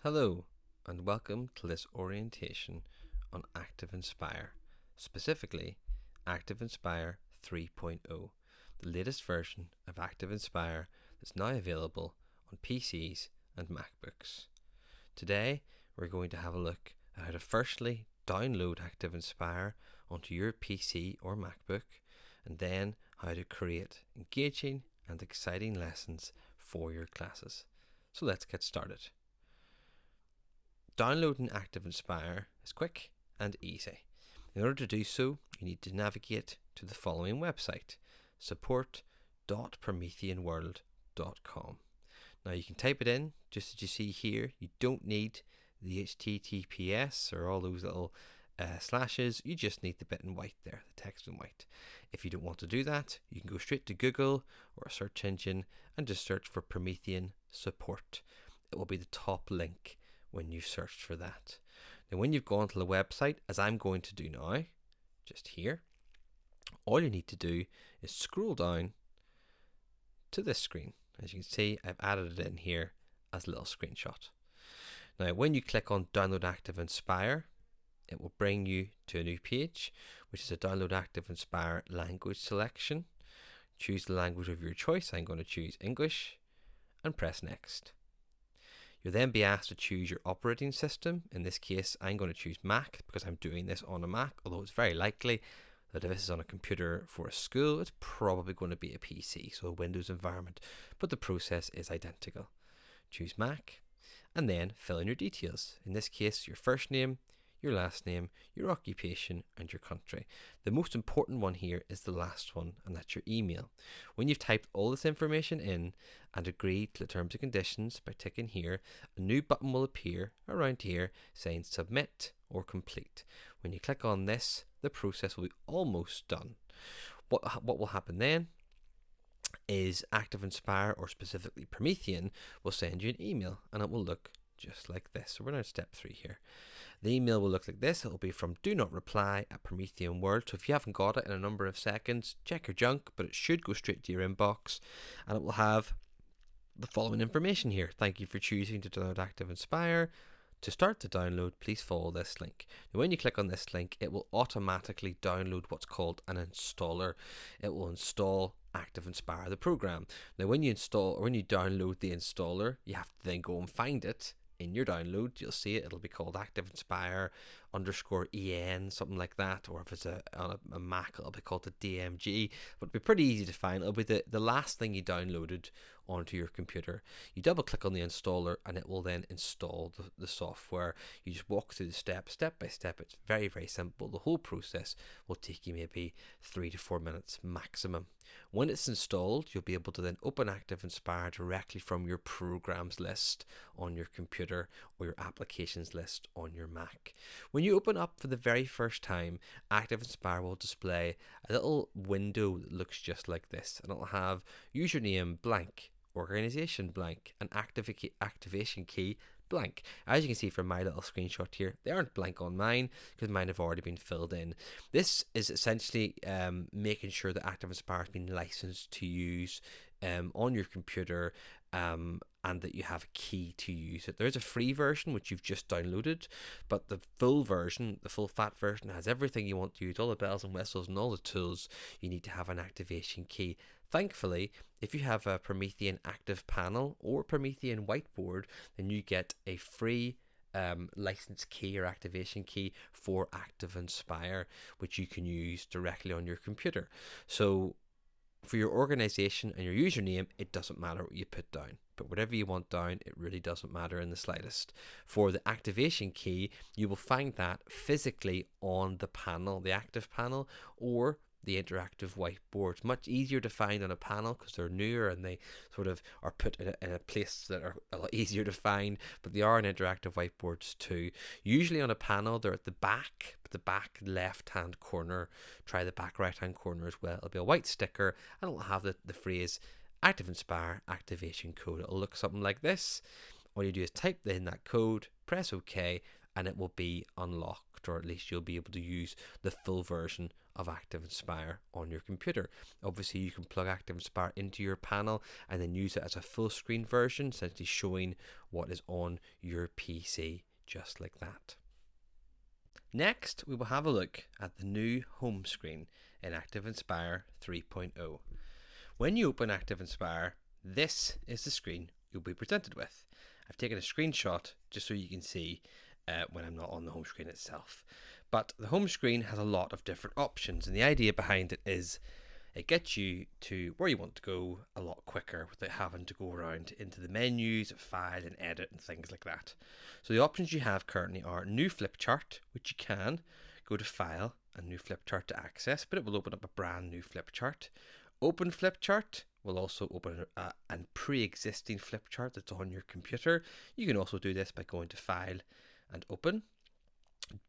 Hello and welcome to this orientation on ActivInspire, specifically ActivInspire 3.0, the latest version of ActivInspire that's now available on PCs and MacBooks. Today we're going to have a look at how to firstly download ActivInspire onto your PC or MacBook, and then how to create engaging and exciting lessons for your classes. So let's get started. Downloading ActivInspire is quick and easy. In order to do so, you need to navigate to the following website, support.prometheanworld.com. Now you can type it in, just as you see here. You don't need the HTTPS or all those little slashes. You just need the bit in white there, the text in white. If you don't want to do that, you can go straight to Google or a search engine and just search for Promethean support. It will be the top link when you searched for that. Now when you've gone to the website, as I'm going to do now, just here, all you need to do is scroll down to this screen. As you can see, I've added it in here as a little screenshot. Now when you click on Download ActivInspire, it will bring you to a new page, which is a Download ActivInspire language selection. Choose the language of your choice. I'm going to choose English and press Next. You'll then be asked to choose your operating system. In this case, I'm going to choose Mac because I'm doing this on a Mac, although it's very likely that if this is on a computer for a school, it's probably going to be a PC, so a Windows environment, but the process is identical. Choose Mac and then fill in your details. In this case, your first name, your last name, your occupation, and your country. The most important one here is the last one, and that's your email. When you've typed all this information in and agreed to the terms and conditions by ticking here, a new button will appear around here saying submit or complete. When you click on this, the process will be almost done. What will happen then is ActivInspire, or specifically Promethean, will send you an email, and it will look just like this. So we're now at step 3 here. The email will look like this. It will be from do not reply at Promethean World. So if you haven't got it in a number of seconds, check your junk, but it should go straight to your inbox, and it will have the following information here. Thank you for choosing to download ActivInspire. To start the download, please follow this link. Now, when you click on this link, it will automatically download what's called an installer. It will install ActivInspire, the program. Now, when you download the installer, you have to then go and find it. In your download, you'll see it. It'll be called ActivInspire_EN, something like that. Or if it's on a Mac, it'll be called a DMG. But it'll be pretty easy to find. It'll be the last thing you downloaded onto your computer. You double click on the installer and it will then install the software. You just walk through the steps, step by step. It's very, very simple. The whole process will take you maybe 3 to 4 minutes maximum. When it's installed, you'll be able to then open ActivInspire directly from your programs list on your computer or your applications list on your Mac. When you open up for the very first time, ActivInspire will display a little window that looks just like this, and it'll have username blank, organization blank, and activation key blank. As you can see from my little screenshot here, they aren't blank on mine because mine have already been filled in. This is essentially making sure that ActivInspire has been licensed to use on your computer, and that you have a key to use it. There is a free version which you've just downloaded, but the full version, the full fat version, has everything you want to use, all the bells and whistles and all the tools you need to have an activation key. Thankfully, if you have a Promethean Active Panel or Promethean Whiteboard, then you get a free license key or activation key for ActivInspire, which you can use directly on your computer. So for your organization and your username, it doesn't matter what you put down, but whatever you want down, it really doesn't matter in the slightest. For the activation key, you will find that physically on the panel, the active panel, or the interactive whiteboards. Much easier to find on a panel because they're newer and they sort of are put in a place that are a lot easier to find, but they are on interactive whiteboards too. Usually on a panel they're at the back, but the back left hand corner. Try the back right hand corner as well. It'll be a white sticker and it'll have the phrase ActivInspire activation code. It'll look something like this. All you do is type in that code, press OK, and it will be unlocked, or at least you'll be able to use the full version of ActivInspire on your computer. Obviously, you can plug ActivInspire into your panel and then use it as a full screen version, essentially showing what is on your PC, just like that. Next, we will have a look at the new home screen in ActivInspire 3.0. When you open ActivInspire, this is the screen you'll be presented with. I've taken a screenshot just so you can see when I'm not on the home screen itself. But the home screen has a lot of different options, and the idea behind it is it gets you to where you want to go a lot quicker without having to go around into the menus, file and edit and things like that. So the options you have currently are new flip chart, which you can go to file and new flip chart to access, but it will open up a brand new flip chart. Open flip chart will also open a pre-existing flip chart that's on your computer. You can also do this by going to file and open.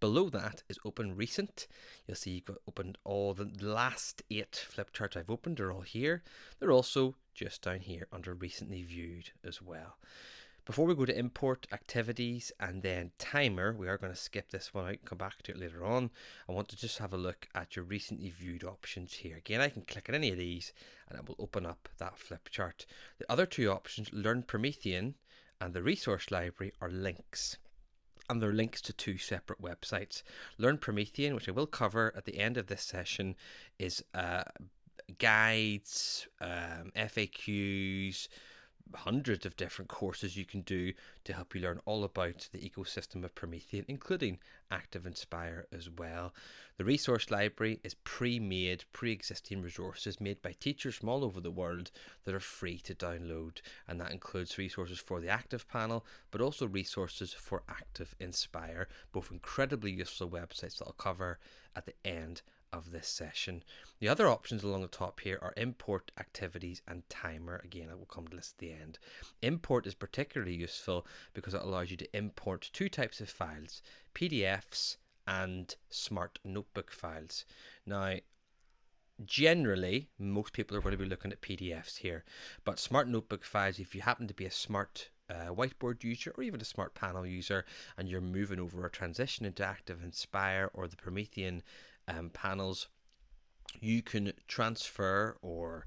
Below that is open recent. You'll see you've got opened all the last 8 flip charts I've opened are all here. They're also just down here under recently viewed as well. Before we go to import activities and then timer, we are going to skip this one out and come back to it later on. I want to just have a look at your recently viewed options here. Again, I can click on any of these and it will open up that flip chart. The other 2 options, Learn Promethean and the resource library, are links. And they're links to 2 separate websites. Learn Promethean, which I will cover at the end of this session, is guides, FAQs, hundreds of different courses you can do to help you learn all about the ecosystem of Promethean, including ActivInspire as well. The resource library is pre-made, pre-existing resources made by teachers from all over the world that are free to download, and that includes resources for the Active panel, but also resources for ActivInspire, both incredibly useful websites that I'll cover at the end of this session. The other options along the top here are import, activities and timer. Again, I will come to this at the end. Import is particularly useful because it allows you to import 2 types of files, PDFs and smart notebook files. Now, generally, most people are going to be looking at PDFs here, but smart notebook files, if you happen to be a smart whiteboard user or even a smart panel user and you're moving over or transition into ActivInspire or the Promethean panels, you can transfer or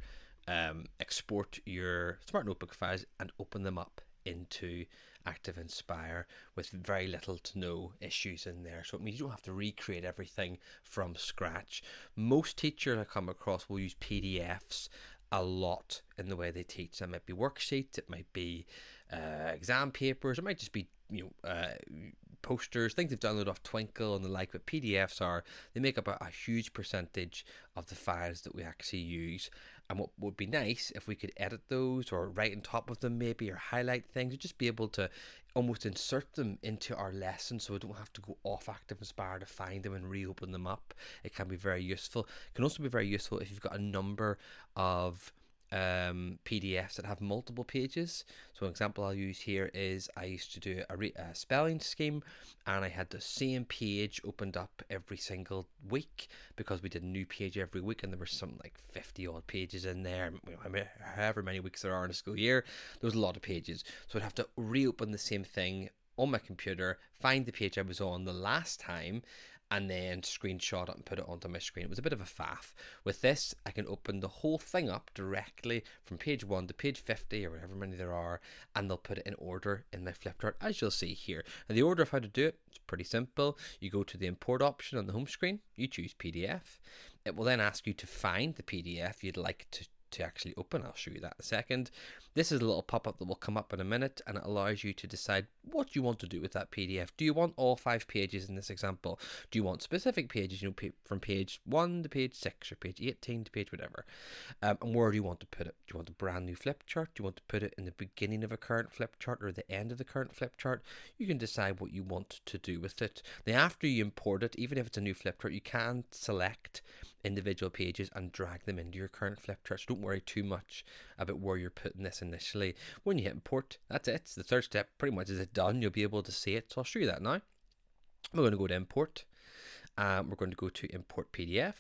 export your smart notebook files and open them up into ActivInspire with very little to no issues in there. So it means you don't have to recreate everything from scratch. Most teachers I come across will use PDFs a lot in the way they teach. That might be worksheets, it might be exam papers, it might just be posters, things they've downloaded off Twinkle and the like, but PDFs they make up a huge percentage of the files that we actually use. And what would be nice if we could edit those or write on top of them maybe, or highlight things, or just be able to almost insert them into our lesson so we don't have to go off ActivInspire to find them and reopen them up. It can be very useful. It can also be very useful if you've got a number of PDFs that have multiple pages. So an example I'll use here is I used to do a spelling scheme, and I had the same page opened up every single week because we did a new page every week, and there were some like 50 odd pages in there. However many weeks there are in a school year, there was a lot of pages. So I'd have to reopen the same thing on my computer, find the page I was on the last time, and then screenshot it and put it onto my screen. It was a bit of a faff. With this, I can open the whole thing up directly from page 1 to page 50 or however many there are, and they'll put it in order in my flip chart, as you'll see here. And the order of how to do it is pretty simple. You go to the import option on the home screen, you choose PDF. It will then ask you to find the PDF you'd like to actually open. I'll show you that in a second. This is a little pop-up that will come up in a minute, and it allows you to decide what you want to do with that PDF. Do you want all 5 pages in this example? Do you want specific pages, from page 1 to page 6 or page 18 to page whatever? And where do you want to put it? Do you want a brand new flip chart? Do you want to put it in the beginning of a current flip chart or the end of the current flip chart? You can decide what you want to do with it. Now, after you import it, even if it's a new flip chart, you can select individual pages and drag them into your current flip chart. So don't worry too much about where you're putting this initially. When you hit import, that's it. The third step pretty much is it done. You'll be able to see it. So I'll show you that now. We're going to go to import. We're going to go to import PDF.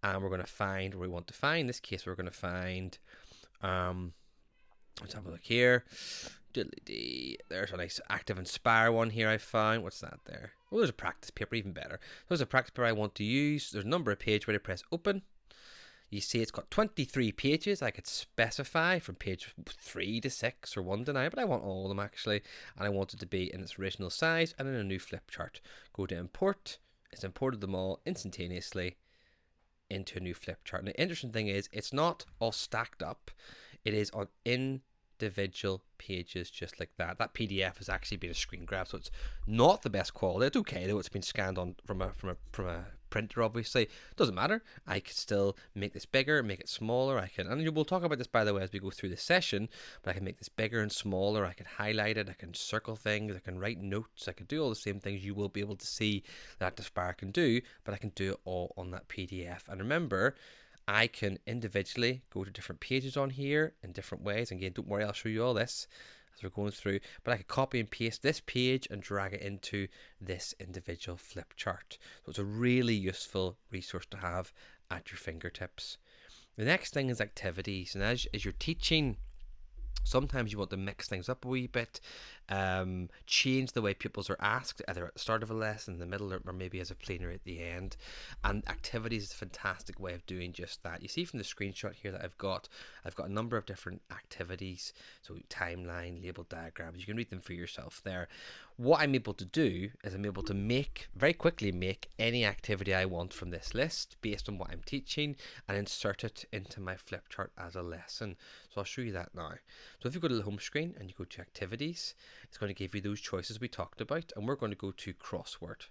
And we're going to find where we want to find. In this case, we're going to find, let's have a look here. There's a nice ActivInspire one here I found. What's that there? Oh, there's a practice paper, even better. There's a practice paper I want to use. There's a number of pages where I press open. You see it's got 23 pages. I could specify from page 3 to 6 or 1 to 9, but I want all of them actually. And I want it to be in its original size and in a new flip chart. Go to import. It's imported them all instantaneously into a new flip chart. And the interesting thing is it's not all stacked up. It is on individual pages just like that. That PDF has actually been a screen grab, so it's not the best quality. It's okay though, it's been scanned on from a printer, obviously. Doesn't matter. I could still make this bigger, make it smaller. I can, and we'll talk about this by the way as we go through the session, but I can make this bigger and smaller. I can highlight it, I can circle things, I can write notes, I can do all the same things you will be able to see that ActivInspire can do, but I can do it all on that PDF. And remember, I can individually go to different pages on here in different ways. And again, don't worry, I'll show you all this as we're going through. But I could copy and paste this page and drag it into this individual flip chart. So it's a really useful resource to have at your fingertips. The next thing is activities. And as you're teaching, sometimes you want to mix things up a wee bit, change the way pupils are asked, either at the start of a lesson, in the middle, or maybe as a plenary at the end. And activities is a fantastic way of doing just that. You see from the screenshot here that I've got a number of different activities. So timeline, label diagrams, you can read them for yourself there. What I'm able to do is I'm able to very quickly make any activity I want from this list based on what I'm teaching and insert it into my flip chart as a lesson. So I'll show you that now. So if you go to the home screen and you go to activities, it's going to give you those choices we talked about, and we're going to go to crossword.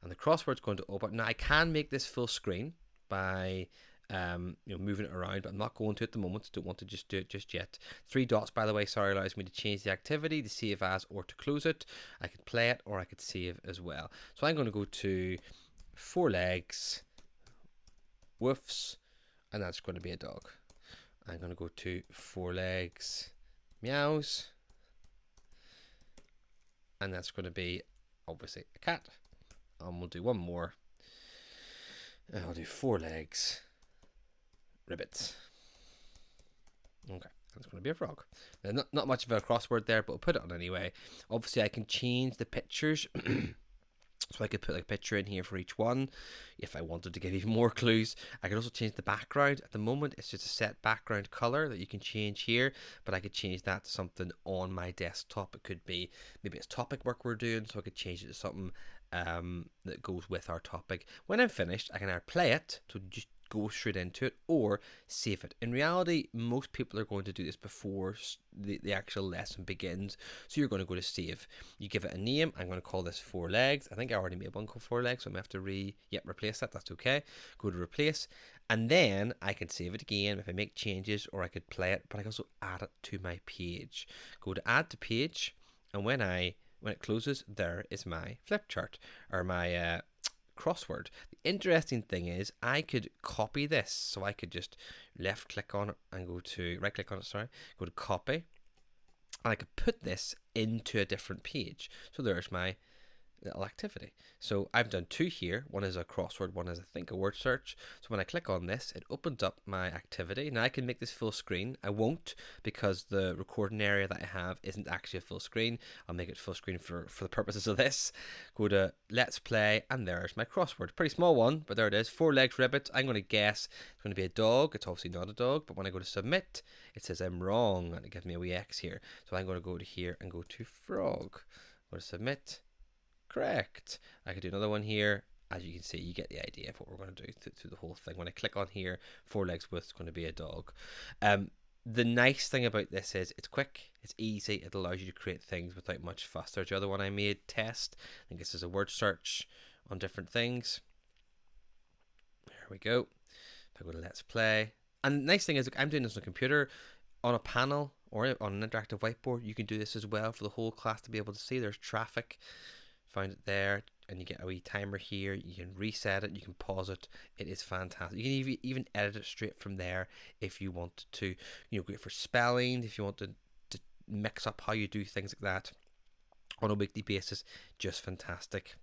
And the crossword's going to open. Now I can make this full screen by moving it around, but I'm not going to at the moment. Don't want to just do it just yet. 3 dots, by the way, allows me to change the activity, to save as, or to close it. I could play it or I could save as well. So I'm going to go to 4 legs, woofs, and that's going to be a dog. I'm going to go to 4 legs, meows, and that's going to be obviously a cat. And we'll do one more. And I'll do 4 legs, ribbits. Okay, that's going to be a frog. Now, not much of a crossword there, but we'll put it on anyway. Obviously, I can change the pictures. So I could put like a picture in here for each one if I wanted to give even more clues. I could also change the background. At the moment, it's just a set background color that you can change here, but I could change that to something on my desktop. It could be, maybe it's topic work we're doing, so I could change it to something that goes with our topic. When I'm finished, I can either play it, so just go straight into it, or save it. In reality, most people are going to do this before the actual lesson begins, so you're going to go to save. You give it a name. I'm going to call this 4 legs. I think I already made one called 4 legs, so I'm going to have to replace that. That's okay. Go to replace, and then I can save it again if I make changes, or I could play it, but I can also add it to my page. Go to add to page, and when it closes, there is my flip chart, or my crossword. The interesting thing is I could copy this, so I could just right click on it, go to copy, and I could put this into a different page. So there's my little activity. So I've done 2 here. One is a crossword, one is I think a word search. So when I click on this, it opens up my activity. Now I can make this full screen. I won't, because the recording area that I have isn't actually a full screen. I'll make it full screen for the purposes of this. Go to let's play, and there's my crossword. Pretty small one, but there it is. 4 legs, ribbit. I'm going to guess it's going to be a dog. It's obviously not a dog, but when I go to submit, it says I'm wrong, and it gives me a wee X here. So I'm going to go to here and go to frog. Go to submit. Correct. I could do another one here. As you can see, you get the idea of what we're going to do through the whole thing. When I click on here, 4 legs with, it's going to be a dog. The nice thing about this is it's quick, it's easy, it allows you to create things without much fuss. There's the other one I made, test. I think this is a word search on different things. There we go. If I go to let's play. And the nice thing is, I'm doing this on a computer, on a panel, or on an interactive whiteboard. You can do this as well for the whole class to be able to see. There's traffic. Find it there, and you get a wee timer here. You can reset it, you can pause it. It is fantastic. You can even edit it straight from there if you want to. Great for spelling, if you want to mix up how you do things like that on a weekly basis. Just fantastic.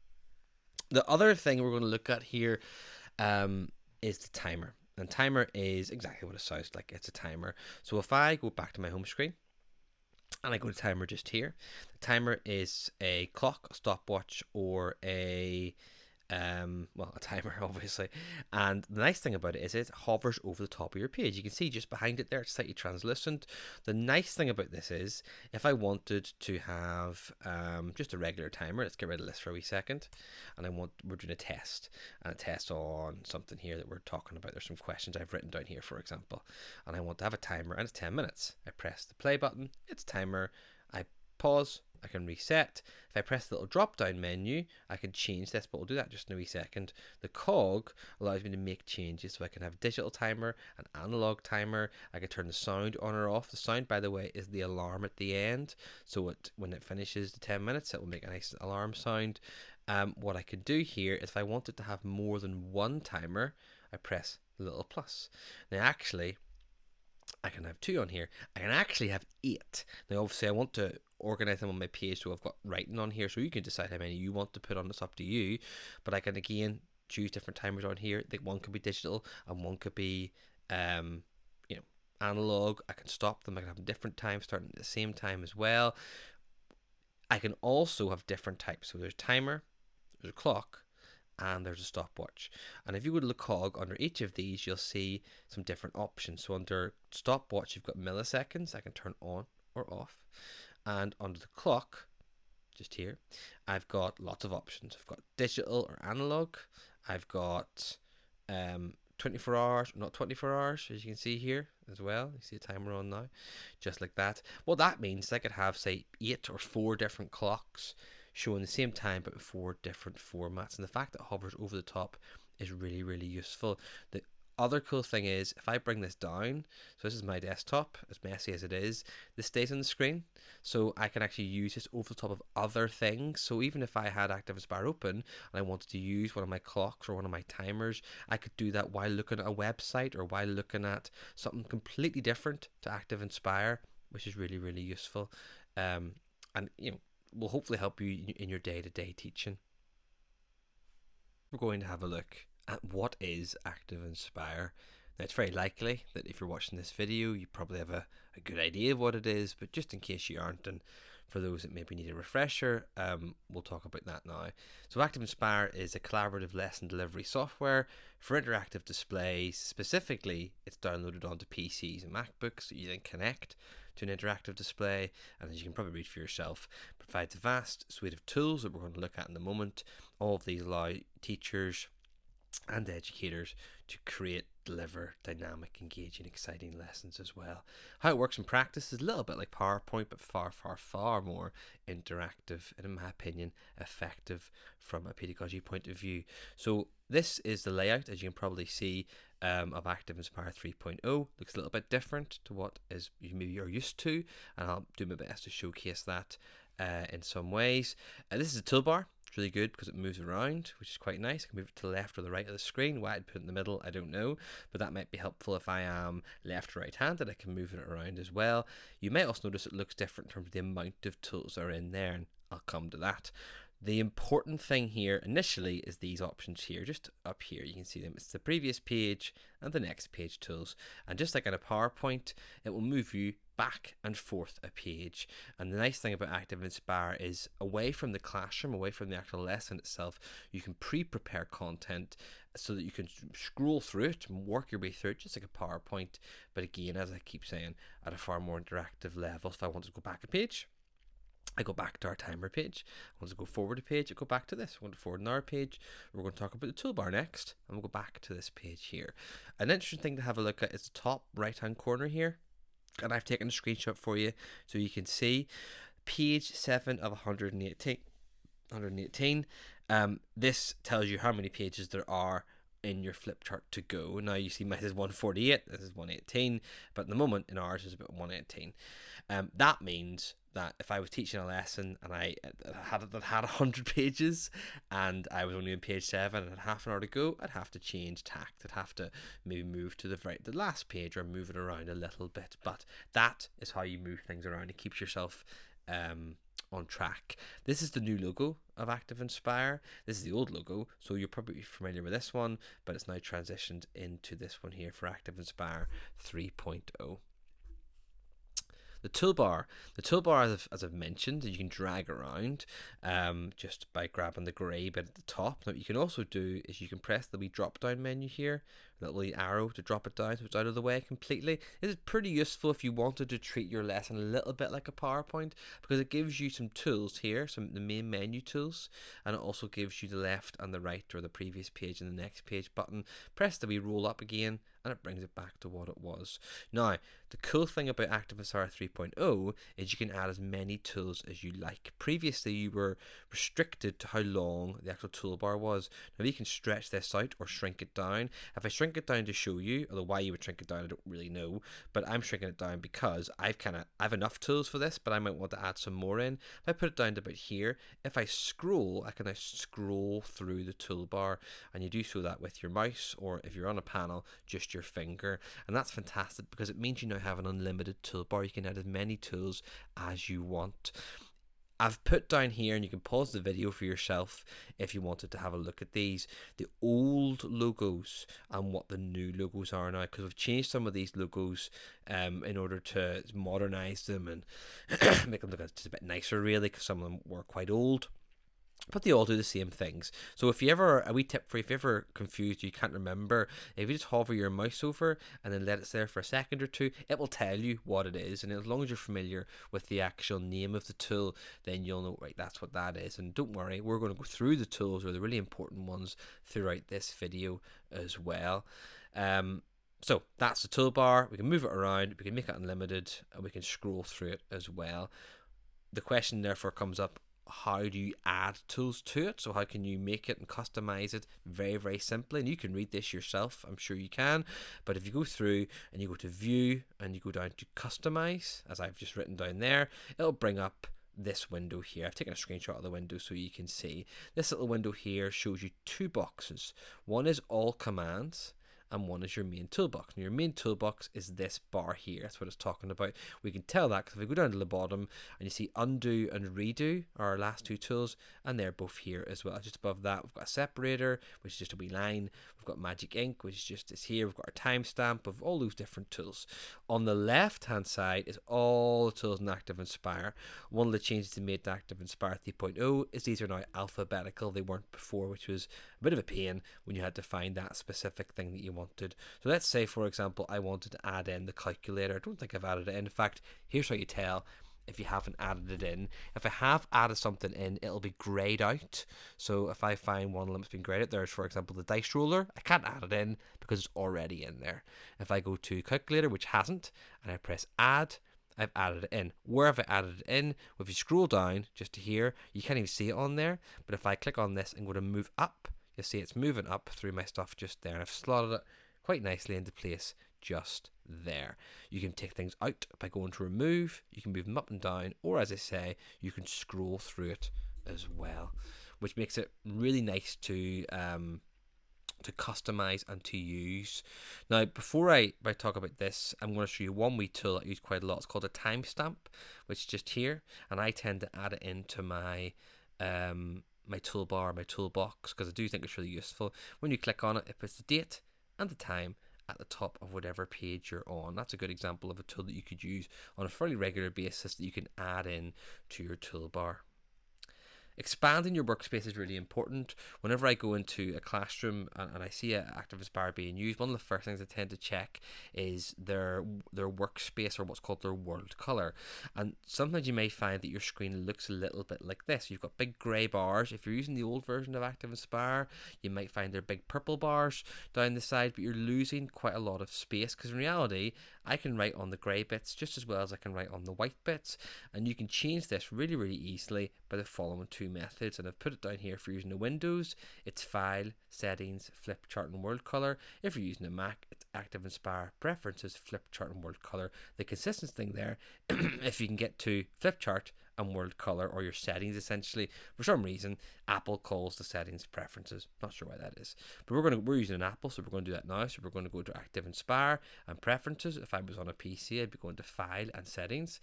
The other thing we're going to look at here is the timer. And timer is exactly what it sounds like. It's a timer. So if I go back to my home screen, and I go to timer just here. The timer is a clock, a stopwatch, or a well, a timer obviously. And the nice thing about it is it hovers over the top of your page. You can see just behind it there, it's slightly translucent. The nice thing about this is if I wanted to have just a regular timer, let's get rid of this for a wee second, and we're doing a test, and a test on something here that we're talking about. There's some questions I've written down here, for example, and I want to have a timer, and it's 10 minutes. I press the play button, it's timer, I pause, I can reset. If I press the little drop down menu, I can change this, but we'll do that just in a wee second. The cog allows me to make changes, so I can have a digital timer, an analog timer. I can turn the sound on or off. The sound, by the way, is the alarm at the end, so when it finishes the 10 minutes, it will make a nice alarm sound. What I can do here is if I wanted to have more than one timer, I press the little plus. Now actually, I can have 2 on here. I can actually have 8. Now obviously I want to organize them on my page, so I've got writing on here, so you can decide how many you want to put on. It's up to you, but I can again choose different timers on here. One could be digital and one could be analog. I can stop them. I can have different times starting at the same time as well. I can also have different types, so there's timer, there's a clock, and there's a stopwatch. And if you go to the cog, under each of these you'll see some different options. So under stopwatch you've got milliseconds, I can turn on or off. And under the clock, just here, I've got lots of options. I've got digital or analog. I've got 24 hours, not 24 hours, as you can see here as well. You see a timer on now, just like that. What that means is I could have, say, 8 or 4 different clocks showing the same time but 4 different formats, and the fact that it hovers over the top is really, really useful. The other cool thing is if I bring this down, so this is my desktop, as messy as it is, this stays on the screen, so I can actually use this over the top of other things. So even if I had ActivInspire open and I wanted to use one of my clocks or one of my timers, I could do that while looking at a website or while looking at something completely different to ActivInspire, which is really, really useful, and will hopefully help you in your day-to-day teaching. We're going to have a look at what is ActivInspire. Now it's very likely that if you're watching this video you probably have a good idea of what it is, but just in case you aren't, and for those that maybe need a refresher, we'll talk about that now. So ActivInspire is a collaborative lesson delivery software for interactive displays. Specifically, it's downloaded onto PCs and MacBooks that you then connect to an interactive display, and as you can probably read for yourself, provides a vast suite of tools that we're going to look at in a moment. All of these allow teachers and educators to create, deliver dynamic, engaging, exciting lessons as well. How it works in practice is a little bit like PowerPoint, but far, far, far more interactive and, in my opinion, effective from a pedagogy point of view. So this is the layout, as you can probably see, of ActivInspire 3.0. Looks a little bit different to what is you maybe you're used to, and I'll do my best to showcase that in some ways. This is a toolbar. It's really good because it moves around, which is quite nice. I can move it to the left or the right of the screen. Why I'd put it in the middle, I don't know, but that might be helpful if I am left or right handed. I can move it around as well. You might also notice it looks different in terms of the amount of tools that are in there, and I'll come to that. The important thing here initially is these options here, just up here. You can see them. It's the previous page and the next page tools. And just like in a PowerPoint, it will move you back and forth a page. And the nice thing about ActivInspire is away from the classroom, away from the actual lesson itself, you can pre-prepare content so that you can scroll through it and work your way through it just like a PowerPoint. But again, as I keep saying, at a far more interactive level. So if I want to go back a page, I go back to our timer page. I want to go forward a page, I go back to this. I want to forward another page. We're going to talk about the toolbar next, and we'll go back to this page here. An interesting thing to have a look at is the top right hand corner here, and I've taken a screenshot for you so you can see page 7 of 118. This tells you how many pages there are in your flip chart to go. Now you see mine is 148, this is 118, but at the moment in ours is about 118. That means that if I was teaching a lesson and I had 100 pages and I was only on page 7 and had half an hour to go, I'd have to change tact. I'd have to maybe move to the last page or move it around a little bit. But that is how you move things around. It keeps yourself on track. This is the new logo of ActivInspire. This is the old logo, so you're probably familiar with this one, but it's now transitioned into this one here for ActivInspire 3.0. The toolbar. The toolbar, as I've mentioned, you can drag around just by grabbing the grey bit at the top. Now, what you can also do is you can press the wee drop-down menu here, that little arrow to drop it down so it's out of the way completely. This is pretty useful if you wanted to treat your lesson a little bit like a PowerPoint, because it gives you some tools here, the main menu tools, and it also gives you the left and the right, or the previous page and the next page button. Press the wee roll up again and it brings it back to what it was. Now, the cool thing about ActivInspire 3.0 is you can add as many tools as you like. Previously, you were restricted to how long the actual toolbar was. Now, you can stretch this out or shrink it down. If I shrink it down to show you, although why you would shrink it down, I don't really know, but I'm shrinking it down because I have enough tools for this, but I might want to add some more in. If I put it down to about here, if I scroll, I can now scroll through the toolbar, and you do so that with your mouse, or if you're on a panel, just your finger. And that's fantastic because it means you now have an unlimited toolbar. You can add as many tools as you want. I've put down here, and you can pause the video for yourself if you wanted to have a look at these, the old logos and what the new logos are now, because we've changed some of these logos in order to modernize them and make them look just a bit nicer, really, because some of them were quite old. But they all do the same things. So if you ever, a wee tip for you, if you're ever confused, you can't remember, if you just hover your mouse over and then let it there for a second or two, it will tell you what it is. And as long as you're familiar with the actual name of the tool, then you'll know, right, that's what that is. And don't worry, we're going to go through the tools, or the really important ones, throughout this video as well. So that's the toolbar. We can move it around, we can make it unlimited, and we can scroll through it as well. The question therefore comes up, how do you add tools to it? So how can you make it and customize it? Very, very simply, and you can read this yourself, I'm sure you can, but if you go through and you go to view and you go down to customize, as I've just written down there, it'll bring up this window here. I've taken a screenshot of the window so you can see. This little window here shows you two boxes. One is all commands, and one is your main toolbox. Now, your main toolbox is this bar here. That's what it's talking about. We can tell that because if we go down to the bottom and you see undo and redo are our last two tools, and they're both here as well. Just above that, we've got a separator, which is just a wee line. We've got magic ink, which is just this here. We've got our timestamp of all those different tools. On the left hand side is all the tools in ActivInspire. One of the changes they made to ActivInspire 3.0 is these are now alphabetical. They weren't before, which was a bit of a pain when you had to find that specific thing that you wanted. So let's say, for example, I wanted to add in the calculator. I don't think I've added it in. In fact, here's how you tell if you haven't added it in. If I have added something in, it'll be grayed out. So if I find one of them that's been grayed out, there's, for example, the dice roller. I can't add it in because it's already in there. If I go to calculator, which hasn't, and I press add, I've added it in. Where have I added it in? Well, if you scroll down just to here, you can't even see it on there. But if I click on this and go to move up, you'll see it's moving up through my stuff just there. I've slotted it quite nicely into place just there. You can take things out by going to remove. You can move them up and down, or as I say, you can scroll through it as well, which makes it really nice to customize and to use. Now, before I talk about this, I'm going to show you one wee tool I use quite a lot. It's called a timestamp, which is just here, and I tend to add it into my my toolbar, my toolbox, because I do think it's really useful. When you click on it, it puts the date and the time at the top of whatever page you're on. That's a good example of a tool that you could use on a fairly regular basis that you can add in to your toolbar. Expanding your workspace is really important. Whenever I go into a classroom and I see an ActivInspire being used, one of the first things I tend to check is their workspace, or what's called their world color. And sometimes you may find that your screen looks a little bit like this. You've got big grey bars. If you're using the old version of ActivInspire, you might find they're big purple bars down the side, but you're losing quite a lot of space, because in reality, I can write on the grey bits just as well as I can write on the white bits. And you can change this really, really easily by the following two methods, and I've put it down here. For using the Windows, it's File, Settings, Flip Chart and World Color. If you're using a Mac, it's ActivInspire, Preferences, Flip Chart and World Color. The consistent thing there, if you can get to Flip Chart and World Color, or your settings, essentially, for some reason Apple calls the settings Preferences. Not sure why that is, but we're using an Apple, so we're going to do that now. So we're going to go to ActivInspire and Preferences. If I was on a PC, I'd be going to File and Settings.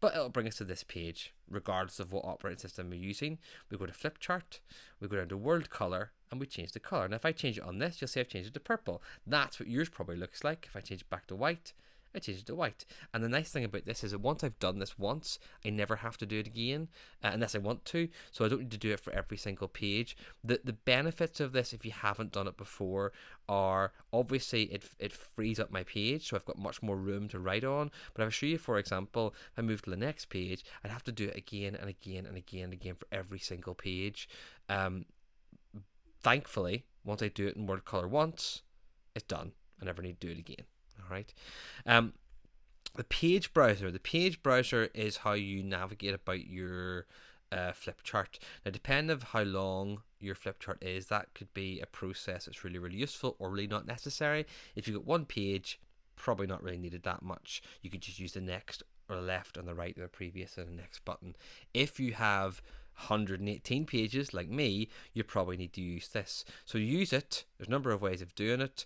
But it'll bring us to this page, regardless of what operating system we're using. We go to Flip Chart, we go down to World Color, and we change the color. Now, if I change it on this, you'll see I've changed it to purple. That's what yours probably looks like. If I change it back to white, I change it to white. And the nice thing about this is that once I've done this once, I never have to do it again unless I want to. So I don't need to do it for every single page. The benefits of this, if you haven't done it before, are obviously it frees up my page, so I've got much more room to write on. But I'll show you, for example, if I move to the next page, I'd have to do it again and again and again and again for every single page. Thankfully, once I do it in word color once, it's done. I never need to do it again. All right. The page browser. The page browser is how you navigate about your flip chart. Now, depending on how long your flip chart is, that could be a process that's really, really useful or really not necessary. If you've got one page, probably not really needed that much. You could just use the next or the left and the right or the previous and the next button. If you have 118 pages like me, you probably need to use this. So use it. There's a number of ways of doing it.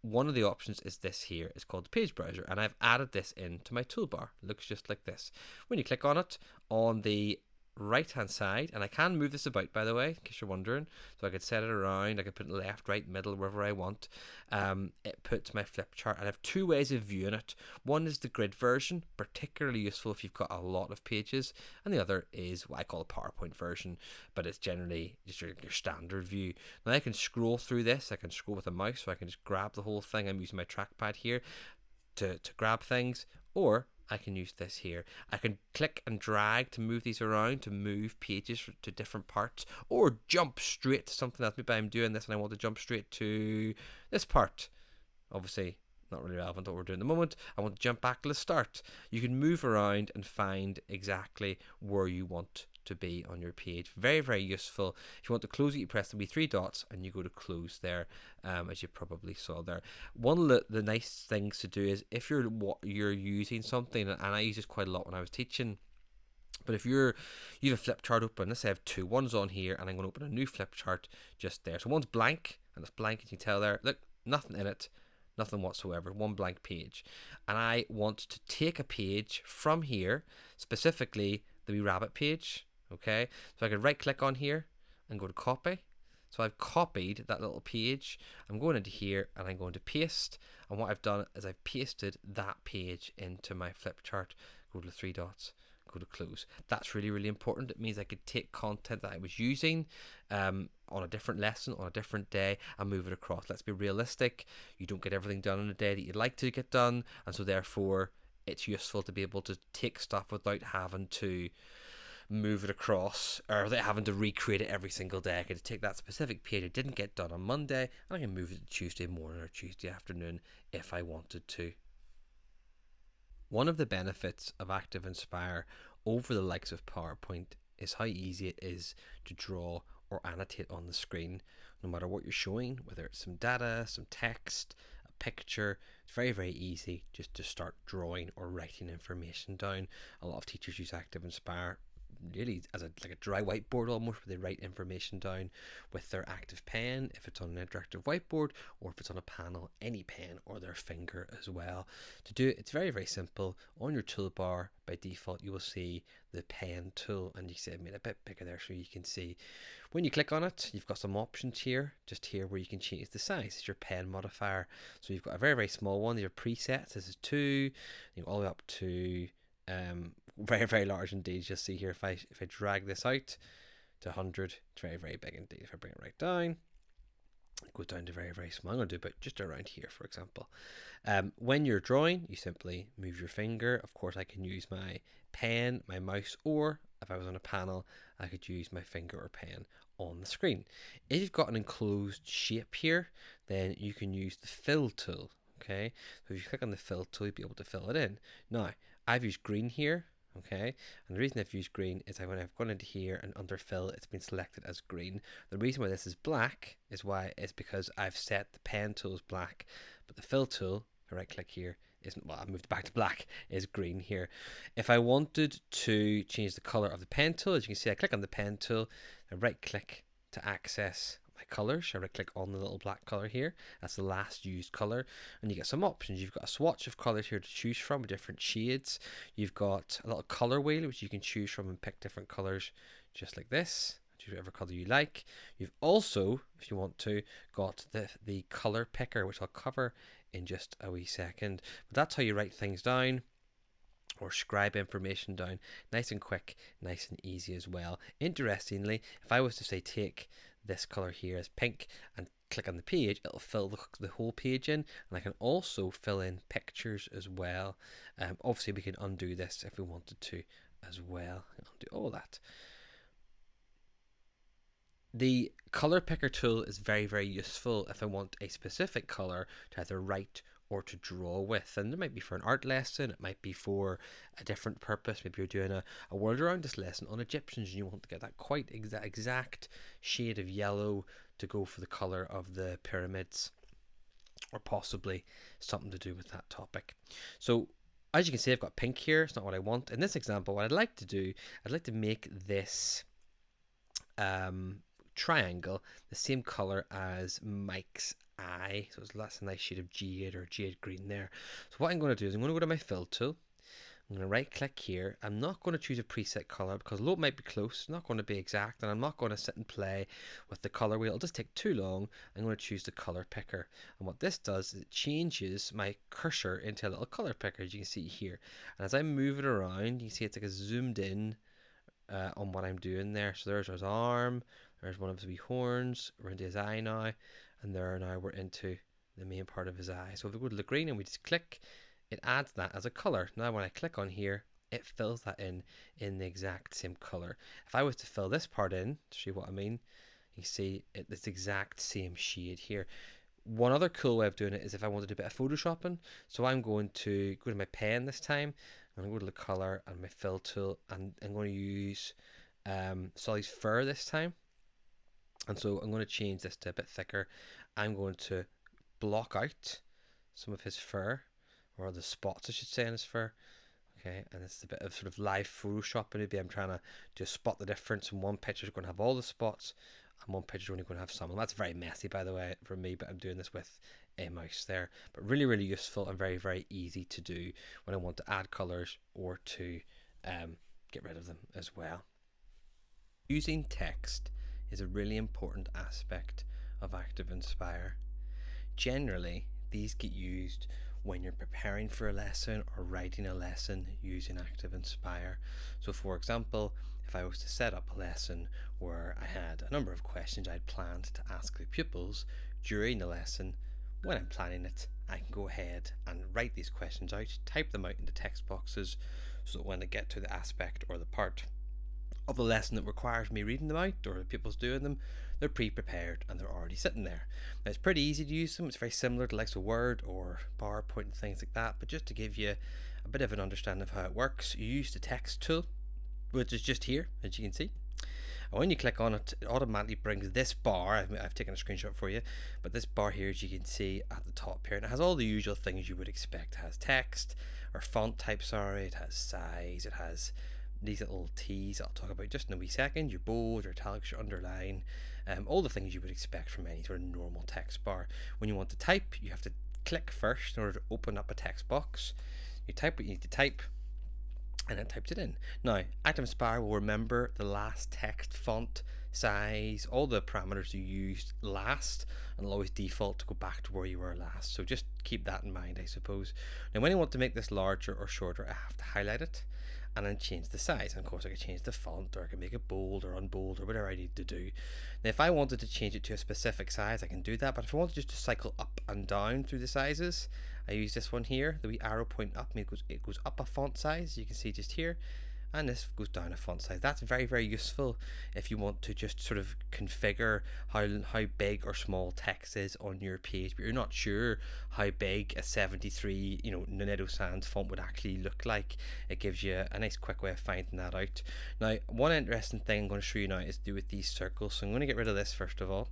One of the options is this here. It's called the page browser, and I've added this into my toolbar. It looks just like this. When you click on it, on the right hand side, and I can move this about, by the way, in case you're wondering, so I could set it around, I could put it left, right, middle, wherever I want. It puts my flip chart, and I have two ways of viewing it. One is the grid version, particularly useful if you've got a lot of pages, and the other is what I call a PowerPoint version, but it's generally just your standard view. Now I can scroll through this. I can scroll with a mouse, so I can just grab the whole thing. I'm using my trackpad here to grab things, or I can use this here. I can click and drag to move these around, to move pages to different parts, or jump straight to something else. Maybe I'm doing this and I want to jump straight to this part. Obviously, not really relevant to what we're doing at the moment. I want to jump back to the start. You can move around and find exactly where you want to be on your page. Very, very useful. If you want to close it, you press the wee three dots and you go to close there, as you probably saw there. One of the nice things to do is if you're using something, and I use this quite a lot when I was teaching, but if you have a flip chart open, let's say I have two, one's on here, and I'm going to open a new flip chart just there. So one's blank, and it's blank, and you can tell there, look, nothing in it, nothing whatsoever, one blank page. And I want to take a page from here, specifically the wee rabbit page. Okay, so I can right click on here and go to copy. So I've copied that little page. I'm going into here and I'm going to paste. And what I've done is I've pasted that page into my flip chart. Go to the three dots, go to close. That's really, really important. It means I could take content that I was using on a different lesson, on a different day, and move it across. Let's be realistic. You don't get everything done on a day that you'd like to get done. And so therefore, it's useful to be able to take stuff without having to move it across, or without having to recreate it every single day. I could take that specific page I didn't get done on Monday, and I can move it to Tuesday morning or Tuesday afternoon if I wanted to. One of the benefits of ActivInspire over the likes of PowerPoint is how easy it is to draw or annotate on the screen, no matter what you're showing, whether it's some data, some text, a picture. It's very, very easy just to start drawing or writing information down. A lot of teachers use ActivInspire really as like a dry whiteboard almost, where they write information down with their active pen, if it's on an interactive whiteboard, or if it's on a panel, any pen, or their finger as well. To do it, it's very, very simple. On your toolbar, by default, you will see the pen tool, and you see I made it a bit bigger there so you can see. When you click on it, you've got some options here, just here, where you can change the size. It's your pen modifier. So you've got a very, very small one. These are presets. This is 2, you go all the way up to very, very large indeed. You'll see here if I drag this out to 100, it's very, very big indeed. If I bring it right down, it goes down to very, very small. I'm going to do about just around here, for example. When you're drawing, you simply move your finger. Of course, I can use my pen, my mouse, or if I was on a panel, I could use my finger or pen on the screen. If you've got an enclosed shape here, then you can use the fill tool. Okay, so if you click on the fill tool, you'll be able to fill it in. Now, I've used green here. Okay, and the reason I've used green is when I've gone into here and under fill, it's been selected as green. The reason why this is black is because I've set the pen tool as black, but the fill tool, if I right click here, isn't, well, I moved it back to black, is green here. If I wanted to change the color of the pen tool, as you can see, I click on the pen tool, I right click to access my colors. I right click on the little black color here. That's the last used color, and you get some options. You've got a swatch of colors here to choose from, different shades. You've got a little color wheel which you can choose from and pick different colors, just like this. Choose whatever color you like. You've also, if you want to, got the color picker, which I'll cover in just a wee second. But that's how you write things down or scribe information down, nice and quick, nice and easy as well. Interestingly, if I was to say take this color here as pink and click on the page, it'll fill the whole page in, and I can also fill in pictures as well. Obviously we can undo this if we wanted to as well. Undo all that. The color picker tool is very, very useful if I want a specific color to either write or to draw with, and it might be for an art lesson, it might be for a different purpose. Maybe you're doing a world around this lesson on Egyptians and you want to get that quite exact shade of yellow to go for the color of the pyramids, or possibly something to do with that topic. So as you can see, I've got pink here. It's not what I want. In this example, what I'd like to do, I'd like to make this triangle the same color as Mike's eye, so that's a nice shade of jade or jade green there. So what I'm going to do is I'm going to go to my fill tool. I'm going to right click here. I'm not going to choose a preset color because although it might be close, it's not going to be exact, and I'm not going to sit and play with the color wheel. It'll just take too long. I'm going to choose the color picker, and what this does is it changes my cursor into a little color picker, as you can see here. And as I move it around, you see it's like a zoomed in on what I'm doing there. So there's his arm, there's one of his wee horns, we're into his eye now, and there now we're into the main part of his eye. So if we go to the green and we just click, it adds that as a color. Now when I click on here, it fills that in the exact same color. If I was to fill this part in, to show you what I mean, you see it's the exact same shade here. One other cool way of doing it is if I wanted to do a bit of photoshopping. So I'm going to go to my pen this time. I'm going to go to the color and my fill tool, and I'm going to use Solly's fur this time. And so I'm going to change this to a bit thicker. I'm going to block out some of his fur, or the spots I should say on his fur. Okay, and it's a bit of sort of live Photoshop. Maybe I'm trying to just spot the difference, and one picture is going to have all the spots and one picture is only going to have some. And that's very messy, by the way, for me, but I'm doing this with a mouse there. But really, really useful and very, very easy to do when I want to add colors or to get rid of them as well. Using text is a really important aspect of ActivInspire. Generally, these get used when you're preparing for a lesson or writing a lesson using ActivInspire. So for example, if I was to set up a lesson where I had a number of questions I'd planned to ask the pupils during the lesson, when I'm planning it, I can go ahead and write these questions out, type them out into text boxes, so that when I get to the aspect or the part of the lesson that requires me reading them out or the pupils doing them, they're pre-prepared and they're already sitting there. Now it's pretty easy to use them. It's very similar to likes of Word or PowerPoint and things like that, but just to give you a bit of an understanding of how it works, you use the text tool, which is just here, as you can see. And when you click on it, it automatically brings this bar. I've taken a screenshot for you, but this bar here, as you can see at the top here, and it has all the usual things you would expect. It has text or font type, sorry, it has size, it has these little T's I'll talk about just in a wee second, your bold, your italics, your underline, all the things you would expect from any sort of normal text bar. When you want to type, you have to click first in order to open up a text box. You type what you need to type, and it types it in. Now, ActivInspire will remember the last text, font, size, all the parameters you used last, and it'll always default to go back to where you were last. So just keep that in mind, I suppose. Now, when I want to make this larger or shorter, I have to highlight it and then change the size. And of course I can change the font, or I can make it bold or unbold or whatever I need to do. Now if I wanted to change it to a specific size, I can do that, but if I wanted just to cycle up and down through the sizes, I use this one here, the wee arrow pointing up, and it goes up a font size, you can see just here, and this goes down a font size. That's very, very useful if you want to just sort of configure how big or small text is on your page, but you're not sure how big a 73, Nunedo Sans font would actually look like. It gives you a nice quick way of finding that out. Now, one interesting thing I'm going to show you now is to do with these circles. So I'm going to get rid of this first of all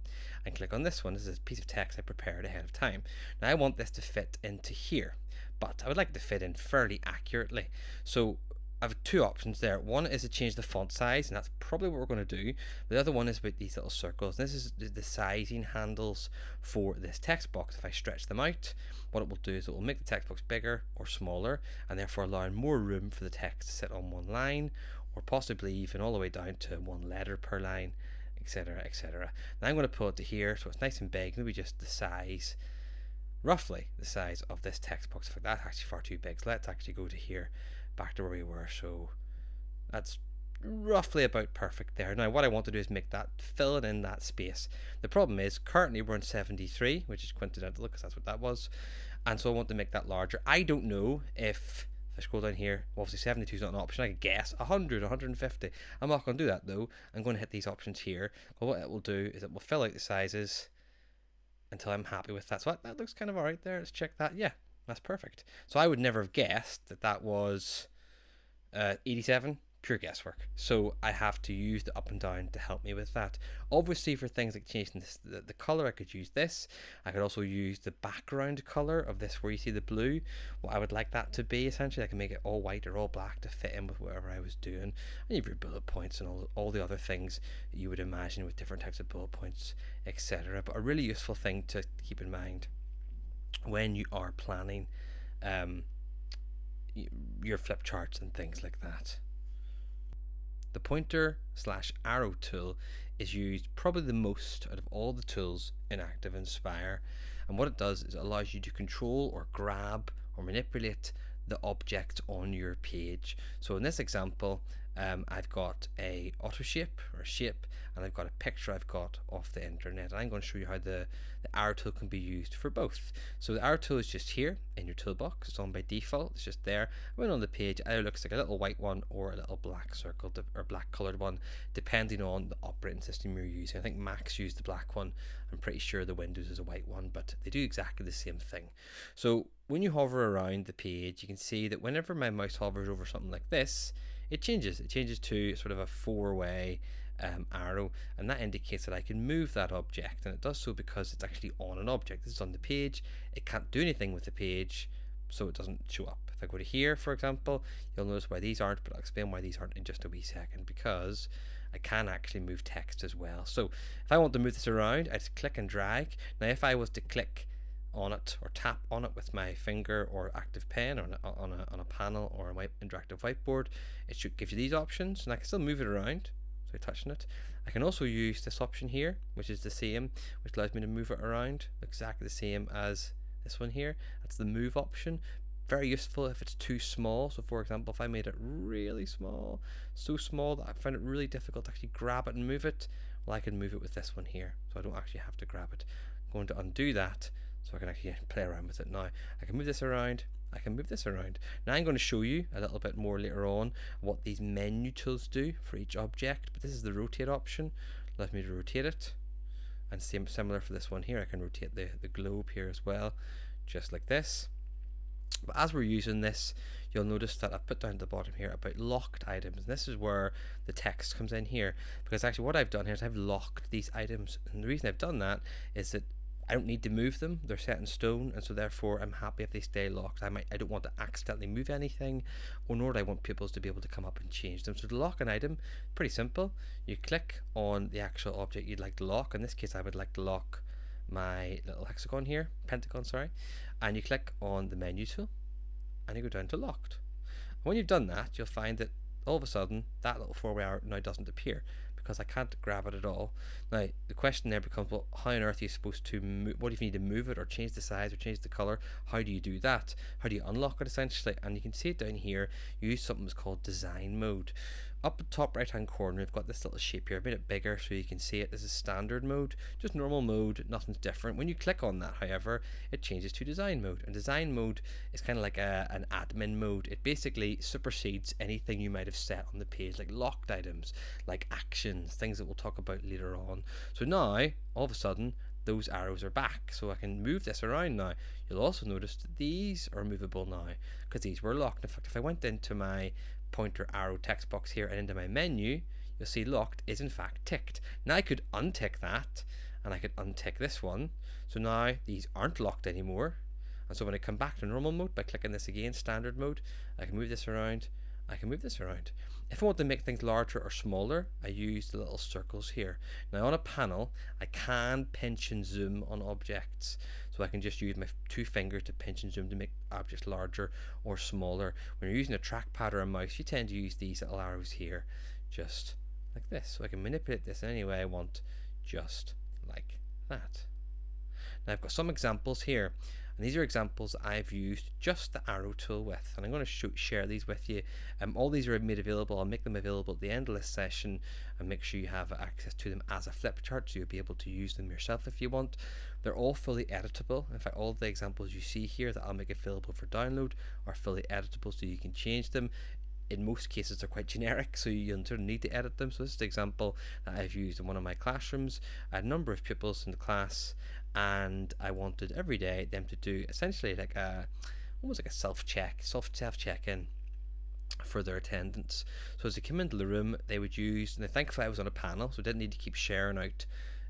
and click on this one. This is a piece of text I prepared ahead of time. Now I want this to fit into here, but I would like it to fit in fairly accurately. So I have two options there. One is to change the font size, and that's probably what we're going to do. But the other one is about these little circles. This is the sizing handles for this text box. If I stretch them out, what it will do is it will make the text box bigger or smaller, and therefore allowing more room for the text to sit on one line, or possibly even all the way down to one letter per line, etc., etc. Now I'm going to pull it to here so it's nice and big, maybe just the size roughly the size of this text box. In fact, that's actually far too big. So let's actually go to here, back to where we were. So that's roughly about perfect there. Now what I want to do is make that, fill it in that space. The problem is currently we're in 73, which is coincidental because that's what that was, and so I want to make that larger. I don't know if I scroll down here, obviously 72 is not an option. I could guess 100, 150. I'm not going to do that though. I'm going to hit these options here. But what it will do is it will fill out the sizes until I'm happy with that. So that looks kind of alright there. Let's check that. Yeah, that's perfect. So I would never have guessed that that was 87. Pure guesswork. So I have to use the up and down to help me with that. Obviously for things like changing this, the color, I could use this. I could also use the background color of this where you see the blue. What I would like that to be, essentially I can make it all white or all black to fit in with whatever I was doing. And you've your bullet points and all the other things that you would imagine with different types of bullet points, etc. But a really useful thing to keep in mind when you are planning your flip charts and things like that. The pointer/arrow tool is used probably the most out of all the tools in ActivInspire, and what it does is it allows you to control or grab or manipulate the objects on your page. So in this example, I've got a Autoshape or a shape, and I've got a picture I've got off the internet, and I'm going to show you how the arrow tool can be used for both. So the arrow tool is just here in your toolbox. It's on by default. It's just there. When on the page, it either looks like a little white one or a little black circle or black colored one, depending on the operating system you're using. I think Macs use the black one. I'm pretty sure the Windows is a white one, but they do exactly the same thing. So when you hover around the page, you can see that whenever my mouse hovers over something like this, it changes. It changes to sort of a four-way arrow, and that indicates that I can move that object, and it does so because it's actually on an object. This is on the page. It can't do anything with the page, so it doesn't show up. If I go to here, for example, you'll notice why these aren't, but I'll explain why these aren't in just a wee second, because I can actually move text as well. So if I want to move this around, I just click and drag. Now if I was to click on it or tap on it with my finger or active pen or on a panel or an interactive whiteboard, it should give you these options, and I can still move it around. So touching it. I can also use this option here, which is the same, which allows me to move it around exactly the same as this one here. That's the move option. Very useful if it's too small. So for example, if I made it really small, so small that I find it really difficult to actually grab it and move it, well, I can move it with this one here, so I don't actually have to grab it. I'm going to undo that so I can actually play around with it now. I can move this around, I can move this around. Now I'm going to show you a little bit more later on what these menu tools do for each object, but this is the rotate option. Allows me to rotate it, and similar for this one here, I can rotate the globe here as well, just like this. But as we're using this, you'll notice that I've put down at the bottom here about locked items, and this is where the text comes in here, because actually what I've done here is I've locked these items, and the reason I've done that is that I don't need to move them. They're set in stone, and so therefore I'm happy if they stay locked. I don't want to accidentally move anything, or nor do I want pupils to be able to come up and change them. So to lock an item, pretty simple. You click on the actual object you'd like to lock. In this case, I would like to lock my little hexagon here, pentagon, sorry, and you click on the menu tool, and you go down to locked. And when you've done that, you'll find that all of a sudden that little four-way arrow now doesn't appear, because I can't grab it at all. Now the question there becomes, well, how on earth are you supposed to move? What if you need to move it or change the size or change the color? How do you do that? How do you unlock it essentially? And you can see it down here. You use something that's called design mode. Up the top right hand corner, we've got this little shape here. I've made it bigger so you can see it. This is standard mode, just normal mode, nothing's different. When you click on that, however, it changes to design mode. And design mode is kind of like an admin mode. It basically supersedes anything you might have set on the page, like locked items, like actions, things that we'll talk about later on. So now, all of a sudden, those arrows are back, so I can move this around now. You'll also notice that these are movable now, because these were locked. In fact, if I went into my pointer arrow text box here and into my menu, you'll see locked is in fact ticked. Now I could untick that, and I could untick this one, so now these aren't locked anymore. And so when I come back to normal mode by clicking this again, standard mode, I can move this around, I can move this around. If I want to make things larger or smaller, I use the little circles here. Now on a panel, I can pinch and zoom on objects. So I can just use my two fingers to pinch and zoom to make objects larger or smaller. When you're using a trackpad or a mouse, you tend to use these little arrows here, just like this. So I can manipulate this in any way I want, just like that. Now I've got some examples here. And these are examples I've used just the arrow tool with, and I'm going to share these with you. All these are made available. I'll make them available at the end of this session and make sure you have access to them as a flip chart, so you'll be able to use them yourself if you want. They're all fully editable. In fact, all of the examples you see here that I'll make available for download are fully editable, so you can change them. In most cases they're quite generic, so you sort of need to edit them. So this is the example that I've used in one of my classrooms. I had a number of pupils in the class, and I wanted every day them to do essentially like almost like a self-check-in for their attendance. So as they came into the room, they would use, and thankfully I was on a panel, so I didn't need to keep sharing out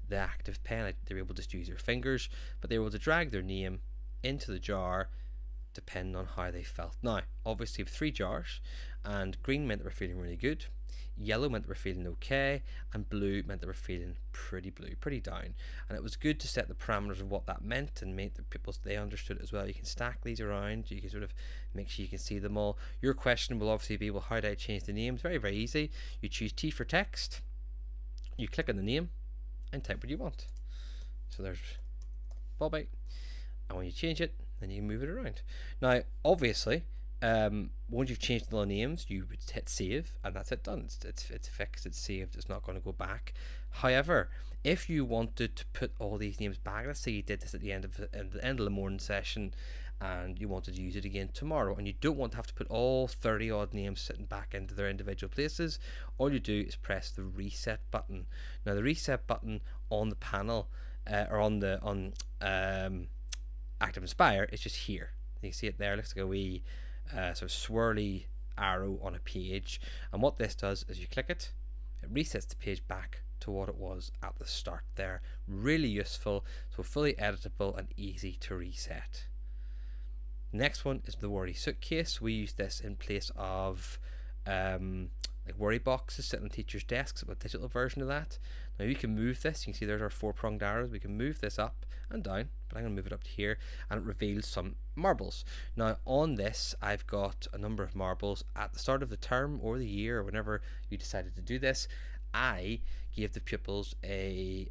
the active pen. They were able to just use their fingers, but they were able to drag their name into the jar depending on how they felt. Now, obviously we have 3 jars, and green meant that we're feeling really good, yellow meant that we're feeling okay, and blue meant that we're feeling pretty blue, pretty down. And it was good to set the parameters of what that meant and make the pupils, they understood it as well. You can stack these around, you can sort of make sure you can see them all. Your question will obviously be, well, how do I change the names? Very, very easy. You choose T for text, you click on the name, and type what you want. So there's Bobby, and when you change it, then you can move it around. Now, obviously, once you've changed the names, you would hit save, and that's it done. It's fixed, it's saved, it's not going to go back. However, if you wanted to put all these names back, let's say you did this at the end of the morning session, and you wanted to use it again tomorrow, and you don't want to have to put all 30 odd names sitting back into their individual places, all you do is press the reset button. Now, the reset button on the panel or on ActivInspire is just here. You can see it there. It looks like a wee sort of swirly arrow on a page, and what this does is you click it, it resets the page back to what it was at the start there. Really useful, so fully editable and easy to reset. Next one is the worry suitcase. We use this in place of like worry boxes sitting on teachers' desks, a digital version of that. Now you can move this, you can see there's our 4-pronged arrows, we can move this up and down, but I'm going to move it up to here, and it reveals some marbles. Now on this I've got a number of marbles. At the start of the term or the year, or whenever you decided to do this, I gave the pupils a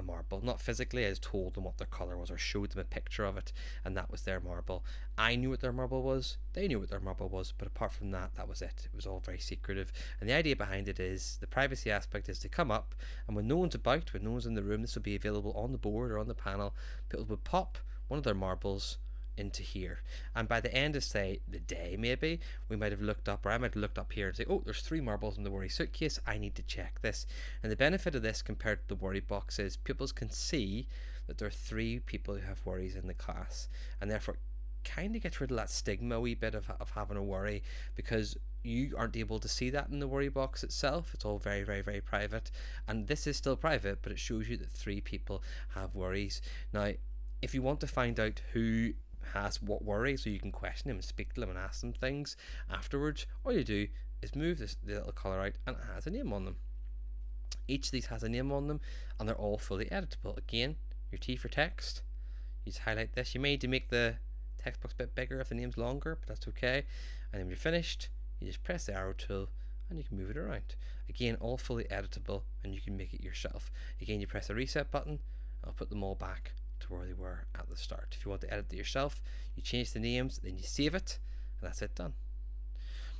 marble. Not physically, I just told them what their colour was or showed them a picture of it, and that was their marble. I knew what their marble was, they knew what their marble was, but apart from that, that was it. It was all very secretive. And the idea behind it is, the privacy aspect is to come up, and when no one's about, when no one's in the room, this will be available on the board or on the panel. People would pop one of their marbles into here, and by the end of, say, the day, maybe we might have looked up, or I might have looked up here and say, oh, there's 3 marbles in the worry suitcase, I need to check this. And the benefit of this compared to the worry box is pupils can see that there are 3 people who have worries in the class, and therefore kind of gets rid of that stigma a wee bit of having a worry, because you aren't able to see that in the worry box itself. It's all very, very, very private, and this is still private, but it shows you that 3 people have worries. Now, if you want to find out who has what worry, so you can question them and speak to them and ask them things afterwards, all you do is move the little colour out, and it has a name on them. Each of these has a name on them, and they're all fully editable. Again, your T for text, you just highlight this. You may need to make the text box a bit bigger if the name's longer, but that's okay. And then when you're finished, you just press the arrow tool and you can move it around. Again, all fully editable, and you can make it yourself. Again, you press the reset button, I'll put them all back to where they were at the start. If you want to edit it yourself, you change the names, then you save it, and that's it, done.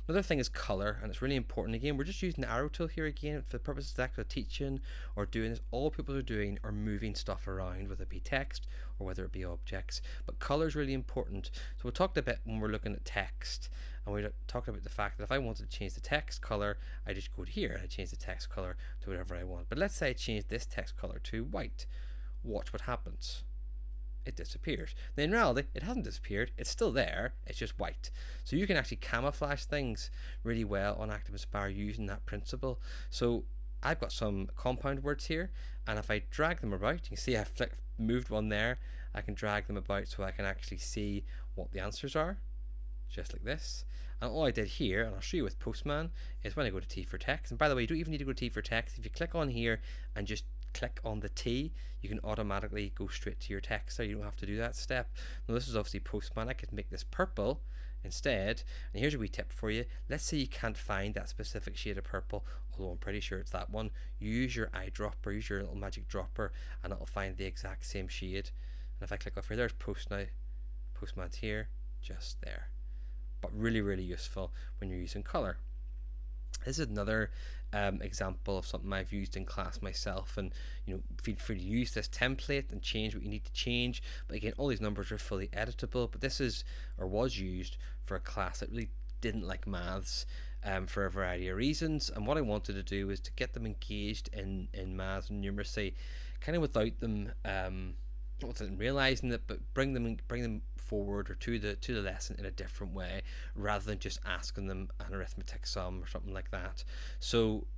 Another thing is color, and it's really important. Again, we're just using the arrow tool here again for the purposes of actual teaching or doing this. All people are doing are moving stuff around, whether it be text or whether it be objects. But color is really important. So we talked a bit when we're looking at text, and we talked about the fact that if I wanted to change the text color, I just go to here and I change the text color to whatever I want. But let's say I change this text color to white. Watch what happens. It disappears. Now, in reality, it hasn't disappeared. It's still there. It's just white. So you can actually camouflage things really well on ActivInspire using that principle. So I've got some compound words here, and if I drag them about, you can see I've moved one there. I can drag them about so I can actually see what the answers are, just like this. And all I did here, and I'll show you with Postman, is when I go to T for text. And by the way, you don't even need to go to T for text. If you click on here and just click on the T, you can automatically go straight to your text there. You don't have to do that step. Now, this is obviously Postman. I could make this purple instead, and here's a wee tip for you. Let's say you can't find that specific shade of purple, although I'm pretty sure it's that one. Use your eyedropper, use your little magic dropper, and it'll find the exact same shade. And if I click off here, there's Post now. postman's here, just there. But really, really useful when you're using color. This is another example of something I've used in class myself, and feel free to use this template and change what you need to change. But again, all these numbers are fully editable, but this is, or was used, for a class that really didn't like maths for a variety of reasons, and what I wanted to do was to get them engaged in maths and numeracy, kind of without them wasn't realizing it, but bring them forward or to the lesson in a different way, rather than just asking them an arithmetic sum or something like that. So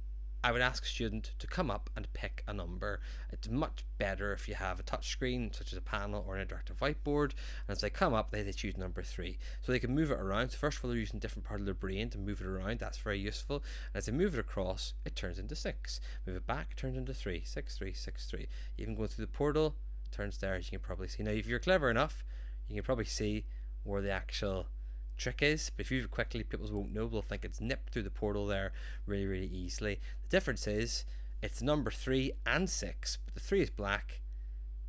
I would ask a student to come up and pick a number. It's much better if you have a touch screen, such as a panel or an interactive whiteboard, and as they come up, they choose number 3. So they can move it around. So first of all, they're using a different part of their brain to move it around. That's very useful. And as they move it across, it turns into 6. Move it back, it turns into 3. 6, 3, 6, 3. Even going through the portal, it turns there, as you can probably see. Now, if you're clever enough, you can probably see where the actual trick is, but if you do it quickly, people won't know. They'll think it's nipped through the portal there really, really easily. The difference is it's number 3 and 6, but the 3 is black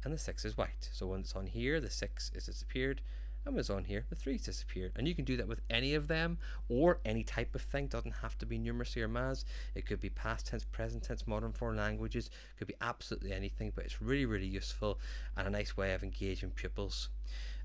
and the 6 is white. So when it's on here, the 6 is disappeared, and when it's on here, the 3 is disappeared. And you can do that with any of them, or any type of thing. It doesn't have to be numeracy or maths. It could be past tense, present tense, modern foreign languages. It could be absolutely anything, but it's really, really useful and a nice way of engaging pupils.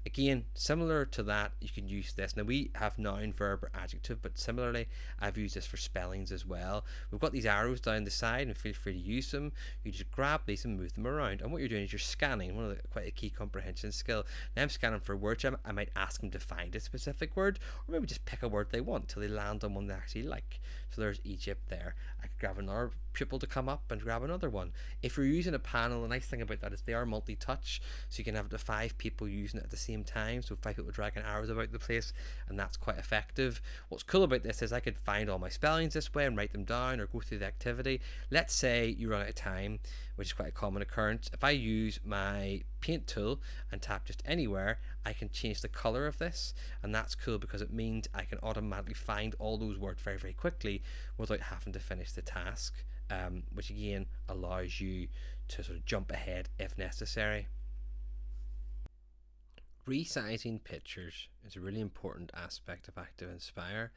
Again, similar to that, you can use this. Now, we have noun, verb, or adjective, but similarly, I've used this for spellings as well. We've got these arrows down the side, and feel free to use them. You just grab these and move them around. And what you're doing is you're scanning, one of the quite a key comprehension skill. Now, I'm scanning for words. I might ask them to find a specific word, or maybe just pick a word they want till they land on one they actually like. So there's Egypt there. I could grab another pupil to come up and grab another one. If you're using a panel, the nice thing about that is they are multi-touch, so you can have up to 5 people using it at the same time, so 5 people dragging arrows about the place, and that's quite effective. What's cool about this is I could find all my spellings this way and write them down, or go through the activity. Let's say you run out of time, which is quite a common occurrence. If I use my paint tool and tap just anywhere, I can change the color of this, and that's cool because it means I can automatically find all those words very, very quickly without having to finish the task, which again allows you to sort of jump ahead if necessary. Resizing pictures is a really important aspect of ActivInspire.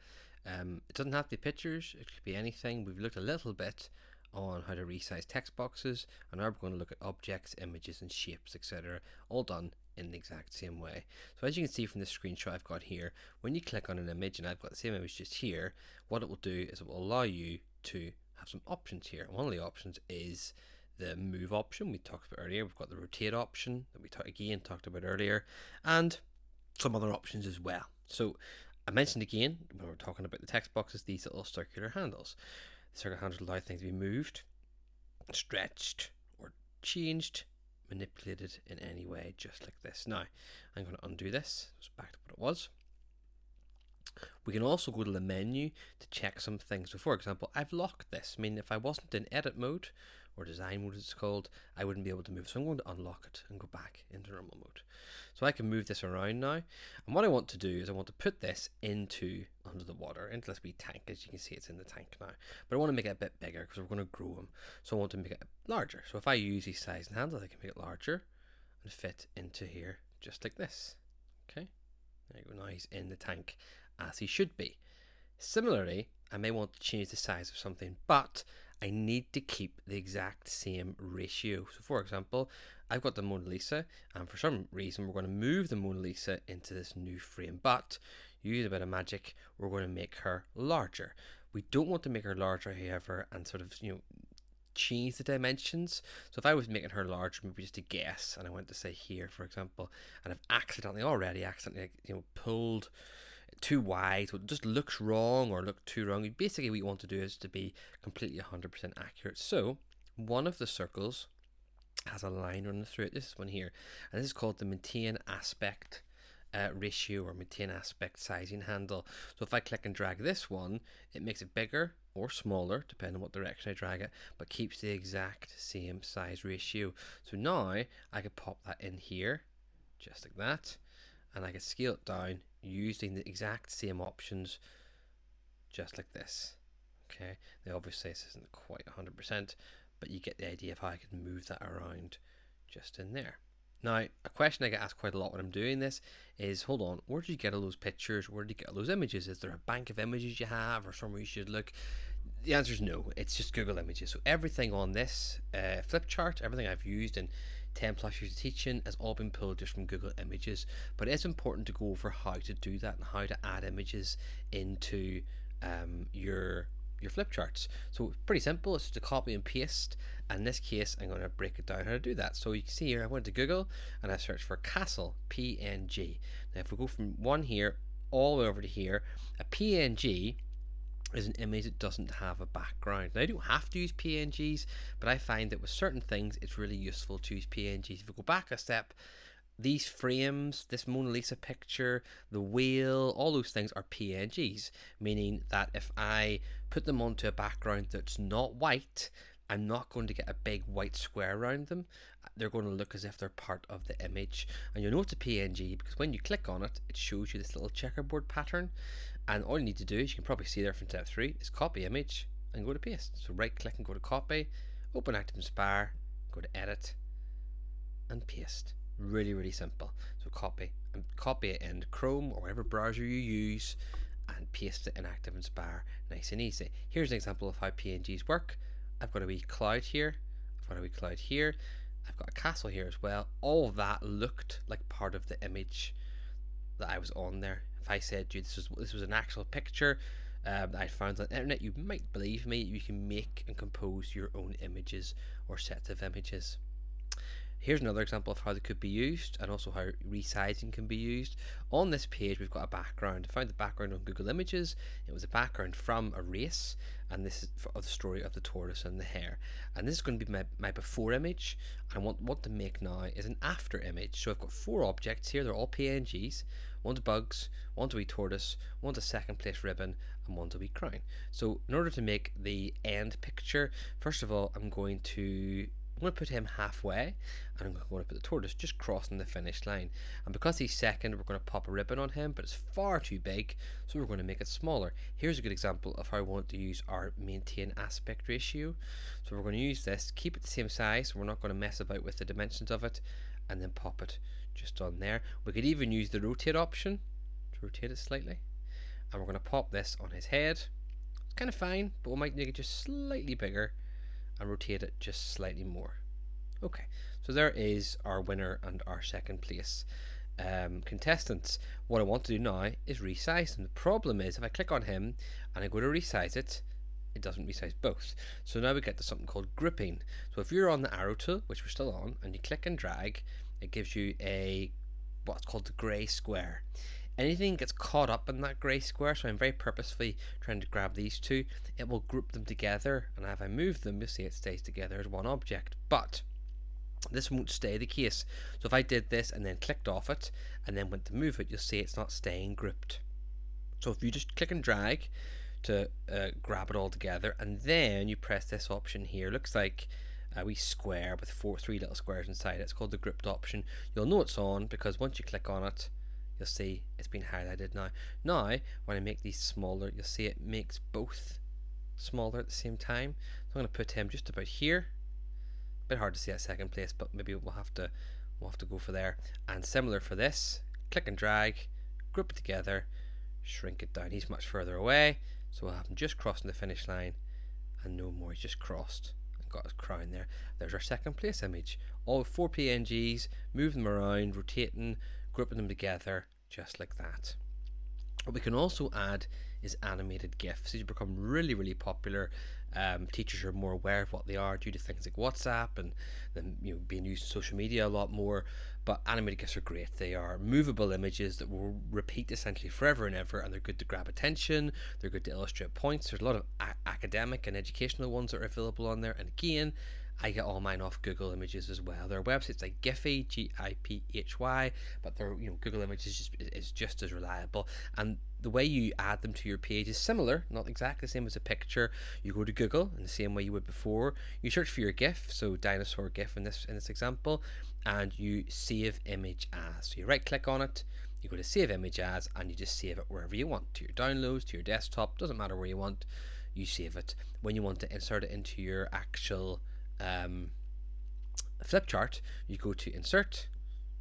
It doesn't have to be pictures, it could be anything. We've looked a little bit on how to resize text boxes, and now we're going to look at objects, images, and shapes, etc., all done in the exact same way. So as you can see from the screenshot I've got here, when you click on an image, and I've got the same image just here, what it will do is it will allow you to have some options here. One of the options is the move option we talked about earlier. We've got the rotate option that we talked about earlier, and some other options as well. So I mentioned again, when we're talking about the text boxes, these little circular handles. The circular handles allow things to be moved, stretched, or changed, manipulated in any way, just like this. Now, I'm going to undo this. It's back to what it was. We can also go to the menu to check some things. So for example, I've locked this. I mean, if I wasn't in edit mode, or design mode as it's called, I wouldn't be able to move. So I'm going to unlock it and go back into normal mode. So I can move this around now. And what I want to do is I want to put this into under the water, into this wee tank. As you can see, it's in the tank now. But I want to make it a bit bigger because we're going to grow them. So I want to make it larger. So if I use these size and handles, I can make it larger and fit into here just like this. Okay, there you go. Now he's in the tank as he should be. Similarly, I may want to change the size of something, but I need to keep the exact same ratio. So for example, I've got the Mona Lisa, and for some reason we're going to move the Mona Lisa into this new frame, but use a bit of magic, we're going to make her larger. We don't want to make her larger, however, and sort of, change the dimensions. So if I was making her larger, maybe just a guess, and I went to say here, for example, and I've already accidentally pulled too wide, so it just looks wrong or look too wrong. Basically what you want to do is to be completely 100% accurate. So one of the circles has a line running through it. This is one here, and this is called the maintain aspect ratio, or maintain aspect sizing handle. So if I click and drag this one, it makes it bigger or smaller depending on what direction I drag it, but keeps the exact same size ratio. So now I could pop that in here just like that, and I can scale it down using the exact same options just like this. Okay, now obviously this isn't quite 100%, but you get the idea of how I can move that around just in there. Now, a question I get asked quite a lot when I'm doing this is, hold on, where did you get all those pictures? Where did you get all those images? Is there a bank of images you have or somewhere you should look? The answer is no. It's just Google Images. So everything on this flip chart, everything I've used in 10 plus years of teaching has all been pulled just from Google Images. But it's important to go over how to do that and how to add images into your flip charts. So it's pretty simple. It's just a copy and paste. In this case, I'm going to break it down how to do that. So you can see here, I went to Google and I searched for castle PNG. Now if we go from one here all the way over to here, a PNG is an image that doesn't have a background. Now, I don't have to use PNGs, but I find that with certain things it's really useful to use PNGs. If we go back a step, these frames, this Mona Lisa picture, the whale, all those things are PNGs, meaning that if I put them onto a background that's not white, I'm not going to get a big white square around them. They're going to look as if they're part of the image. And you'll know it's a PNG because when you click on it, it shows you this little checkerboard pattern. And all you need to do, is you can probably see there from step 3, is copy image and go to paste. So right click and go to copy, open ActivInspire, go to edit and paste. Really, really simple. So copy it in Chrome or whatever browser you use and paste it in ActivInspire. Nice and easy. Here's an example of how PNGs work. I've got a wee cloud here. I've got a wee cloud here. I've got a castle here as well. All of that looked like part of the image that I was on there. If I said to you this was an actual picture that I found on the internet, you might believe me. You can make and compose your own images or sets of images. Here's another example of how they could be used and also how resizing can be used. On this page we've got a background. I found the background on Google Images. It was a background from a race, and this is of the story of the tortoise and the hare. And this is going to be my before image. And what to make now is an after image. So I've got 4 objects here. They're all PNGs. One's bugs, one's a wee tortoise, one's a second place ribbon, and one's a wee crown. So in order to make the end picture, first of all I'm going to put him halfway, and I'm going to put the tortoise just crossing the finish line. And because he's second, we're going to pop a ribbon on him, but it's far too big, so we're going to make it smaller. Here's a good example of how I want to use our maintain aspect ratio. So we're going to use this, keep it the same size, so we're not going to mess about with the dimensions of it, and then pop it just on there. We could even use the rotate option to rotate it slightly, and we're going to pop this on his head. It's kind of fine, but we might make it just slightly bigger and rotate it just slightly more. Okay, so there is our winner and our second place contestants. What I want to do now is resize them. The problem is if I click on him and I go to resize it, it doesn't resize both. So now we get to something called grouping. So if you're on the arrow tool, which we're still on, and you click and drag, it gives you what's called the grey square. Anything gets caught up in that grey square, so I'm very purposefully trying to grab these two, it will group them together, and if I move them, you'll see it stays together as one object. But this won't stay the case. So if I did this and then clicked off it and then went to move it, you'll see it's not staying grouped. So if you just click and drag to grab it all together, and then you press this option here, looks like a wee square with 3 little squares inside it. It's called the grouped option. You'll know it's on because once you click on it, you'll see it's been highlighted now. Now, when I make these smaller, you'll see it makes both smaller at the same time. So I'm going to put him just about here. A bit hard to see at second place, but maybe we'll have to go for there. And similar for this, click and drag, group it together, shrink it down. He's much further away, so we'll have him just crossing the finish line, and no more. He's just crossed and got his crown there. There's our second place image. All 4 PNGs, move them around, rotating, grouping them together just like that. What we can also add is animated gifs. These have become really, really popular. Teachers are more aware of what they are due to things like WhatsApp and them being used in social media a lot more. But animated gifs are great. They are movable images that will repeat essentially forever and ever, and they're good to grab attention. They're good to illustrate points. There's a lot of academic and educational ones that are available on there. And again, I get all mine off Google Images as well. There are websites like Giphy, Giphy, but their Google Images is just as reliable. And the way you add them to your page is similar, not exactly the same as a picture. You go to Google in the same way you would before. You search for your GIF, so dinosaur GIF in this example, and you save image as. So you right click on it, you go to save image as, and you just save it wherever you want, to your downloads, to your desktop, doesn't matter where you want, you save it. When you want to insert it into your actual flip chart, you go to insert,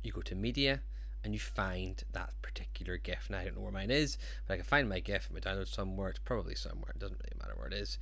you go to media, and you find that particular GIF. Now I don't know where mine is, but I can find my GIF in my download somewhere. It's probably somewhere. It doesn't really matter where it is.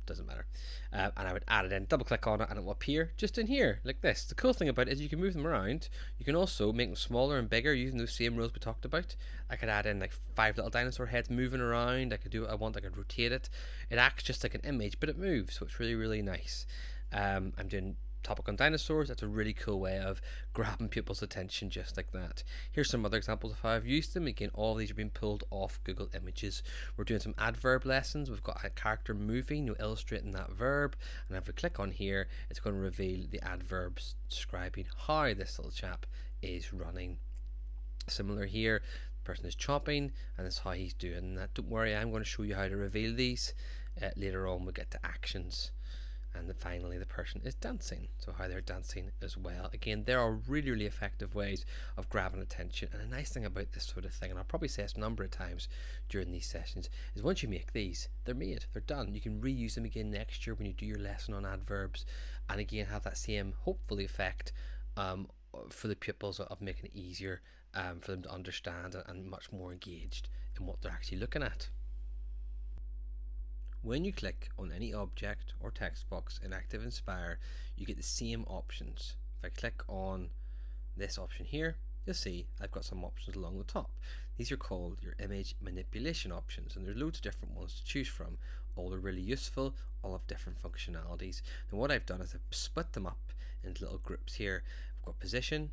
Doesn't matter. And I would add it in, double click on it, and it will appear just in here like this. The cool thing about it is you can move them around. You can also make them smaller and bigger using those same rows we talked about. I could add in like 5 little dinosaur heads moving around. I could do what I want. I could rotate it. It acts just like an image, but it moves, so it's really, really nice. I'm doing topic on dinosaurs. That's a really cool way of grabbing people's attention just like that. Here's some other examples of how I've used them. Again, all of these are being pulled off Google Images. We're doing some adverb lessons. We've got a character moving, you illustrating that verb, and if we click on here, it's going to reveal the adverbs describing how this little chap is running. Similar here, the person is chopping, and that's how he's doing that. Don't worry, I'm going to show you how to reveal these later on. We'll get to actions. And then finally the person is dancing, so how they're dancing as well. Again, there are really, really effective ways of grabbing attention, and a nice thing about this sort of thing, and I'll probably say this a number of times during these sessions, is once you make these, they're made, they're done. You can reuse them again next year when you do your lesson on adverbs, and again have that same hopefully effect for the pupils of making it easier for them to understand and much more engaged in what they're actually looking at. When you click on any object or text box in ActivInspire, you get the same options. If I click on this option here, you'll see I've got some options along the top. These are called your image manipulation options, and there's loads of different ones to choose from. All are really useful, all have different functionalities. And what I've done is I've split them up into little groups here. I've got position,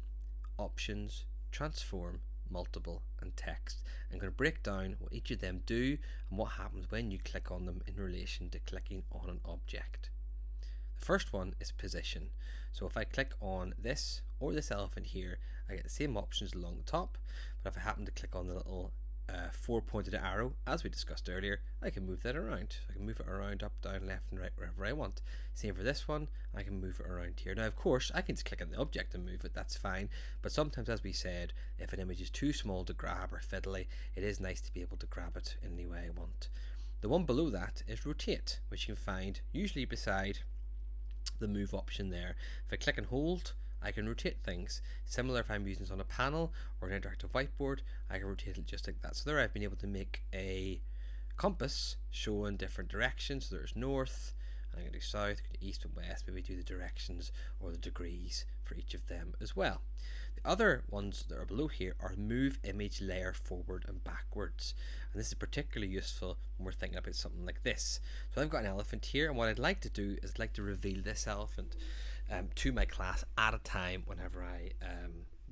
options, transform, multiple, and text. I'm going to break down what each of them do and what happens when you click on them in relation to clicking on an object. The first one is position. So if I click on this or this elephant here, I get the same options along the top, but if I happen to click on the little 4-pointed arrow, as we discussed earlier, I can move that around. I can move it around, up, down, left and right, wherever I want. Same for this one, I can move it around here. Now of course I can just click on the object and move it, that's fine, but sometimes, as we said, if an image is too small to grab or fiddly, it is nice to be able to grab it in any way I want. The one below that is rotate, which you can find usually beside the move option there. If I click and hold, I can rotate things. Similar if I'm using this on a panel or an interactive whiteboard, I can rotate it just like that. So there I've been able to make a compass showing different directions. So there's north, and I can do south, go to east and west, maybe do the directions or the degrees for each of them as well. The other ones that are below here are move image layer forward and backwards, and this is particularly useful when we're thinking about something like this. So I've got an elephant here, and what I'd like to do is I'd like to reveal this elephant to my class at a time whenever I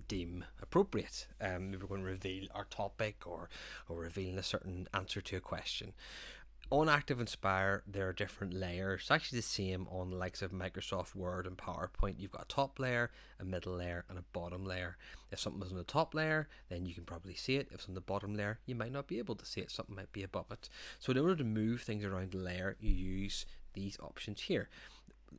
deem appropriate. Maybe we're going to reveal our topic or revealing a certain answer to a question. On ActivInspire, there are different layers. It's actually the same on the likes of Microsoft Word and PowerPoint. You've got a top layer, a middle layer, and a bottom layer. If something is on the top layer, then you can probably see it. If it's on the bottom layer, you might not be able to see it. Something might be above it. So in order to move things around the layer, you use these options here.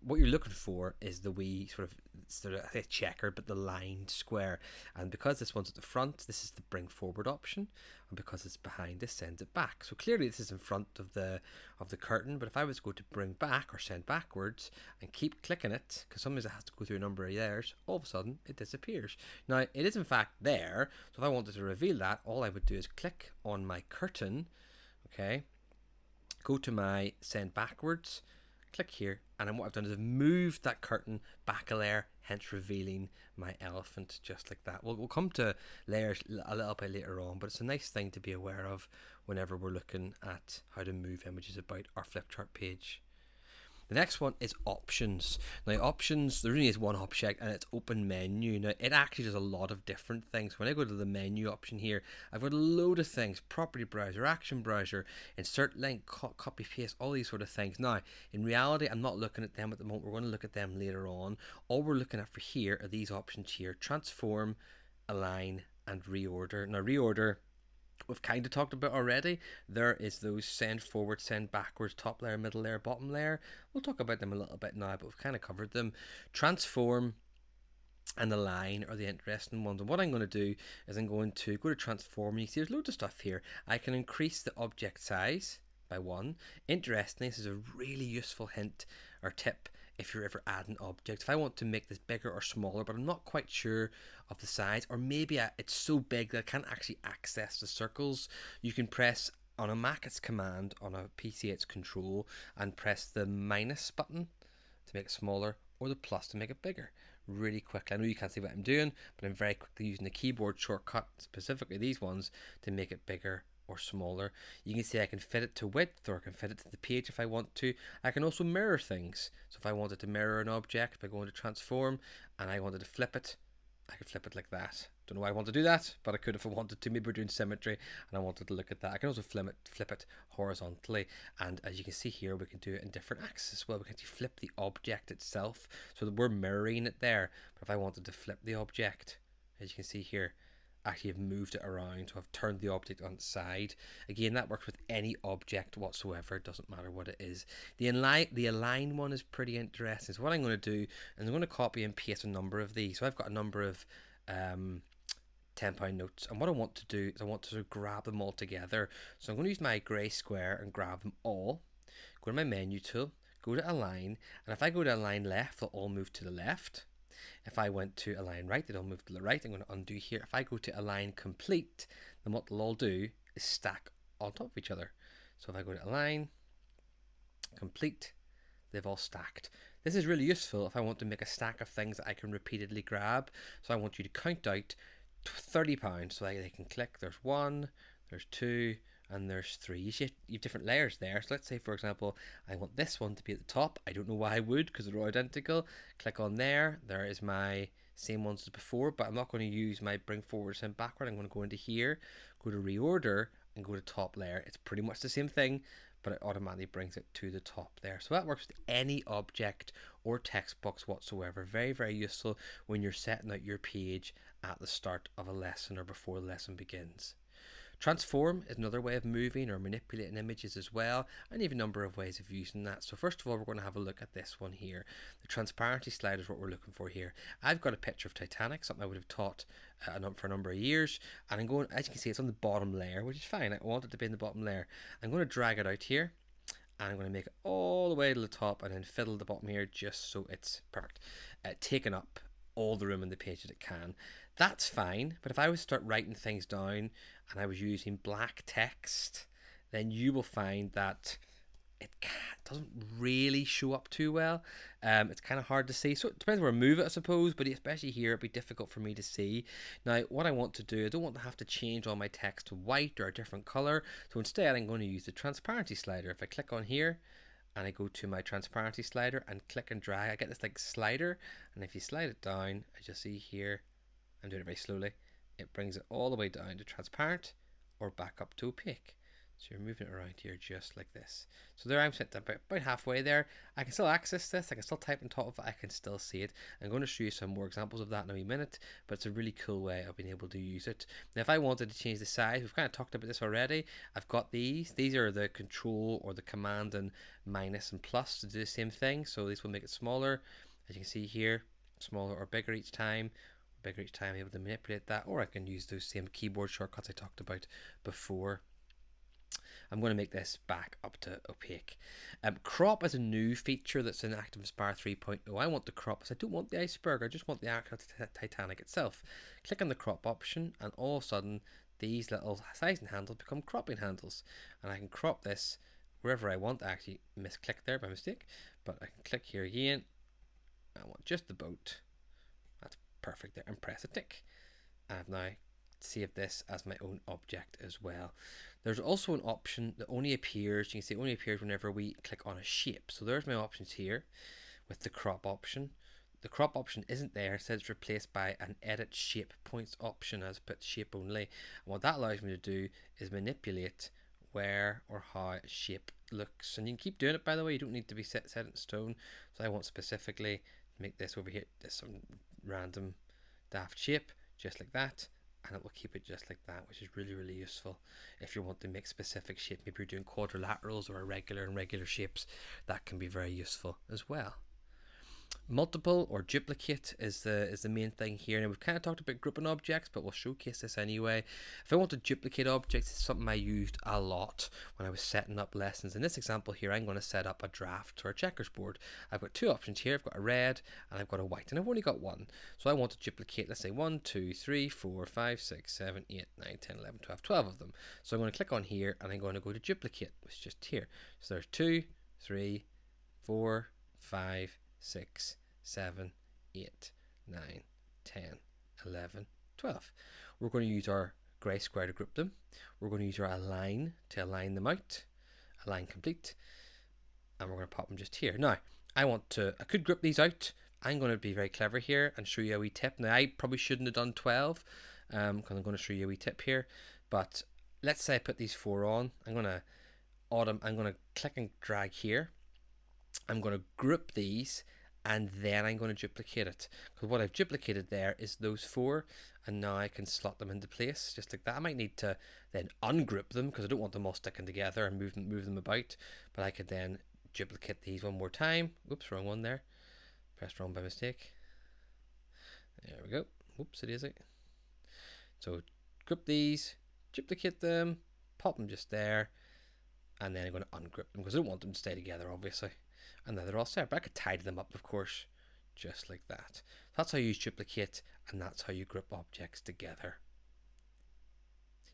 What you're looking for is the wee sort of I say checkered, but the lined square. And because this one's at the front, this is the bring forward option, and because it's behind, this sends it back. So clearly this is in front of the curtain, but if I was to go to bring back or send backwards and keep clicking it, because sometimes it has to go through a number of layers, all of a sudden it disappears. Now it is in fact there, so if I wanted to reveal that, all I would do is click on my curtain, okay, go to my send backwards, click here, and then what I've done is I've moved that curtain back a layer, hence revealing my elephant just like that. We'll come to layers a little bit later on, but it's a nice thing to be aware of whenever we're looking at how to move images about our flip chart page. The next one is options. Now options, there really is one object and it's open menu. Now it actually does a lot of different things. When I go to the menu option here, I've got a load of things: property browser, action browser, insert link, copy paste, all these sort of things. Now in reality I'm not looking at them at the moment, we're going to look at them later on. All we're looking at for here are these options here: transform, align and reorder. Now reorder we've kind of talked about already. There is those send forward, send backwards, top layer, middle layer, bottom layer. We'll talk about them a little bit now, but we've kind of covered them. Transform and align are the interesting ones, and what I'm going to do is I'm going to go to transform, and you see there's loads of stuff here. I can increase the object size by 1. Interestingly, this is a really useful hint or tip if you're ever adding objects. If I want to make this bigger or smaller, but I'm not quite sure of the size, or maybe it's so big that I can't actually access the circles, you can press, on a Mac it's Command, on a PC it's Control, and press the minus button to make it smaller, or the plus to make it bigger really quickly. I know you can't see what I'm doing, but I'm very quickly using the keyboard shortcut, specifically these ones, to make it bigger or smaller. You can see I can fit it to width, or I can fit it to the page if I want to. I can also mirror things. So if I wanted to mirror an object by going to transform and I wanted to flip it, I could flip it like that. Don't know why I want to do that, but I could if I wanted to. Maybe we're doing symmetry and I wanted to look at that. I can also flip it horizontally, and as you can see here, we can do it in different axes as well. We can actually flip the object itself so that we're mirroring it there. But if I wanted to flip the object, as you can see here, actually have moved it around, so I've turned the object on its side. Again, that works with any object whatsoever, it doesn't matter what it is. The align one is pretty interesting. So what I'm going to do, and I'm going to copy and paste a number of these. So I've got a number of £10 notes, and what I want to do is I want to sort of grab them all together. So I'm going to use my grey square and grab them all, go to my menu tool, go to align, and if I go to align left, they'll all move to the left. If I went to align right, they'll move to the right. I'm going to undo here. If I go to align complete, then what they'll all do is stack on top of each other. So if I go to align complete, they've all stacked. This is really useful if I want to make a stack of things that I can repeatedly grab. So I want you to count out £30 so they can click. There's 1, there's 2, and there's 3. You have different layers there. So let's say, for example, I want this one to be at the top. I don't know why I would, because they're all identical. Click on there. There is my same ones as before, but I'm not going to use my bring forward, send backward. I'm going to go into here, go to reorder, and go to top layer. It's pretty much the same thing, but it automatically brings it to the top there. So that works with any object or text box whatsoever. Very, very useful when you're setting out your page at the start of a lesson or before the lesson begins. Transform is another way of moving or manipulating images as well, and even a number of ways of using that. So first of all, we're going to have a look at this one here. The transparency slider is what we're looking for here. I've got a picture of Titanic, something I would have taught for a number of years, and I'm going, as you can see, it's on the bottom layer, which is fine. I want it to be in the bottom layer. I'm going to drag it out here, and I'm going to make it all the way to the top, and then fiddle the bottom here just so it's perfect, taking up all the room in the page that it can. That's fine, but if I was to start writing things down and I was using black text, then you will find that it doesn't really show up too well. It's kind of hard to see, so it depends where I move it, I suppose, but especially here it'd be difficult for me to see. Now what I want to do, I don't want to have to change all my text to white or a different color, so instead I'm going to use the transparency slider. If I click on here and I go to my transparency slider and click and drag, I get this like slider, and if you slide it down, as you see here, I'm doing it very slowly, it brings it all the way down to transparent or back up to opaque. So you're moving it around here just like this. So there I'm set about halfway there. I can still access this, I can still type on top of it, I can still see it. I'm going to show you some more examples of that in a wee minute, but it's a really cool way of being able to use it. Now if I wanted to change the size, we've kind of talked about this already. I've got these are the control or the command and minus and plus to do the same thing. So these will make it smaller, as you can see here, smaller or bigger each time. Bigger each time, I'm able to manipulate that, or I can use those same keyboard shortcuts I talked about before. I'm going to make this back up to opaque. Crop is a new feature that's in ActivInspire 3.0. I want to crop because I don't want the iceberg, I just want the actual Titanic itself. Click on the crop option, and all of a sudden these little sizing handles become cropping handles, and I can crop this wherever I want. I actually misclicked there by mistake, but I can click here again. I want just the boat. That's perfect there, and press a tick. I've now saved this as my own object as well. There's also an option that only appears, you can see it only appears whenever we click on a shape. So there's my options here with the crop option. The crop option isn't there, it says it's replaced by an edit shape points option as put shape only. And what that allows me to do is manipulate where or how a shape looks. And you can keep doing it, by the way, you don't need to be set in stone. So I want specifically to make this over here, this some random daft shape, just like that. And it will keep it just like that, which is really, really useful if you want to make specific shape. Maybe you're doing quadrilaterals or irregular and regular shapes. That can be very useful as well. Multiple or duplicate is the main thing here. And we've kind of talked about grouping objects, but we'll showcase this anyway. If I want to duplicate objects, it's something I used a lot when I was setting up lessons. In this example here, I'm going to set up a draft or a checkers board. I've got two options here. I've got a red and I've got a white, and I've only got one. So I want to duplicate, let's say 1, 2, 3, 4, 5, 6, 7, 8, 9, 10, 11, 12, 12 of them. So I'm going to click on here and I'm going to go to duplicate, which is just here. So there's 2, 3, 4, 5, 6, 7, 8, 9, 10, 11, 12. We're going to use our grey square to group them. We're going to use our align to align them out, align complete, and we're going to pop them just here. Now, I could group these out. I'm going to be very clever here and show you a wee tip. Now, I probably shouldn't have done 12, because I'm going to show you a wee tip here. But let's say I put these 4 on. I'm going to click and drag here. I'm going to group these, and then I'm going to duplicate it, because what I've duplicated there is those 4, and now I can slot them into place just like that. I might need to then ungroup them because I don't want them all sticking together and move them about, but I could then duplicate these one more time. Oops, wrong one there. Pressed wrong by mistake. There we go. Whoops, it is it. So group these, duplicate them, pop them just there, and then I'm going to ungroup them because I don't want them to stay together, obviously. And then they're all set. But I could tidy them up, of course, just like that. That's how you use duplicate, and that's how you group objects together.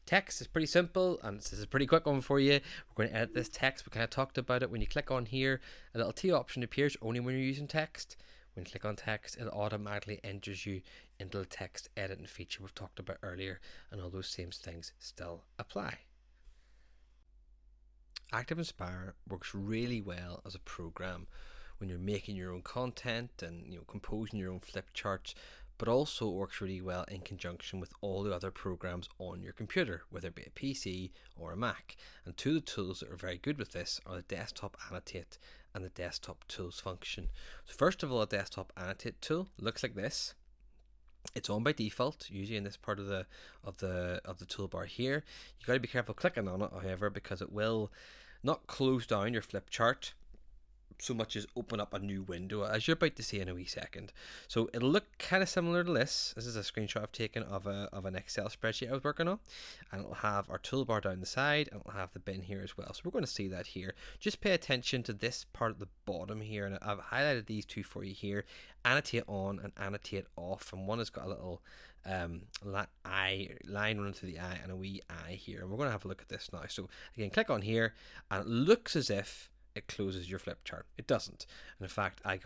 Text is pretty simple, and this is a pretty quick one for you. We're going to edit this text. We kind of talked about it. When you click on here, a little T option appears only when you're using text. When you click on text, it automatically enters you into the text editing feature we've talked about earlier, and all those same things still apply. ActivInspire works really well as a program when you're making your own content and composing your own flip charts, but also works really well in conjunction with all the other programs on your computer, whether it be a PC or a Mac. And two of the tools that are very good with this are the desktop Annotate and the desktop tools function. So first of all, a desktop Annotate tool looks like this. It's on by default, usually in this part of the toolbar here. You got to be careful clicking on it, however, because it will not close down your flip chart so much as open up a new window, as you're about to see in a wee second. So it'll look kind of similar to this. This is a screenshot I've taken of an Excel spreadsheet I was working on, and it'll have our toolbar down the side, and it'll have the bin here as well. So we're going to see that here. Just pay attention to this part at the bottom here, and I've highlighted these two for you here: annotate on and annotate off. And one has got a little line running through the eye and a wee eye here, and we're going to have a look at this now. So again, click on here, and it looks as if it closes your flip chart. It doesn't. And in fact, I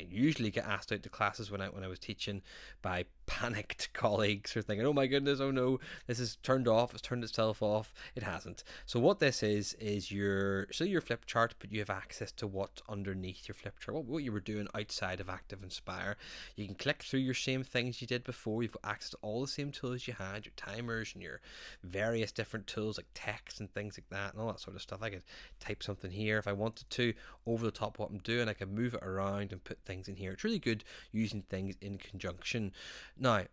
usually get asked out to classes when I was teaching by panicked colleagues who are thinking, oh my goodness, oh no, this is turned off, it's turned itself off. It hasn't. So what this is your flip chart, but you have access to what's underneath your flip chart, what you were doing outside of ActivInspire. You can click through your same things you did before. You've got access to all the same tools you had, your timers and your various different tools like text and things like that and all that sort of stuff. I could type something here if I wanted to over the top of what I'm doing. I could move it around and put things in here. It's really good using things in conjunction. Now,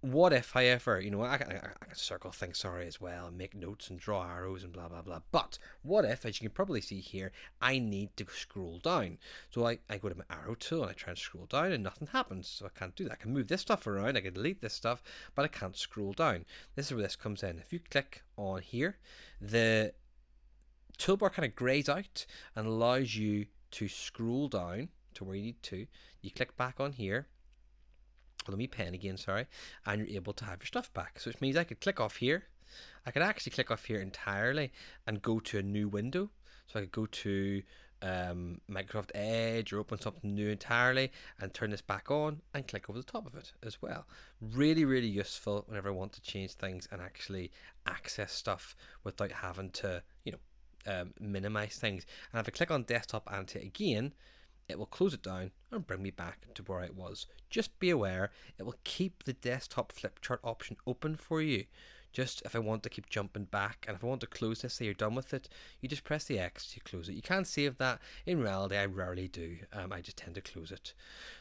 what if, however, I can circle things, sorry, as well, and make notes and draw arrows and blah, blah, blah. But what if, as you can probably see here, I need to scroll down. So I go to my arrow tool and I try and scroll down and nothing happens. So I can't do that. I can move this stuff around, I can delete this stuff, but I can't scroll down. This is where this comes in. If you click on here, the toolbar kind of grays out and allows you to scroll down to where you need to. You click back on here, let me pen again, sorry, and you're able to have your stuff back. So which means I could click off here. I could actually click off here entirely and go to a new window. So I could go to Microsoft Edge or open something new entirely and turn this back on and click over the top of it as well. Really, really useful whenever I want to change things and actually access stuff without having to, minimize things. And if I click on Desktop Annotate again, it will close it down and bring me back to where I was. Just be aware, it will keep the desktop flip chart option open for you. Just if I want to keep jumping back, and if I want to close this, say you're done with it, you just press the X to close it. You can't save that. In reality, I rarely do. I just tend to close it.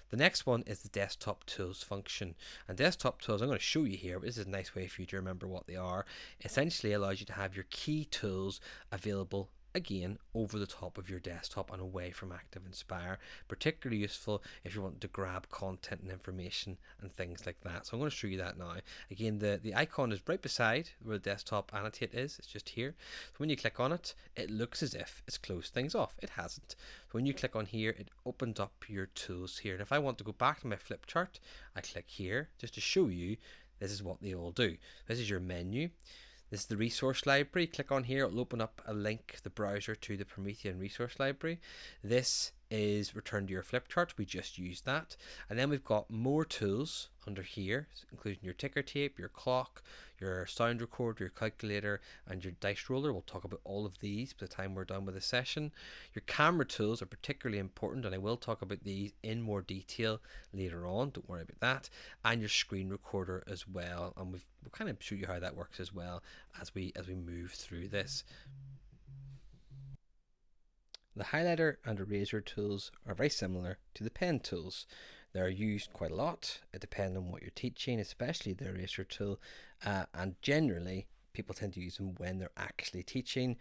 The next one is the desktop tools function. And desktop tools, I'm going to show you here, but this is a nice way for you to remember what they are. Essentially allows you to have your key tools available again, over the top of your desktop and away from ActivInspire. Particularly useful if you want to grab content and information and things like that. So I'm going to show you that now. Again, the icon is right beside where the desktop Annotate is. It's just here. So when you click on it, it looks as if it's closed things off. It hasn't. So when you click on here, it opens up your tools here. And if I want to go back to my flip chart, I click here just to show you this is what they all do. This is your menu. This is the resource library. Click on here, it'll open up a link, the browser, to the Promethean resource library. This is return to your flip chart. We just used that. And then we've got more tools under here, including your ticker tape, your clock, your sound recorder, your calculator, and your dice roller. We'll talk about all of these by the time we're done with the session. Your camera tools are particularly important, and I will talk about these in more detail later on. Don't worry about that. And your screen recorder as well. And we'll kind of show you how that works as well as we move through this. The highlighter and eraser tools are very similar to the pen tools. They're used quite a lot, depending on what you're teaching, especially the eraser tool, and generally people tend to use them when they're actually teaching,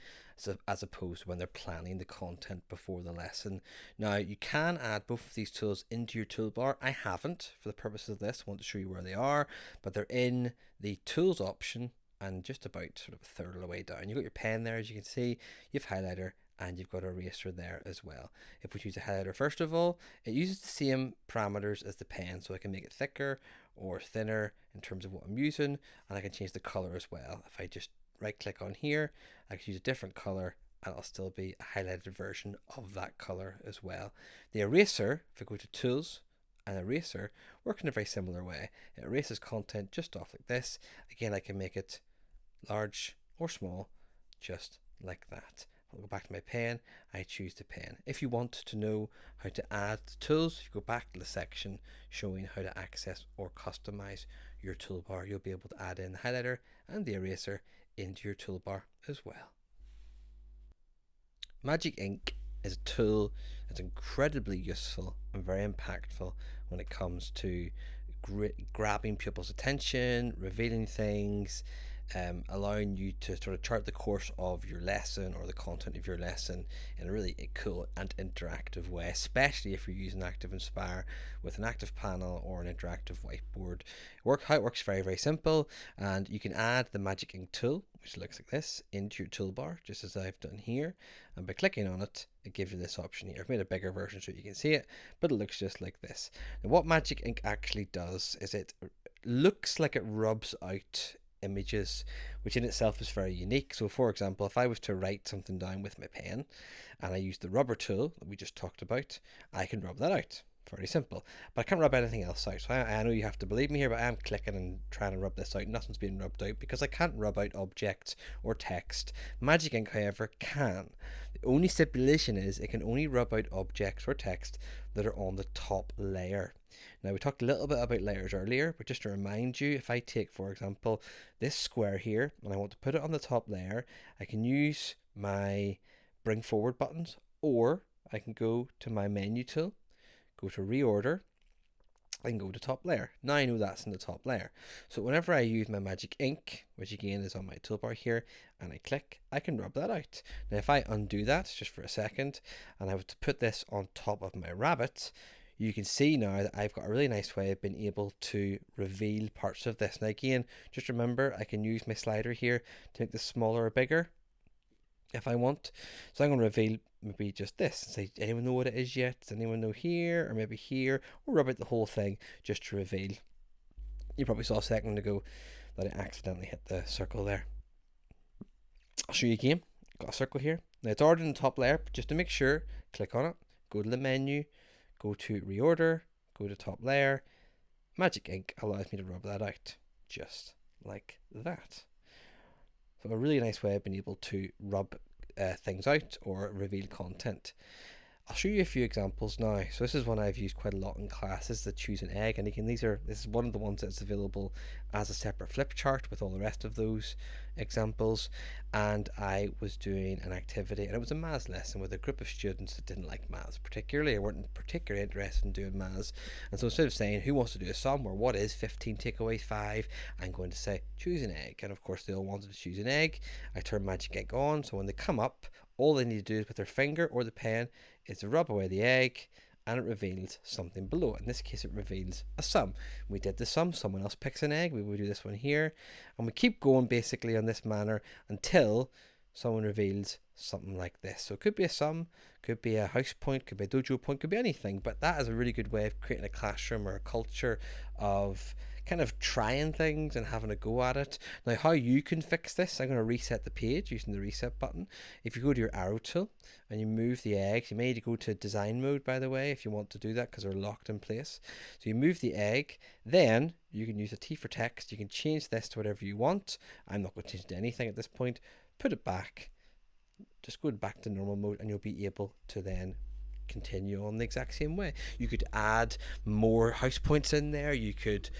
as opposed to when they're planning the content before the lesson. Now, you can add both of these tools into your toolbar. I haven't for the purpose of this. I want to show you where they are, but they're in the tools option and just about sort of a third of the way down. You've got your pen there, as you can see, you have highlighter, and you've got an eraser there as well. If we choose a highlighter, first of all, it uses the same parameters as the pen, so I can make it thicker or thinner in terms of what I'm using, and I can change the color as well. If I just right click on here, I can use a different color and it'll still be a highlighted version of that color as well. The eraser, if I go to tools and eraser, work in a very similar way. It erases content just off like this. Again, I can make it large or small, just like that. I'll go back to my pen, I choose the pen. If you want to know how to add the tools, if you go back to the section showing how to access or customize your toolbar, you'll be able to add in the highlighter and the eraser into your toolbar as well. Magic Ink is a tool that's incredibly useful and very impactful when it comes to grabbing pupils' attention, revealing things, allowing you to sort of chart the course of your lesson or the content of your lesson in a really cool and interactive way, especially if you're using ActivInspire with an active panel or an interactive whiteboard. How it works very, very simple, and you can add the Magic Ink tool, which looks like this, into your toolbar, just as I've done here, and by clicking on it, it gives you this option here. I've made a bigger version so you can see it, but it looks just like this. Now, what Magic Ink actually does is it looks like it rubs out images, which in itself is very unique. So for example, if I was to write something down with my pen and I use the rubber tool that we just talked about, I can rub that out. Very simple. But I can't rub anything else out. So I know you have to believe me here, but I am clicking and trying to rub this out. Nothing's being rubbed out because I can't rub out objects or text. Magic Ink, however, can. The only stipulation is it can only rub out objects or text that are on the top layer. Now, we talked a little bit about layers earlier, but just to remind you, if I take, for example, this square here and I want to put it on the top layer, I can use my bring forward buttons, or I can go to my menu tool, go to reorder, I can go to top layer. Now I know that's in the top layer. So whenever I use my Magic Ink, which again is on my toolbar here, and I click, I can rub that out. Now if I undo that just for a second, and I was to put this on top of my rabbit, you can see now that I've got a really nice way of being able to reveal parts of this. Now again, just remember, I can use my slider here to make this smaller or bigger if I want. So I'm going to reveal maybe just this and say, anyone know what it is yet? Does anyone know here or maybe here? Or rub out the whole thing just to reveal. You probably saw a second ago that I accidentally hit the circle there. I'll show you again. Got a circle here. Now it's already in the top layer, but just to make sure, click on it, go to the menu, go to reorder, go to top layer. Magic Ink allows me to rub that out just like that. So a really nice way of being able to rub things out or reveal content. I'll show you a few examples now. So this is one I've used quite a lot in classes, the choose an egg, and again this is one of the ones that's available as a separate flip chart with all the rest of those examples. And I was doing an activity, and it was a maths lesson with a group of students that didn't like maths particularly, or weren't particularly interested in doing maths. And so instead of saying who wants to do a sum or what is 15 take away 5, I'm going to say choose an egg. And of course they all wanted to choose an egg. I turned Magic Ink on, so when they come up, all they need to do is with their finger or the pen is to rub away the egg, and it reveals something below. In this case, it reveals a sum. We did the sum, someone else picks an egg, we will do this one here, and we keep going basically on this manner until someone reveals something like this. So it could be a sum, could be a house point, could be a dojo point, could be anything, but that is a really good way of creating a classroom or a culture of kind of trying things and having a go at it. Now, how you can fix this, I'm going to reset the page using the reset button. If you go to your arrow tool and you move the eggs, you may need to go to design mode, by the way, if you want to do that, because they're locked in place. So you move the egg, then you can use a T for text. You can change this to whatever you want. I'm not going to change it to anything at this point. Put it back, just go back to normal mode, and you'll be able to then continue on the exact same way. You could add more house points in there. You could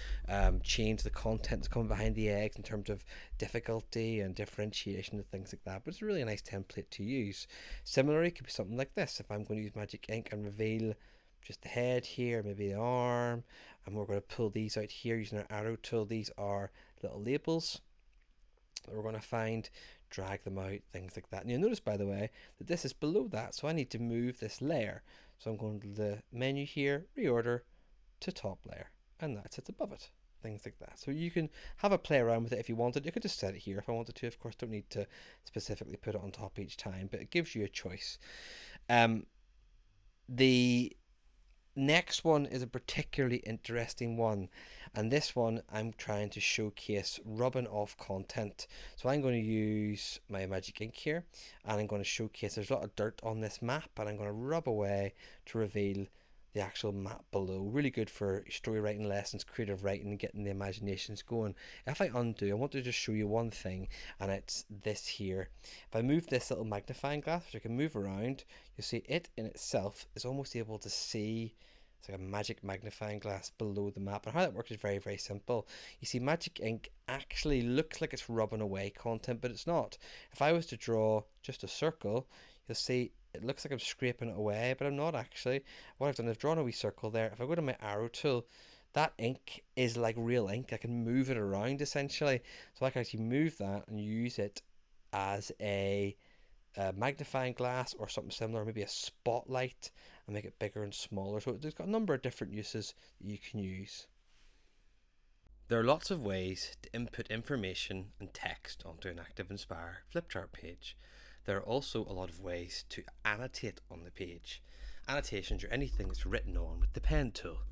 change the content that's coming behind the eggs in terms of difficulty and differentiation and things like that. But it's a really nice template to use. Similarly, it could be something like this. If I'm going to use magic ink and reveal just the head here, maybe the arm, and we're going to pull these out here using our arrow tool. These are little labels that we're going to find, drag them out, things like that. And you'll notice, by the way, that this is below that, so I need to move this layer. So I'm going to the menu here, reorder to top layer, and that sits above it, things like that. So you can have a play around with it if you wanted. You could just set it here if I wanted to. Of course, don't need to specifically put it on top each time, but it gives you a choice. The next one is a particularly interesting one, and this one I'm trying to showcase rubbing off content. So I'm going to use my magic ink here, and I'm going to showcase there's a lot of dirt on this map, and I'm going to rub away to reveal the actual map below. Really good for story writing lessons, creative writing, getting the imaginations going. If I undo, I want to just show you one thing, and it's this here. If I move this little magnifying glass, which I can move around, you'll see it in itself is almost able to see. It's like a magic magnifying glass below the map. And how that works is very, very simple. You see, magic ink actually looks like it's rubbing away content, but it's not. If I was to draw just a circle, you'll see it looks like I'm scraping it away, but I'm not actually. What I've done, I've drawn a wee circle there. If I go to my arrow tool, that ink is like real ink. I can move it around essentially. So I can actually move that and use it as a magnifying glass or something similar, maybe a spotlight, and make it bigger and smaller. So it's got a number of different uses that you can use. There are lots of ways to input information and text onto an ActivInspire flipchart page. There are also a lot of ways to annotate on the page. Annotations are anything that's written on with the pen tool.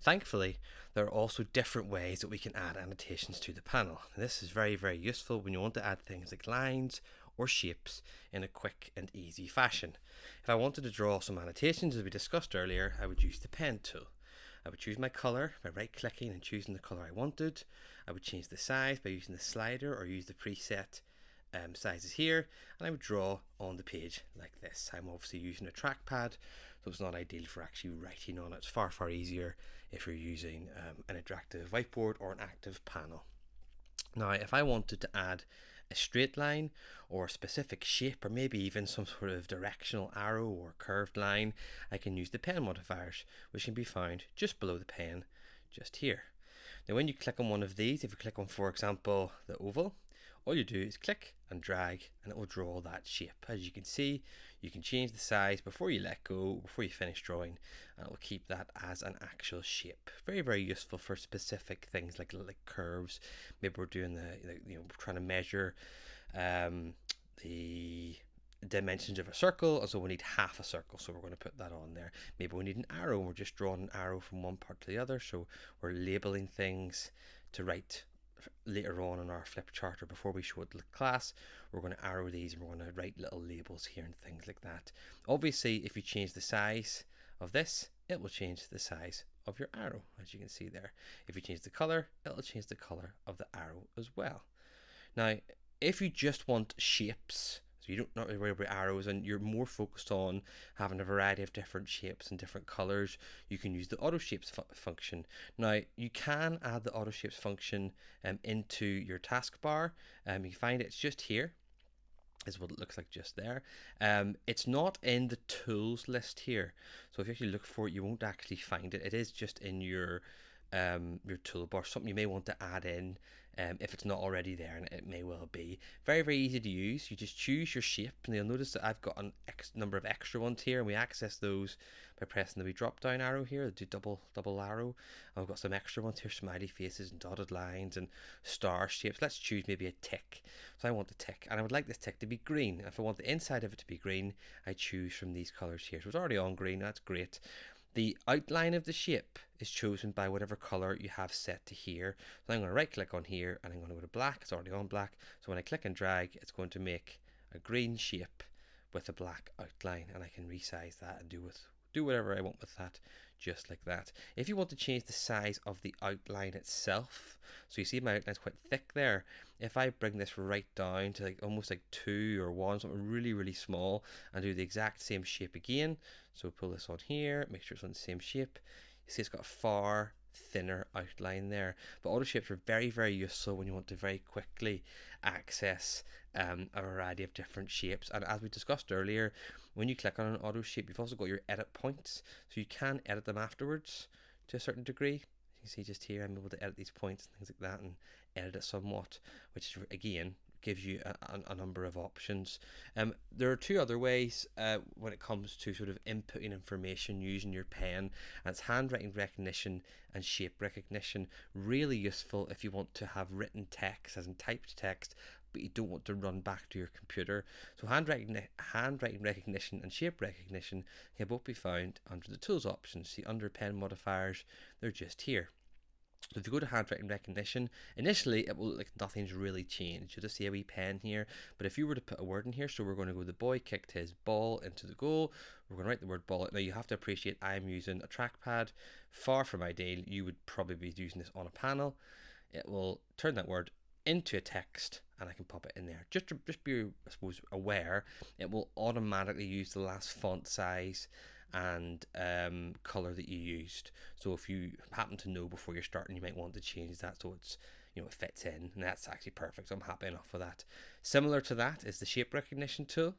Thankfully, there are also different ways that we can add annotations to the panel. And this is very, very useful when you want to add things like lines or shapes in a quick and easy fashion. If I wanted to draw some annotations, as we discussed earlier, I would use the pen tool. I would choose my colour by right clicking and choosing the colour I wanted. I would change the size by using the slider or use the preset sizes here, and I would draw on the page like this. I'm obviously using a trackpad, so it's not ideal for actually writing on it. It's far, far easier if you're using an interactive whiteboard or an active panel. Now, if I wanted to add a straight line or a specific shape, or maybe even some sort of directional arrow or curved line, I can use the pen modifiers, which can be found just below the pen, just here. Now, when you click on one of these, if you click on, for example, the oval, all you do is click and drag and it will draw that shape. As you can see, you can change the size before you let go, before you finish drawing, and it will keep that as an actual shape. Very, very useful for specific things like curves. Maybe we're doing we're trying to measure the dimensions of a circle, and so we need half a circle, so we're going to put that on there. Maybe we need an arrow, and we're just drawing an arrow from one part to the other, so we're labeling things to write later on our flip chart, or before we show it to the class. We're going to arrow these and we're going to write little labels here and things like that. Obviously, if you change the size of this, it will change the size of your arrow, as you can see there. If you change the color, it'll change the color of the arrow as well. Now, if you just want shapes, so you don't not really worry about arrows and you're more focused on having a variety of different shapes and different colors, you can use the Autoshapes function. Now, you can add the Autoshapes function into your taskbar. You find it's just here, is what it looks like just there. It's not in the tools list here, so if you actually look for it, you won't actually find it. It is just in your toolbar, something you may want to add in if it's not already there, and it may well be. Very, very easy to use. You just choose your shape, and you'll notice that I've got a number of extra ones here, and we access those by pressing the wee drop down arrow here, the double arrow. I've got some extra ones here, smiley faces and dotted lines and star shapes. Let's choose maybe a tick. So I want the tick, and I would like this tick to be green. If I want the inside of it to be green, I choose from these colors here. So it's already on green, that's great. The outline of the shape is chosen by whatever color you have set to here. So I'm going to right click on here, and I'm going to go to black. It's already on black. So when I click and drag, it's going to make a green shape with a black outline, and I can resize that and do whatever I want with that, just like that. If you want to change the size of the outline itself, so you see my outline's quite thick there. If I bring this right down to almost like 2 or 1, something really, really small, and do the exact same shape again, so pull this on here, make sure it's on the same shape. You see it's got a far thinner outline there. But Autoshapes are very, very useful when you want to very quickly access a variety of different shapes. And as we discussed earlier, when you click on an Autoshape, you've also got your edit points, so you can edit them afterwards to a certain degree. You can see just here I'm able to edit these points and things like that and edit it somewhat, which is, again, gives you a number of options. There are 2 other ways when it comes to sort of inputting information using your pen, and it's handwriting recognition and shape recognition. Really useful if you want to have written text, as in typed text, but you don't want to run back to your computer. So handwriting recognition and shape recognition can both be found under the tools options. See, under pen modifiers, they're just here. So if you go to handwriting recognition, initially it will look like nothing's really changed. You'll just see a wee pen here. But if you were to put a word in here, so we're going to go, the boy kicked his ball into the goal. We're going to write the word ball. Now you have to appreciate I'm using a trackpad. Far from ideal. You would probably be using this on a panel. It will turn that word into a text, and I can pop it in there. Just be, I suppose, aware, it will automatically use the last font size and color that you used. So if you happen to know before you're starting, you might want to change that so it's, you know, it fits in, and that's actually perfect. So I'm happy enough with that. Similar to that is the shape recognition tool,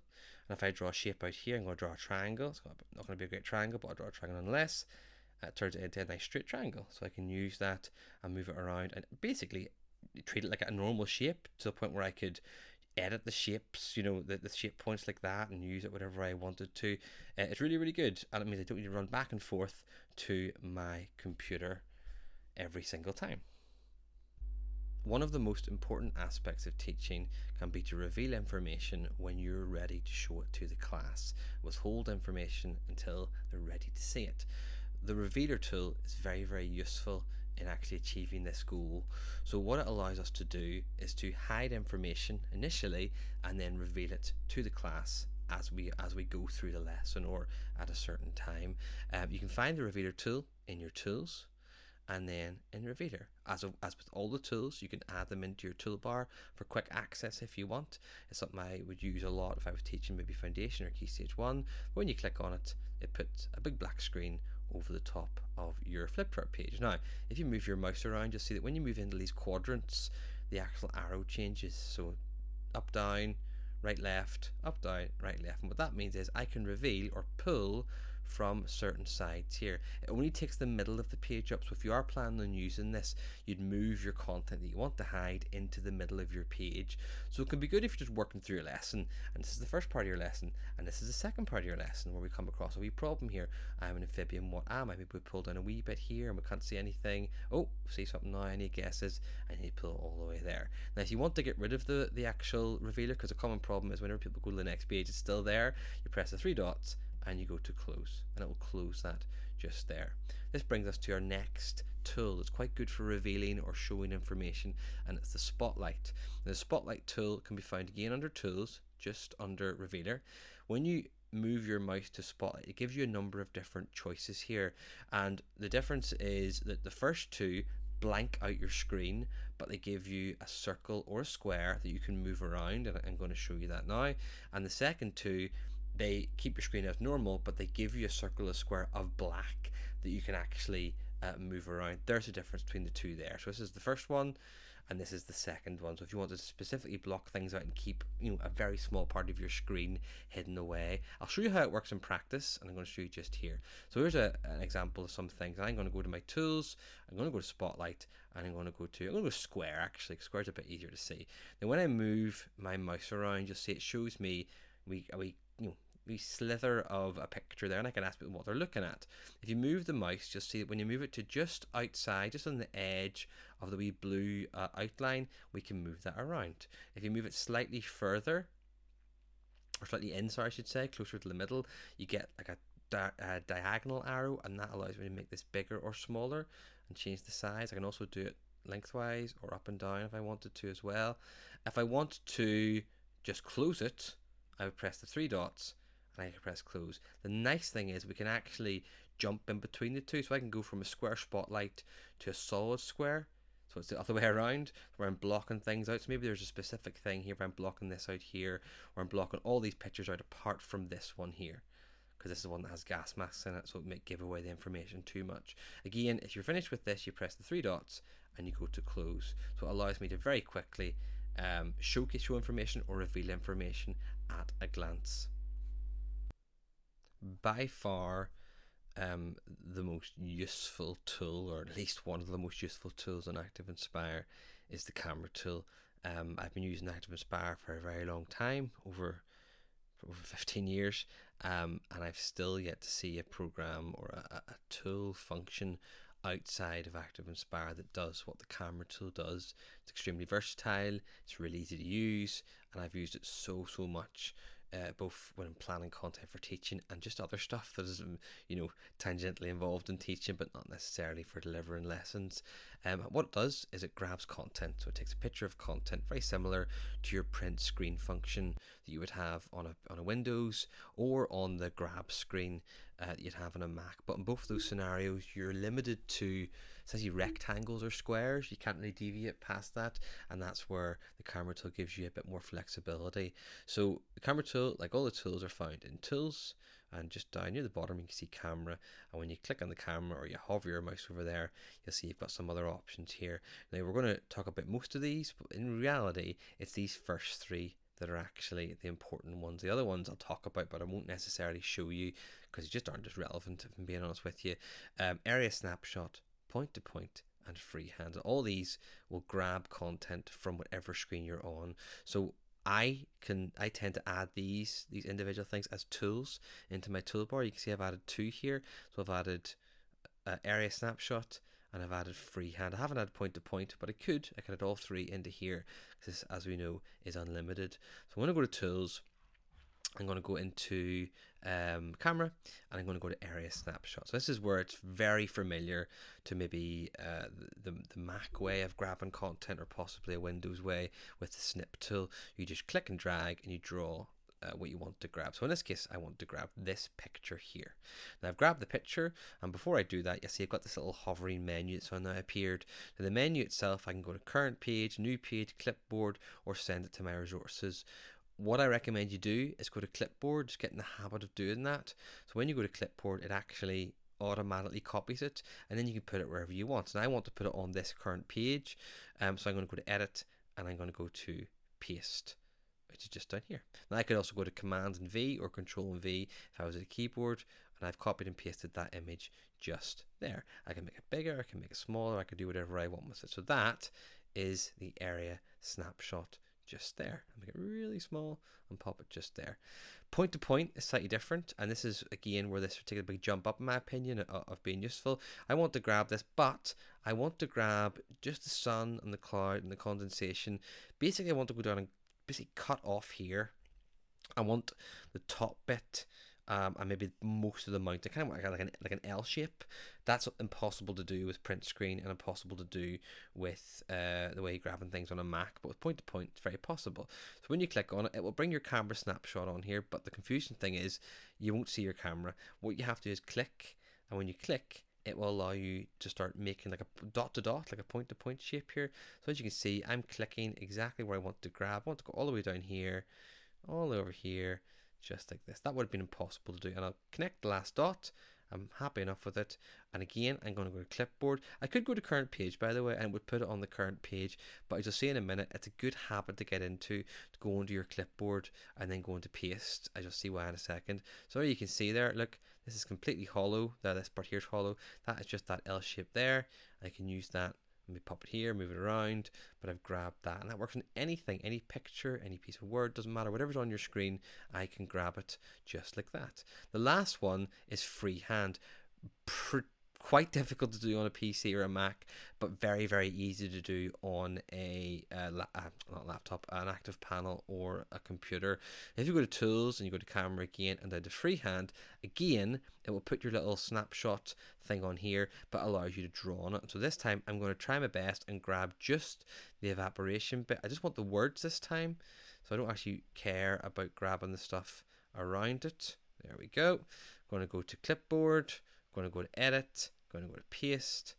and if I draw a shape out here, I'm going to draw a triangle. It's not going to be a great triangle, but I'll draw a triangle nonetheless. It turns it into a nice straight triangle, so I can use that and move it around and basically treat it like a normal shape, to the point where I could edit the shapes, you know, the shape points like that, and use it whatever I wanted to. It's really, really good, and it means I don't need to run back and forth to my computer every single time. One of the most important aspects of teaching can be to reveal information when you're ready to show it to the class. Withhold information until they're ready to see it. The revealer tool is very, very useful in actually achieving this goal. So what it allows us to do is to hide information initially and then reveal it to the class as we go through the lesson or at a certain time. You can find the revealer tool in your tools and then in Revealer. As with all the tools, you can add them into your toolbar for quick access if you want. It's something I would use a lot if I was teaching maybe Foundation or Key Stage 1. When you click on it, it puts a big black screen over the top of your flipchart page. Now, if you move your mouse around, you'll see that when you move into these quadrants, the actual arrow changes. So up, down, right, left, up, down, right, left. And what that means is I can reveal or pull from certain sides here. It only takes the middle of the page up, so if you are planning on using this, you'd move your content that you want to hide into the middle of your page. So it can be good if you're just working through a lesson, and this is the first part of your lesson, and this is the second part of your lesson, where we come across a wee problem here. I'm an amphibian, what am I? Maybe we pull down a wee bit here and we can't see anything. Oh, see something now, any guesses? I need to pull it all the way there. Now if you want to get rid of the actual revealer, because a common problem is whenever people go to the next page, it's still there, you press the 3 dots and you go to close, and it will close that just there. This brings us to our next tool that's quite good for revealing or showing information, and it's the spotlight. The spotlight tool can be found again under tools, just under revealer. When you move your mouse to spotlight, it gives you a number of different choices here, and the difference is that the first two blank out your screen, but they give you a circle or a square that you can move around, and I'm going to show you that now. And the second two, they keep your screen as normal, but they give you a circle or square of black that you can actually move around. There's a difference between the two there. So this is the first one, and this is the second one. So if you want to specifically block things out and keep, you know, a very small part of your screen hidden away, I'll show you how it works in practice, and I'm going to show you just here. So here's an example of some things. I'm going to go to my tools, I'm going to go to spotlight, and I'm going to go square, actually. Square's a bit easier to see. Then when I move my mouse around, you'll see it shows me we slither of a picture there, and I can ask people what they're looking at. If you move the mouse, you'll see that when you move it to just outside, just on the edge of the wee blue outline, we can move that around. If you move it slightly further, or slightly in, sorry, I should say, closer to the middle, you get like a diagonal arrow, and that allows me to make this bigger or smaller and change the size. I can also do it lengthwise or up and down if I wanted to as well. If I want to just close it, I would press the three dots and I can press close. The nice thing is we can actually jump in between the two, so I can go from a square spotlight to a solid square. So it's the other way around, where I'm blocking things out. So maybe there's a specific thing here, if I'm blocking this out here, or I'm blocking all these pictures out apart from this one here, because this is the one that has gas masks in it, so it might give away the information too much. Again, if you're finished with this, you press the three dots and you go to close. So it allows me to very quickly show information or reveal information at a glance. By far the most useful tool, or at least one of the most useful tools on ActivInspire, is the camera tool. I've been using ActivInspire for a very long time, over 15 years, and I've still yet to see a program or a tool function outside of ActivInspire that does what the camera tool does. It's extremely versatile, it's really easy to use, and I've used it so much, both when I'm planning content for teaching and just other stuff that is, you know, tangentially involved in teaching but not necessarily for delivering lessons. What it does is it grabs content, so it takes a picture of content, very similar to your print screen function that you would have on a Windows or on the grab screen that you'd have on a Mac. But in both of those scenarios, you're limited to essentially rectangles or squares. You can't really deviate past that, and that's where the camera tool gives you a bit more flexibility. So the camera tool, like all the tools, are found in Tools, and just down near the bottom you can see Camera, and when you click on the camera or you hover your mouse over there, you'll see you've got some other options here. Now we're going to talk about most of these, but in reality it's these first three that are actually the important ones. The other ones I'll talk about, but I won't necessarily show you because they just aren't as relevant, if I'm being honest with you. Area snapshot, point to point, and freehand. All these will grab content from whatever screen you're on. So I tend to add these individual things as tools into my toolbar. You can see I've added two here. So I've added area snapshot and I've added freehand. I haven't added point to point, but I could add all three into here, because this, as we know, is unlimited. So I'm going to go to Tools, I'm going to go into Camera, and I'm going to go to Area Snapshot. So this is where it's very familiar to maybe the Mac way of grabbing content, or possibly a Windows way with the snip tool. You just click and drag and you draw what you want to grab. So in this case, I want to grab this picture here. Now I've grabbed the picture, and before I do that, you see I've got this little hovering menu that's now appeared. Now the menu itself, I can go to current page, new page, clipboard, or send it to my resources. What I recommend you do is go to clipboard, just get in the habit of doing that. So when you go to clipboard, it actually automatically copies it, and then you can put it wherever you want. And I want to put it on this current page, so I'm going to go to edit, and I'm going to go to paste, which is just down here. Now I could also go to Command and V or Control and V if I was at a keyboard, and I've copied and pasted that image just there. I can make it bigger, I can make it smaller, I can do whatever I want with it. So that is the area snapshot just there. I'll make it really small and pop it just there. Point to point is slightly different, and this is again where this particular big jump up in my opinion of being useful. I want to grab this, but I want to grab just the sun and the cloud and the condensation. Basically I want to go down and basically cut off here. I want the top bit and maybe most of the mountain, kind of like an L shape. That's impossible to do with print screen and impossible to do with the way you're grabbing things on a Mac, but with point to point it's very possible. So when you click on it, it will bring your camera snapshot on here, but the confusing thing is you won't see your camera. What you have to do is click, and when you click, it will allow you to start making like a dot to dot, like a point to point shape here. So as you can see, I'm clicking exactly where I want to grab. I want to go all the way down here, all over here, just like this. That would have been impossible to do. And I'll connect the last dot, I'm happy enough with it. And again, I'm going to go to clipboard. I could go to current page, by the way, and would put it on the current page, but as you'll see in a minute, it's a good habit to get into, to go into your clipboard and then go into paste, as you'll see why in a second. So you can see there, look, this is completely hollow. This part here is hollow. That is just that L shape there. I can use that. Let me pop it here, move it around, but I've grabbed that, and that works on anything, any picture, any piece of word, doesn't matter, whatever's on your screen, I can grab it just like that. The last one is freehand. Quite difficult to do on a PC or a Mac, but very, very easy to do on a not laptop, an active panel or a computer. If you go to Tools and you go to Camera again and then to Freehand, again, it will put your little snapshot thing on here, but allows you to draw on it. So this time I'm going to try my best and grab just the evaporation bit. I just want the words this time, so I don't actually care about grabbing the stuff around it. There we go. I'm going to go to Clipboard. Going to go to Edit, going to go to Paste,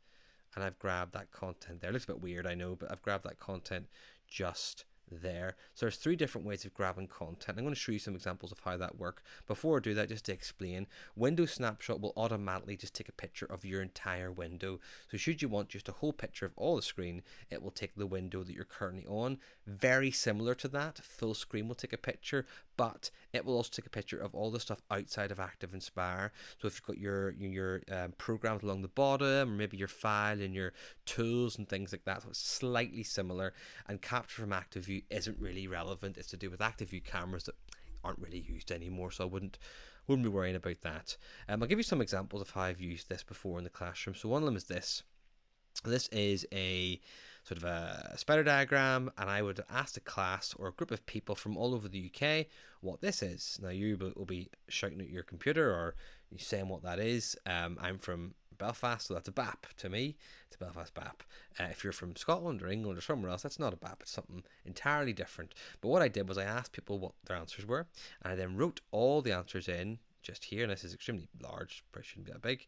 and I've grabbed that content there. It looks a bit weird, I know, but I've grabbed that content just there. So there's 3 different ways of grabbing content. I'm going to show you some examples of how that work. Before I do that, just to explain, Windows Snapshot will automatically just take a picture of your entire window. So should you want just a whole picture of all the screen, it will take the window that you're currently on. Very similar to that, full screen will take a picture, but it will also take a picture of all the stuff outside of ActivInspire. So if you've got your programs along the bottom, or maybe your file and your tools and things like that, so it's slightly similar. And capture from ActiveView isn't really relevant. It's to do with ActiveView cameras that aren't really used anymore, so I wouldn't be worrying about that. I'll give you some examples of how I've used this before in the classroom. So one of them is this. This is a sort of a spider diagram, and I would ask the class or a group of people from all over the UK what this is. Now you will be shouting at your computer or saying what that is. I'm from Belfast, so that's a BAP to me. It's a Belfast BAP. If you're from Scotland or England or somewhere else, that's not a BAP. It's something entirely different. But what I did was I asked people what their answers were, and I then wrote all the answers in just here. And this is extremely large, probably shouldn't be that big.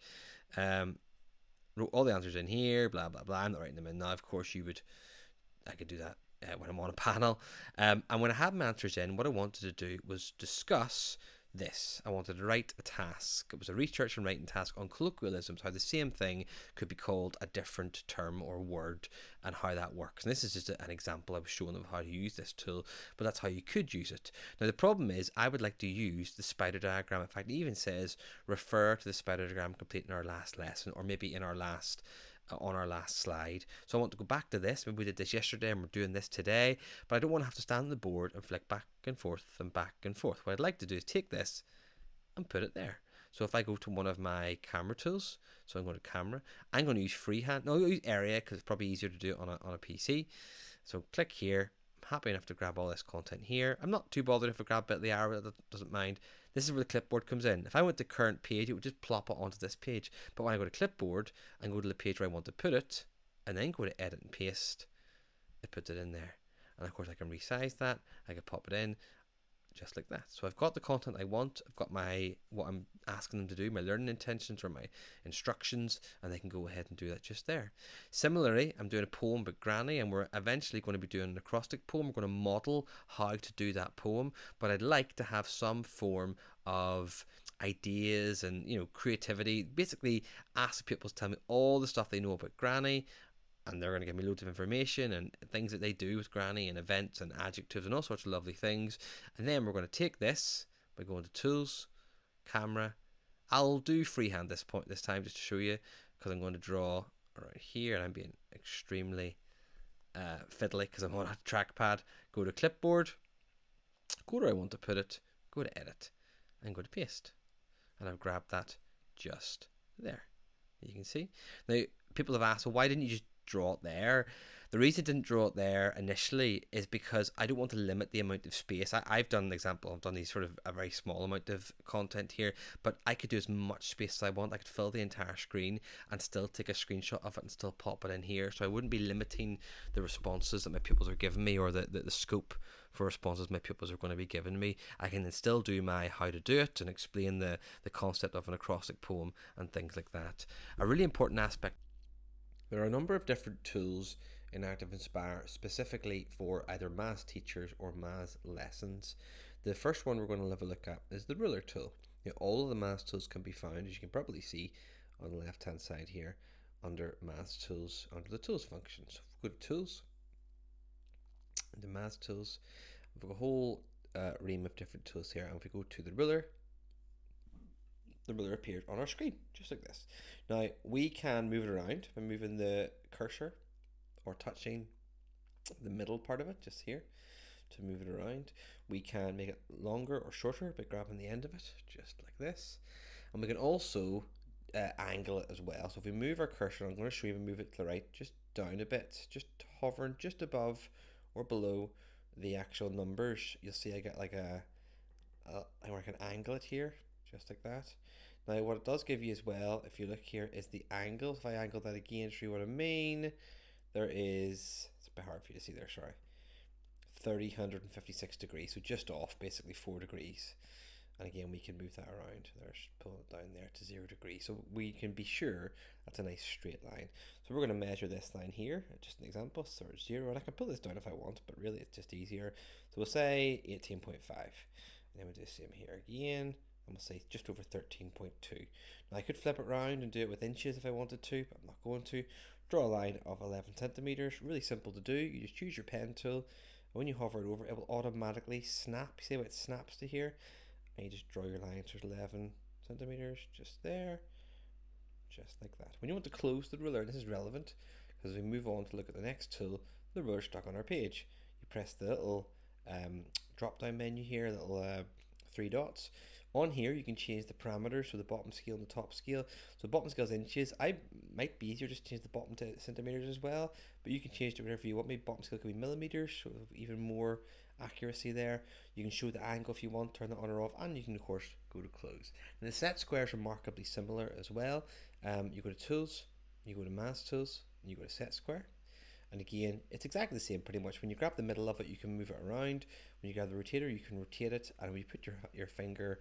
Wrote all the answers in here, blah blah blah. I'm not writing them in now. Of course, I could do that when I'm on a panel. And when I had my answers in, what I wanted to do was discuss this. I wanted to write a task. It was a research and writing task on colloquialisms, how the same thing could be called a different term or word, and how that works. And this is just an example I was showing them how to use this tool, but that's how you could use it. Now the problem is I would like to use the spider diagram. In fact, it even says refer to the spider diagram complete in our last lesson, or maybe in our last on our last slide. So I want to go back to this. Maybe we did this yesterday and we're doing this today, but I don't want to have to stand on the board and flick back and forth and back and forth. What I'd like to do is take this and put it there. So if I go to one of my camera tools, so I'm going to camera, I'm going to use freehand. No, I'll use area because it's probably easier to do it on a PC. So click here. I'm happy enough to grab all this content here. I'm not too bothered if I grab a bit of the arrow, that doesn't mind. This is where the clipboard comes in. If I went to current page, it would just plop it onto this page. But when I go to clipboard and go to the page where I want to put it, and then go to edit and paste, it puts it in there. And of course I can resize that. I can pop it in just like that. So I've got the content I want. I've got what I'm asking them to do, my learning intentions or my instructions, and they can go ahead and do that just there. Similarly, I'm doing a poem about Granny, and we're eventually going to be doing an acrostic poem. We're going to model how to do that poem, but I'd like to have some form of ideas and creativity. Basically, ask people to tell me all the stuff they know about Granny, and they're going to give me loads of information and things that they do with Granny and events and adjectives and all sorts of lovely things. And then we're going to take this by going to Tools, Camera. I'll do freehand this time just to show you, because I'm going to draw right here and I'm being extremely fiddly because I'm on a trackpad. Go to Clipboard, go where I want to put it, go to Edit, and go to Paste. And I've grabbed that just there. You can see. Now, people have asked, well, why didn't you just draw it there? The reason I didn't draw it there initially is because I don't want to limit the amount of space. I've done an example. I've done these sort of a very small amount of content here, but I could do as much space as I want. I could fill the entire screen and still take a screenshot of it and still pop it in here. So I wouldn't be limiting the responses that my pupils are giving me, or the scope for responses my pupils are going to be giving me. I can then still do my how to do it and explain the concept of an acrostic poem and things like that. A really important aspect. There are a number of different tools in ActivInspire specifically for either maths teachers or maths lessons. The first one we're going to have a look at is the ruler tool. Now, all of the math tools can be found, as you can probably see on the left hand side here, under math tools, under the tools function. So if we go to tools, the math tools, we've got a whole ream of different tools here, and if we go to the ruler appears on our screen, just like this. Now, we can move it around by moving the cursor or touching the middle part of it, just here, to move it around. We can make it longer or shorter by grabbing the end of it, just like this. And we can also angle it as well. So if we move our cursor, I'm going to show you, move it to the right, just down a bit, just hovering just above or below the actual numbers. You'll see I get like I can angle it here, just like that. Now what it does give you as well, if you look here, is the angle. If I angle that again, show you what I mean, there is, it's a bit hard for you to see there, sorry, 356 degrees, so just off basically 4 degrees. And again, we can move that around. There's, pull it down there to 0 degrees, so we can be sure that's a nice straight line. So we're going to measure this line here, just an example, so it's 0, and I can pull this down if I want, but really it's just easier. So we'll say 18.5, and then we'll do the same here again, and we'll say just over 13.2. Now I could flip it around and do it with inches if I wanted to, but I'm not going to. Draw a line of 11 centimeters, really simple to do. You just choose your pen tool, and when you hover it over, it will automatically snap. You see how it snaps to here? And you just draw your line, so there's 11 centimeters, just there, just like that. When you want to close the ruler, this is relevant, because as we move on to look at the next tool, the ruler's stuck on our page. You press the little drop down menu here, little 3 dots. On here you can change the parameters, so the bottom scale and the top scale. So bottom scale is inches. I might be easier just to change the bottom to centimeters as well, but you can change to whatever you want. Maybe bottom scale could be millimeters, so even more accuracy there. You can show the angle if you want, turn that on or off, and you can of course go to close. And the set square is remarkably similar as well. You go to tools, you go to math tools, and you go to set square. And again, it's exactly the same pretty much. When you grab the middle of it, you can move it around. When you grab the rotator, you can rotate it, and when you put your finger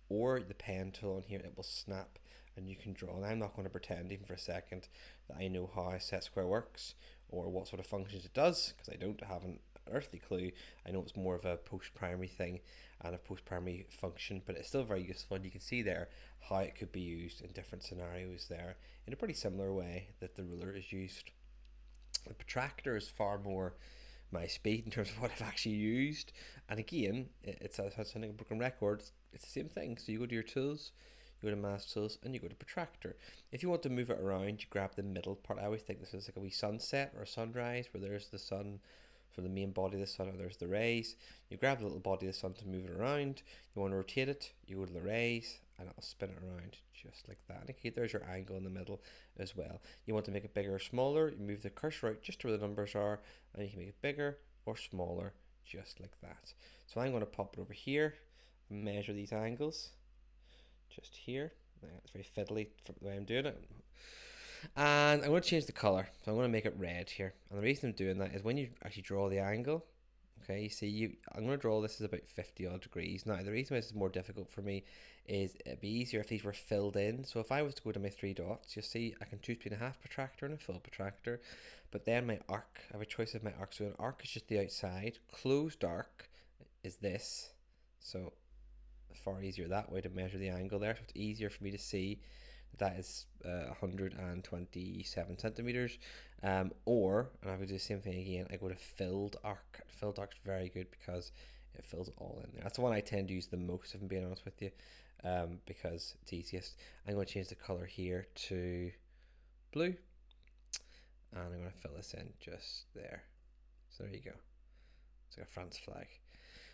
or the pen tool on here, it will snap and you can draw. And I'm not going to pretend even for a second that I know how a set square works or what sort of functions it does, because I don't have an earthly clue. I know it's more of a post-primary thing and a post-primary function, but it's still very useful, and you can see there how it could be used in different scenarios there in a pretty similar way that the ruler is used. The protractor is far more my speed in terms of what I've actually used, and again, it's sounding a broken record, it's the same thing. So you go to your tools, you go to math tools, and you go to protractor. If you want to move it around, you grab the middle part. I always think this is like a wee sunset or a sunrise, where there's the sun for the main body of the sun, and there's the rays. You grab the little body of the sun to move it around. You want to rotate it, you go to the rays, and it'll spin it around just like that. Okay, there's your angle in the middle as well. You want to make it bigger or smaller, you move the cursor out just to where the numbers are, and you can make it bigger or smaller just like that. So I'm going to pop it over here and measure these angles just here. It's very fiddly for the way I'm doing it. And I'm going to change the color, so I'm going to make it red here. And the reason I'm doing that is when you actually draw the angle, okay, you see, I'm going to draw this as about 50 odd degrees. Now, the reason why this is more difficult for me is it'd be easier if these were filled in. So if I was to go to my 3 dots, you'll see I can choose between a half protractor and a full protractor. But then my arc, I have a choice of my arc. So an arc is just the outside. Closed arc is this. So far easier that way to measure the angle there. So it's easier for me to see that is 127 centimeters. Or, and I would do the same thing again, I go to filled arc. Filled arc is very good because it fills it all in there. That's the one I tend to use the most, if I'm being honest with you, because it's easiest. I'm going to change the color here to blue, and I'm going to fill this in just there. So there you go. It's like a France flag.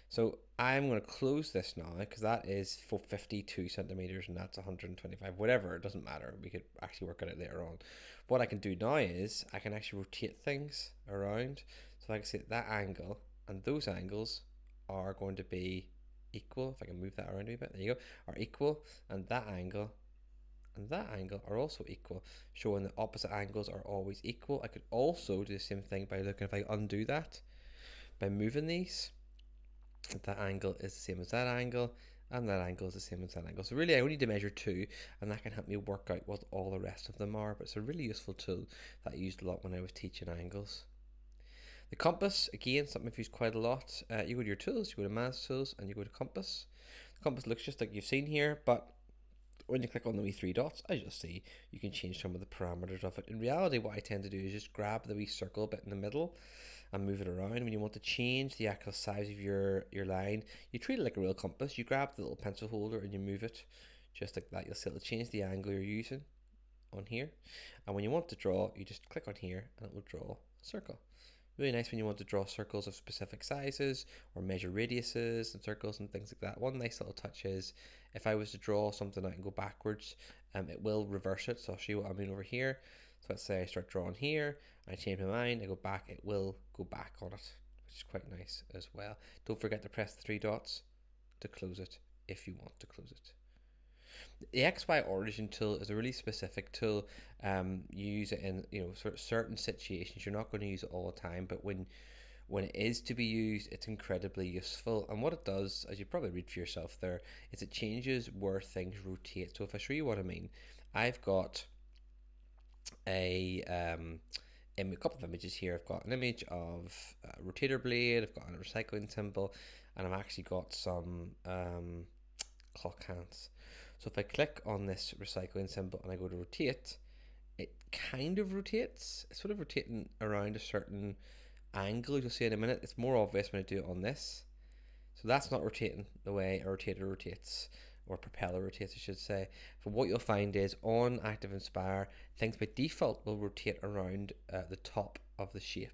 So I'm going to close this now, because that is for 52 centimeters and that's 125, whatever, it doesn't matter. We could actually work on it later on. What I can do now is I can actually rotate things around. So I can see that angle and those angles are going to be equal. If I can move that around a bit, there you go, are equal, and that angle and that angle are also equal, showing that opposite angles are always equal. I could also do the same thing by looking, if I undo that, by moving these, that angle is the same as that angle, and that angle is the same as that angle. So really I only need to measure 2, and that can help me work out what all the rest of them are. But it's a really useful tool that I used a lot when I was teaching angles. The compass, again, something I've used quite a lot. You go to your tools, you go to math tools, and you go to compass. compass looks just like you've seen here, but when you click on the wee three dots, as you'll see, you can change some of the parameters of it. In reality, what I tend to do is just grab the wee circle bit in the middle and move it around. When you want to change the actual size of your line, you treat it like a real compass. You grab the little pencil holder and you move it just like that. You'll see it'll change the angle you're using on here. And when you want to draw, you just click on here and it will draw a circle. Really nice when you want to draw circles of specific sizes or measure radiuses and circles and things like that. One nice little touch is if I was to draw something out and go backwards, it will reverse it. So I'll show you what I mean over here. So let's say I start drawing here, I change my mind, I go back, it will go back on it, which is quite nice as well. Don't forget to press the three dots to close it if you want to close it. The XY origin tool is a really specific tool. You use it in sort of certain situations. You're not going to use it all the time, but when it is to be used, it's incredibly useful. And what it does, as you probably read for yourself there, is it changes where things rotate. So if I show you what I mean, I've got a couple of images here. I've got an image of a rotator blade, I've got a recycling symbol, and I've actually got some clock hands. So if I click on this recycling symbol and I go to rotate, it kind of rotates. It's sort of rotating around a certain angle. You'll see in a minute. It's more obvious when I do it on this. So that's not rotating the way a rotator rotates, or propeller rotates, I should say. But what you'll find is on ActivInspire, things by default will rotate around the top of the shape.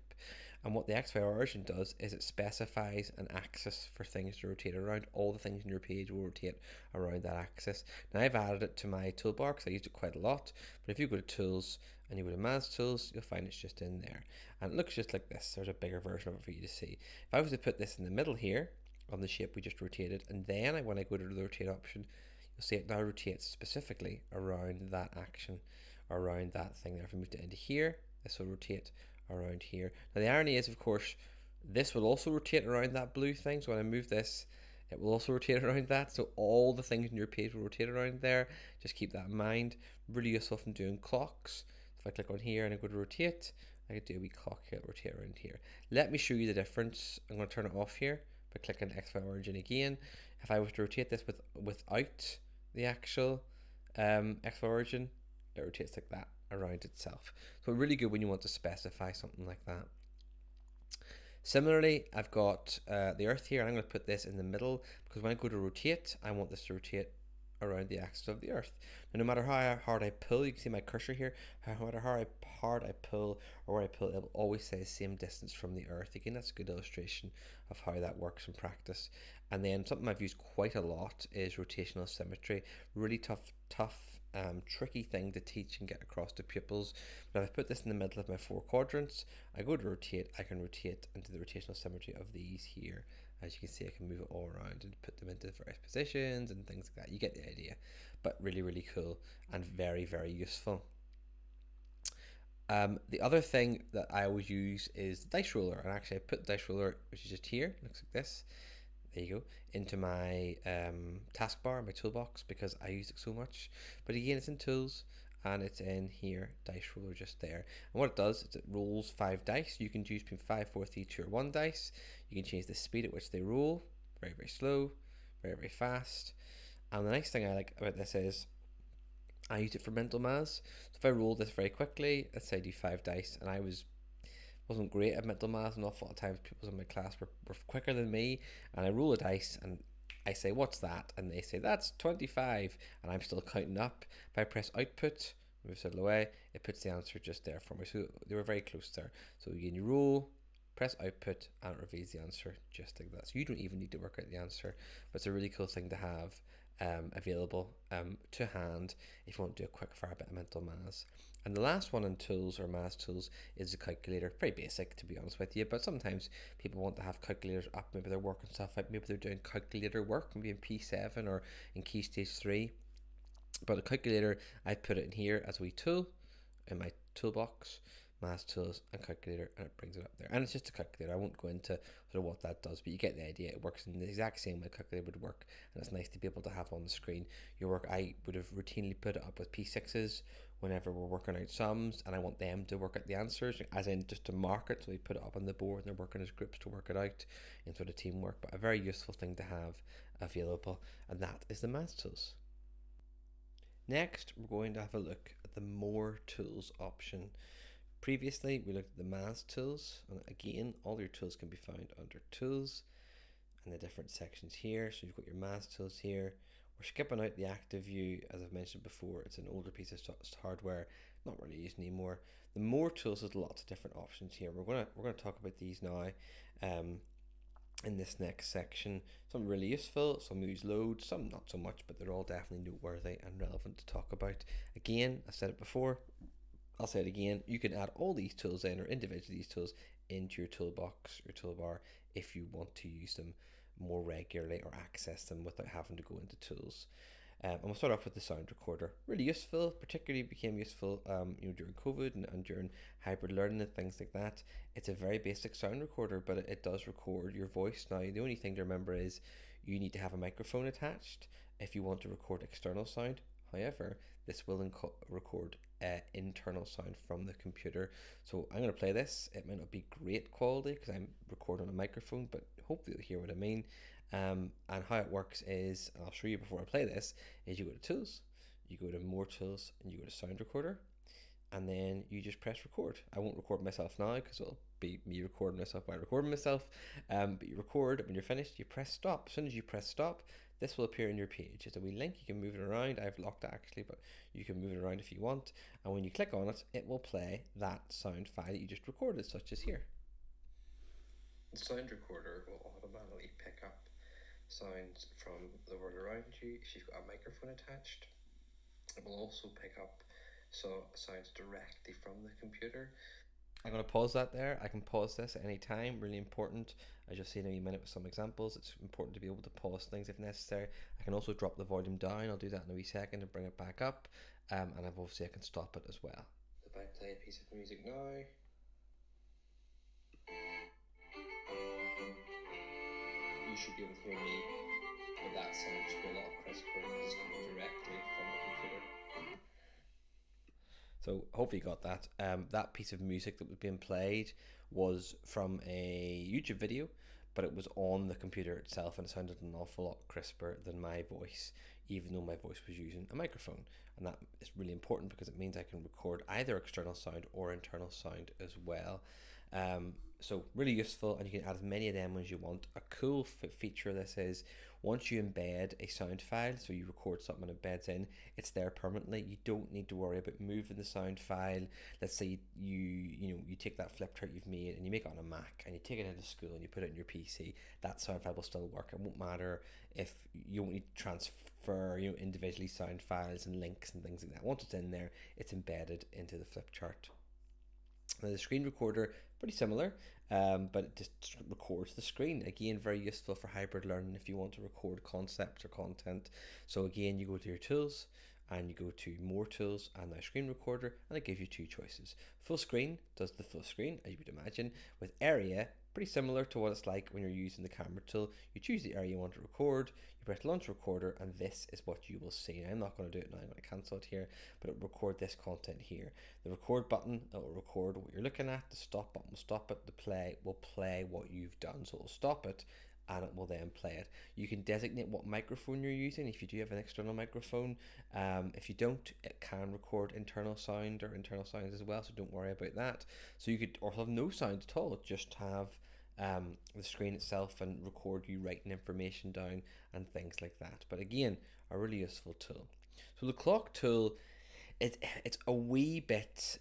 And what the XY origin does is it specifies an axis for things to rotate around. All the things in your page will rotate around that axis. Now I've added it to my toolbar because I used it quite a lot. But if you go to Tools and you go to Math Tools, you'll find it's just in there. And it looks just like this. There's a bigger version of it for you to see. If I was to put this in the middle here, on the shape we just rotated, and then when I go to the rotate option, you'll see it now rotates specifically around that action, around that thing there. If I moved it into here, this will rotate around here. Now the irony is, of course, this will also rotate around that blue thing. So when I move this, it will also rotate around that. So all the things in your page will rotate around there. Just keep that in mind. Really useful from doing clocks. If I click on here and I go to rotate, I could do a wee clock here, rotate around here. Let me show you the difference. I'm going to turn it off here by clicking XY origin again. If I was to rotate this without the actual XY origin, it rotates like that around itself. So really good when you want to specify something like that. Similarly, I've got the earth here, and I'm going to put this in the middle because when I go to rotate, I want this to rotate around the axis of the earth. Now, no matter how hard I pull, you can see my cursor here, no matter how hard I pull or where I pull, it will always say the same distance from the earth. Again, that's a good illustration of how that works in practice. And then something I've used quite a lot is rotational symmetry. Really tough, tricky thing to teach and get across to pupils. But if I put this in the middle of my 4 quadrants, I go to rotate, I can rotate into the rotational symmetry of these here. As you can see, I can move it all around and put them into various positions and things like that. You get the idea. But really, really cool and very, very useful. The other thing that I always use is the dice roller. And actually I put the dice roller, which is just here, looks like this. There you go, into my taskbar, my toolbox, because I use it so much. But again, it's in Tools and it's in here, dice roller just there. And what it does is it rolls 5 dice. You can choose between 5, 4, 3, 2, or 1 dice. You can change the speed at which they roll, very, very slow, very, very fast. And the nice thing I like about this is I use it for mental maths. So if I roll this very quickly, let's say I do 5 dice, and I wasn't great at mental math. An awful lot of times people in my class were quicker than me, and I roll a dice and I say, what's that? And they say, that's 25, and I'm still counting up. If I press output, move it away, it puts the answer just there for me. So they were very close there. So again, you roll, press output, and it reveals the answer just like that. So you don't even need to work out the answer, but it's a really cool thing to have available to hand if you want to do a quick fire bit of mental maths. And the last one in Tools or Math Tools is a calculator. Very basic, to be honest with you, but sometimes people want to have calculators up. Maybe they're working stuff out, maybe they're doing calculator work, maybe in P7 or in Key Stage 3. But a calculator, I put it in here as a wee tool in my toolbox, Math Tools and calculator, and it brings it up there. And it's just a calculator. I won't go into sort of what that does, but you get the idea. It works in the exact same way a calculator would work, and it's nice to be able to have on the screen your work. I would have routinely put it up with P6s whenever we're working out sums and I want them to work out the answers, as in just to mark it, so we put it up on the board and they're working as groups to work it out in sort of teamwork. But a very useful thing to have available, and that is the maths tools. Next, we're going to have a look at the more tools option. Previously, we looked at the maths tools, and again, all your tools can be found under tools and the different sections here. So you've got your maths tools here. We're skipping out the active view, as I've mentioned before. It's an older piece of hardware, not really used anymore. The more tools has lots of different options here. We're gonna talk about these now in this next section. Some really useful, some use loads, some not so much, but they're all definitely noteworthy and relevant to talk about. Again, I said it before, I'll say it again, you can add all these tools in, or individually these tools, into your toolbox, your toolbar, if you want to use them more regularly or access them without having to go into tools. And we'll start off with the sound recorder. Really useful, particularly became useful during COVID and during hybrid learning and things like that. It's a very basic sound recorder, but it does record your voice. Now, the only thing to remember is you need to have a microphone attached if you want to record external sound. However, this will record internal sound from the computer. So I'm going to play this. It might not be great quality because I'm recording on a microphone, but hopefully you'll hear what I mean. And how it works is, and I'll show you before I play this, is you go to tools, you go to more tools, and you go to sound recorder, and then you just press record. I won't record myself now because it'll be me recording myself by recording myself. But you record, when you're finished, you press stop. As soon as you press stop, this will appear in your page. It's a wee link, you can move it around. I've locked it actually, but you can move it around if you want. And when you click on it, it will play that sound file that you just recorded, such as here. The sound recorder will automatically pick up sounds from the world around you if you've got a microphone attached. It will also pick up sounds directly from the computer. I'm going to pause that there. I can pause this at any time, really important. I just seen a minute with some examples. It's important to be able to pause things if necessary. I can also drop the volume down. I'll do that in a wee second and bring it back up. And I've obviously I can stop it as well. If I play a piece of music now, you should be able to hear me with that sound should be a lot crisper because it's coming directly from the computer. So hopefully you got that. That piece of music that was being played was from a YouTube video, but it was on the computer itself, and it sounded an awful lot crisper than my voice, even though my voice was using a microphone. And that is really important because it means I can record either external sound or internal sound as well. So really useful, and you can add as many of them as you want. A cool feature of this is once you embed a sound file, so you record something and it embeds in, it's there permanently. You don't need to worry about moving the sound file. Let's say you take that flip chart you've made and you make it on a Mac and you take it into school and you put it in your PC. That sound file will still work. It won't matter if you won't need to transfer individually sound files and links and things like that. Once it's in there, it's embedded into the flip chart. Now the screen recorder, pretty similar, but it just records the screen. Again, very useful for hybrid learning if you want to record concepts or content. So again, you go to your tools and you go to more tools and now screen recorder, and it gives you two choices. Full screen does the full screen, as you would imagine. With area, pretty similar to what it's like when you're using the camera tool. You choose the area you want to record, you press launch recorder, and this is what you will see. Now, I'm not going to do it now, I'm going to cancel it here, but it'll record this content here. The record button, it will record what you're looking at. The stop button will stop it. The play will play what you've done, so it'll stop it and it will then play it. You can designate what microphone you're using if you do have an external microphone. If you don't, it can record internal sound or internal sounds as well, so don't worry about that. So you could or have no sound at all, just have the screen itself and record you writing information down and things like that. But again, a really useful tool. So the clock tool, it's a wee bit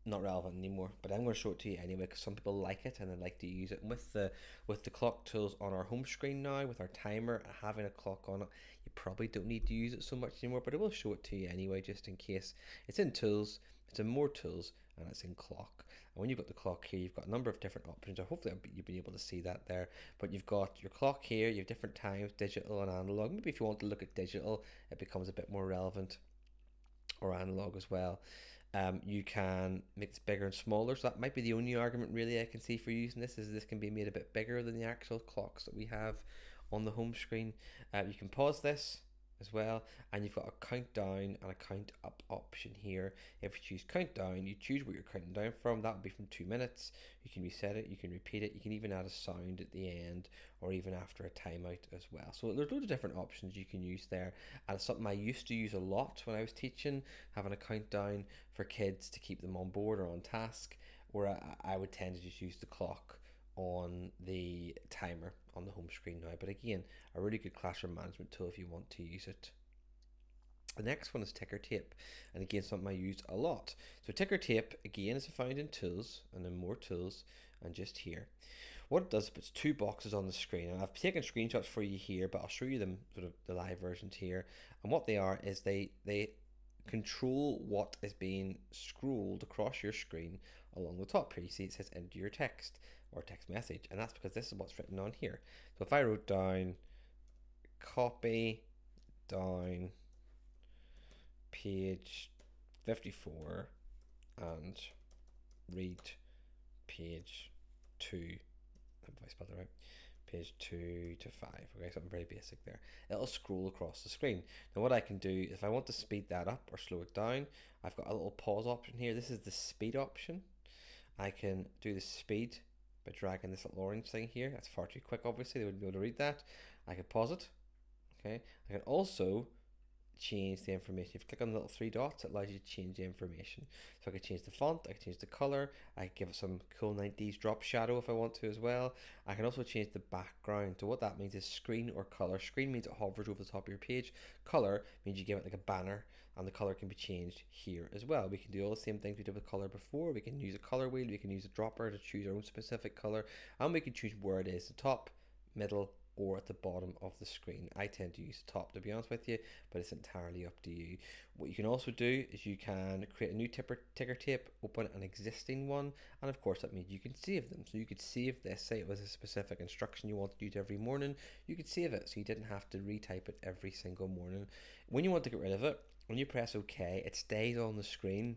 not relevant anymore, but I'm going to show it to you anyway because some people like it and they like to use it. And with the clock tools on our home screen now, with our timer having a clock on it, you probably don't need to use it so much anymore, but I will show it to you anyway just in case. It's in tools, it's in more tools, and it's in clock. And when you've got the clock here, you've got a number of different options. Hopefully you've been able to see that there, but you've got your clock here, you have different times, digital and analog. Maybe if you want to look at digital, it becomes a bit more relevant, or analog as well. You can make this bigger and smaller, so that might be the only argument really I can see for using this, is this can be made a bit bigger than the actual clocks that we have on the home screen. You can pause this as well, and you've got a countdown and a count up option here. If you choose countdown, you choose what you're counting down from. That would be from 2 minutes. You can reset it, you can repeat it, you can even add a sound at the end or even after a timeout as well. So there's loads of different options you can use there, and it's something I used to use a lot when I was teaching, having a countdown for kids to keep them on board or on task, where I would tend to just use the clock on the timer on the home screen now. But again, a really good classroom management tool if you want to use it. The next one is ticker tape, and again something I used a lot. So ticker tape again is found in tools and then more tools, and just here. What it does, it puts 2 boxes on the screen, and I've taken screenshots for you here, but I'll show you them, sort of the live versions here. And what they are is they control what is being scrolled across your screen along the top here. You see it says enter your text or text message, and that's because this is what's written on here. So if I wrote down copy down page 54 and read page 2, if I spelled that right, page 2 to 5, okay, something very basic there. It'll scroll across the screen. Now what I can do, if I want to speed that up or slow it down, I've got a little pause option here. This is the speed option. I can do the speed by dragging this little orange thing here. That's far too quick, obviously, they wouldn't be able to read that. I can pause it, okay. I can also change the information. If you click on the little 3 dots, it allows you to change the information. So I can change the font, I can change the color, I can give it some cool 90s drop shadow if I want to as well. I can also change the background. So what that means is screen or color. Screen means it hovers over the top of your page. Color means you give it like a banner, and the color can be changed here as well. We can do all the same things we did with color before. We can use a color wheel, we can use a dropper to choose our own specific color, and we can choose where it is, the top, middle, or at the bottom of the screen. I tend to use the top, to be honest with you, but it's entirely up to you. What you can also do is you can create a new ticker tape, open an existing one, and of course that means you can save them. So you could save this, say it was a specific instruction you want to use every morning, you could save it so you didn't have to retype it every single morning. When you want to get rid of it, when you press OK, it stays on the screen.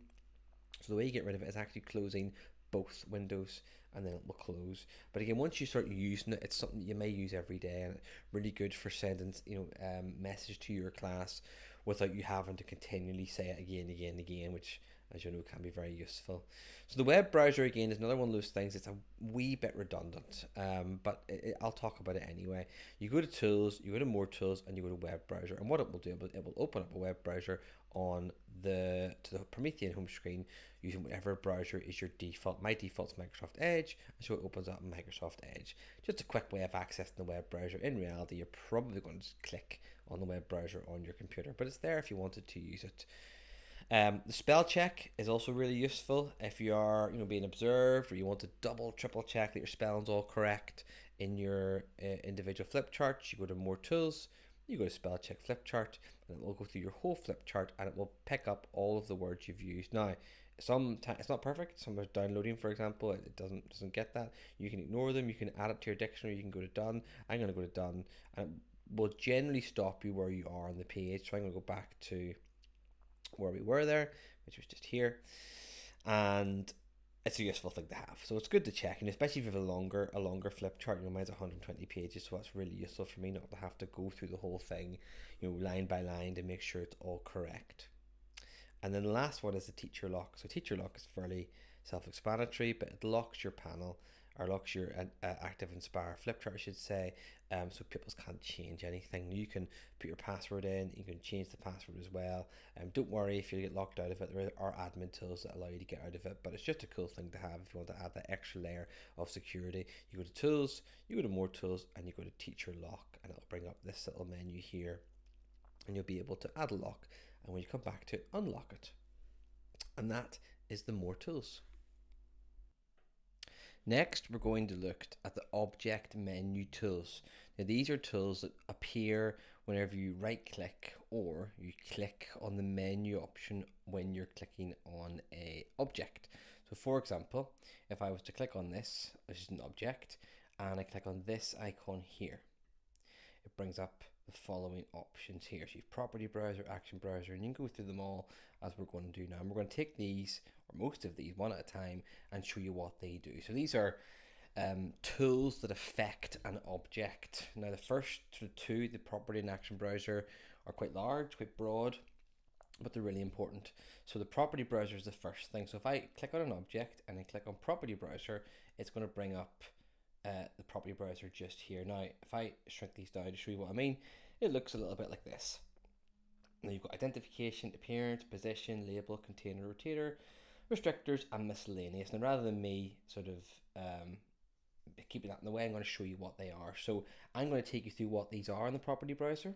So the way you get rid of it is actually closing both windows, and then it will close. But again, once you start using it, it's something you may use every day, and really good for sending message to your class without you having to continually say it again, which, as you know, can be very useful. So the web browser again is another one of those things. It's a wee bit redundant, but I'll talk about it anyway. You go to tools, you go to more tools, and you go to web browser, and what it will do, it will open up a web browser on the Promethean home screen using whatever browser is your default. My default's Microsoft Edge, so it opens up Microsoft Edge. Just a quick way of accessing the web browser. In reality, you're probably going to just click on the web browser on your computer, but it's there if you wanted to use it. The spell check is also really useful if you are being observed, or you want to double, triple check that your spelling's all correct in your individual flip charts. You go to more tools, you go to spell check flip chart, and it will go through your whole flip chart, and it will pick up all of the words you've used. Now, sometimes it's not perfect. Sometimes downloading, for example, it doesn't get that. You can ignore them. You can add it to your dictionary. You can go to done. I'm going to go to done, and it will generally stop you where you are on the page. So I'm going to go back to where we were there, which was just here, and it's a useful thing to have. So it's good to check, and especially if you have a longer flip chart. Mine's 120 pages, so that's really useful for me not to have to go through the whole thing, line by line, to make sure it's all correct. And then the last one is the teacher lock. So teacher lock is fairly self-explanatory, but it locks your panel, or locks your ActivInspire flip chart, I should say, so pupils can't change anything. You can put your password in, you can change the password as well. Don't worry if you get locked out of it, there are admin tools that allow you to get out of it, but it's just a cool thing to have if you want to add that extra layer of security. You go to tools, you go to more tools, and you go to teacher lock, and it'll bring up this little menu here, and you'll be able to add a lock, and when you come back to it, unlock it. And that is the more tools. Next, we're going to look at the object menu tools. Now, these are tools that appear whenever you right click or you click on the menu option when you're clicking on a object. So for example, if I was to click on this, which is an object, and I click on this icon here, it brings up the following options here. So you have property browser, action browser, and you can go through them all as we're going to do now. And we're going to take these, or most of these, one at a time and show you what they do. So these are tools that affect an object. Now the first two, the property and action browser, are quite large, quite broad, but they're really important. So the property browser is the first thing. So if I click on an object and I click on property browser, it's going to bring up the property browser just here. Now, if I shrink these down to show you what I mean, it looks a little bit like this. Now you've got identification, appearance, position, label, container, rotator, restrictors, and miscellaneous. Now rather than me sort of keeping that in the way, I'm going to show you what they are. So I'm going to take you through what these are in the property browser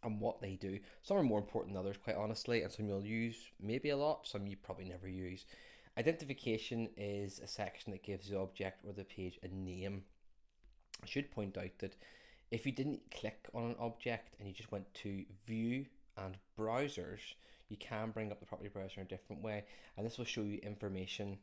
and what they do. Some are more important than others, quite honestly, and some you'll use maybe a lot, some you probably never use. Identification is a section that gives the object or the page a name. I should point out that if you didn't click on an object and you just went to view and browsers, you can bring up the property browser in a different way, and this will show you information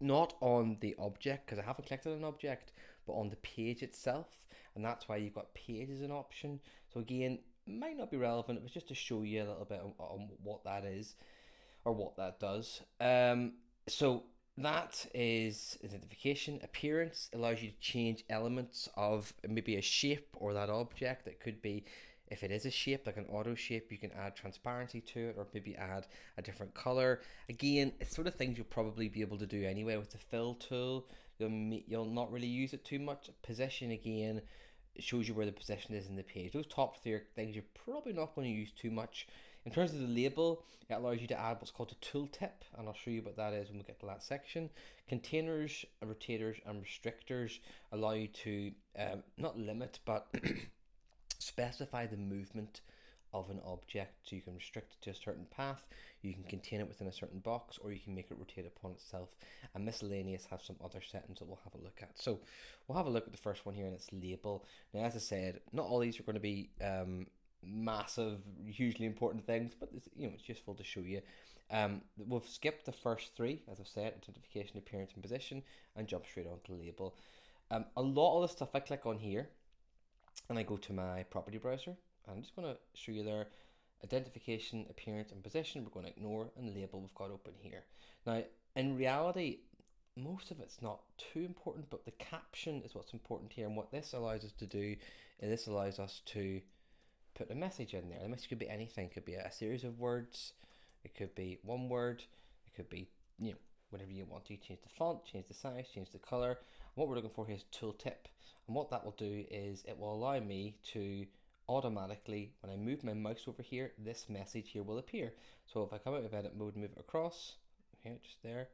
not on the object, because I haven't clicked on an object, but on the page itself, and that's why you've got page as an option. So again, might not be relevant, it was just to show you a little bit on what that is or what that does. So that is identification. Appearance allows you to change elements of maybe a shape or that object. It could be, if it is a shape like an auto shape, you can add transparency to it or maybe add a different color. Again, it's sort of things you'll probably be able to do anyway with the fill tool. You'll not really use it too much. Position, again, it shows you where the position is in the page. Those top three are things you're probably not going to use too much. In terms of the label, it allows you to add what's called a tooltip, and I'll show you what that is when we get to that section. Containers, rotators, and restrictors allow you to not limit, but specify the movement of an object. So you can restrict it to a certain path, you can contain it within a certain box, or you can make it rotate upon itself. And miscellaneous have some other settings that we'll have a look at. So we'll have a look at the first one here, and it's label. Now, as I said, not all these are going to be massive, hugely important things, but it's useful to show you. We've skipped the first three, as I've said, identification, appearance, and position, and jump straight on to label. A lot of the stuff I click on here, and I go to my property browser, I'm just going to show you there. Identification, appearance, and position we're going to ignore, and label we've got open here. Now, in reality, most of it's not too important, but the caption is what's important here. And what this allows us to do is this allows us to put a message in there. The message could be anything. It could be a series of words, it could be one word, it could be whatever you want to. Change the font, change the size, change the color. And what we're looking for here is tooltip, and what that will do is it will allow me to automatically, when I move my mouse over here, this message here will appear. So if I come out of edit mode and move it across here, just there,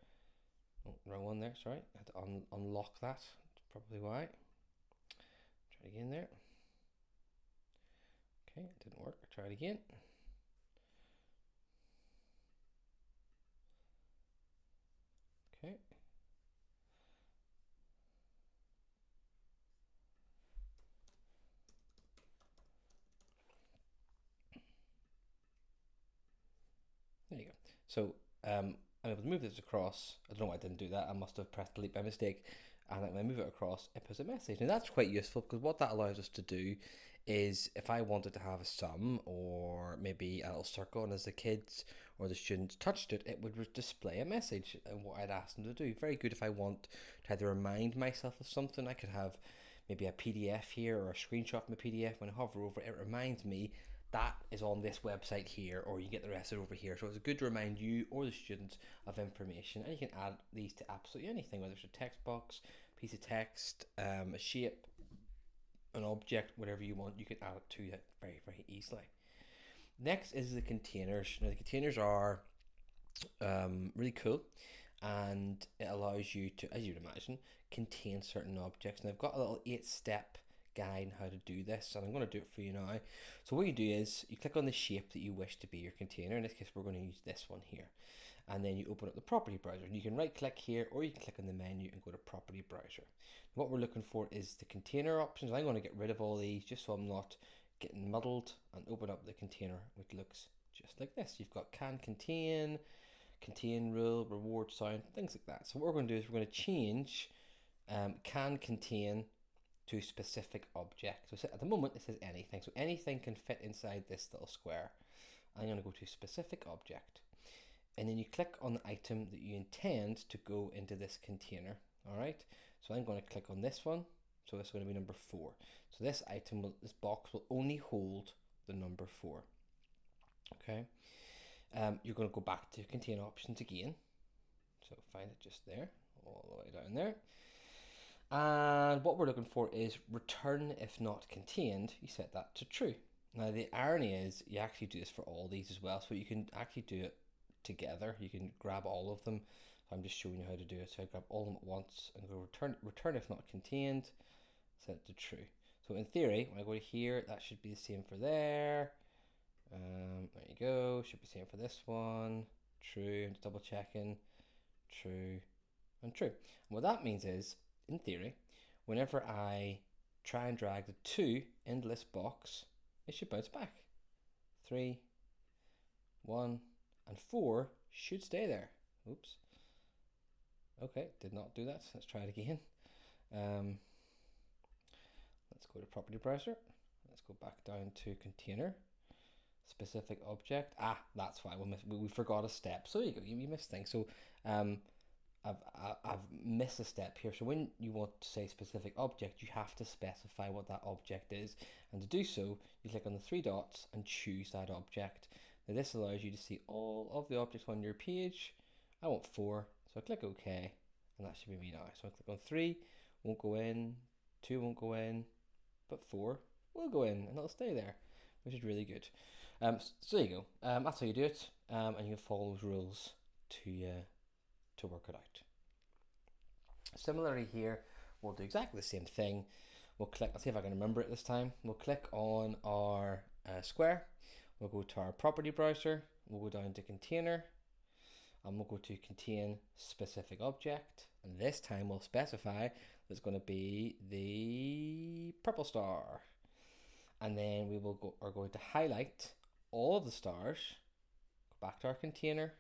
wrong one there, sorry, I had to unlock that, that's probably why. Try it again there. Okay, it didn't work. Try it again. Okay. There you go. So I'm able to move this across. I don't know why I didn't do that. I must have pressed delete by mistake. And when I move it across, it puts a message. And that's quite useful, because what that allows us to do is, if I wanted to have a sum or maybe a little circle, and as the kids or the students touched it, it would display a message and what I'd asked them to do. Very good if I want to either remind myself of something. I could have maybe a PDF here or a screenshot from a PDF. When I hover over it, it reminds me that is on this website here, or you get the rest of it over here. So it's good to remind you or the students of information, and you can add these to absolutely anything, whether it's a text box, piece of text, a shape, an object, whatever you want, you can add it to it very, very easily. Next is the containers. Now the containers are really cool, and it allows you to, as you'd imagine, contain certain objects. And I've got a little 8-step guide on how to do this, and I'm going to do it for you now. So what you do is you click on the shape that you wish to be your container. In this case, we're going to use this one here, and then you open up the property browser. You can right click here, or you can click on the menu and go to property browser. What we're looking for is the container options. I'm going to get rid of all these just so I'm not getting muddled, and open up the container, which looks just like this. You've got can contain, contain rule, reward sound, things like that. So what we're going to do is we're going to change can contain to specific object. So at the moment it says anything, so anything can fit inside this little square. I'm going to go to specific object, and then you click on the item that you intend to go into this container. All right, so I'm going to click on this one. So it's going to be number 4. So this item this box will only hold the number 4. Okay. You're going to go back to contain options again. So find it just there, all the way down there. And what we're looking for is return if not contained. You set that to true. Now the irony is you actually do this for all these as well, so you can actually do it together. You can grab all of them. So I'm just showing you how to do it. So I grab all of them at once and go return if not contained, set it to true. So in theory, when I go to here, that should be the same for there. There you go. Should be the same for this one. True. And double checking. True and true. And what that means is, in theory, whenever I try and drag the 2 into this box, it should bounce back. 3, 1, and 4 should stay there. Oops. Okay, did not do that. Let's try it again. Let's go to property browser. Let's go back down to container, specific object. That's why we forgot a step. So there you go. You missed things. So I've missed a step here. So when you want to say specific object, you have to specify what that object is. And to do so, you click on the 3 dots and choose that object. Now this allows you to see all of the objects on your page. I want 4, so I click OK, and that should be me now. So I click on 3, won't go in, 2 won't go in, but 4 will go in, and it'll stay there, which is really good. So there you go. That's how you do it, and you can follow those rules to work it out. Similarly here, we'll do exactly the same thing. We'll click, let's see if I can remember it this time. We'll click on our square. We'll go to our property browser. We'll go down to container, and we'll go to contain specific object. And this time we'll specify that it's going to be the purple star. And then we are going to highlight all of the stars, go back to our container,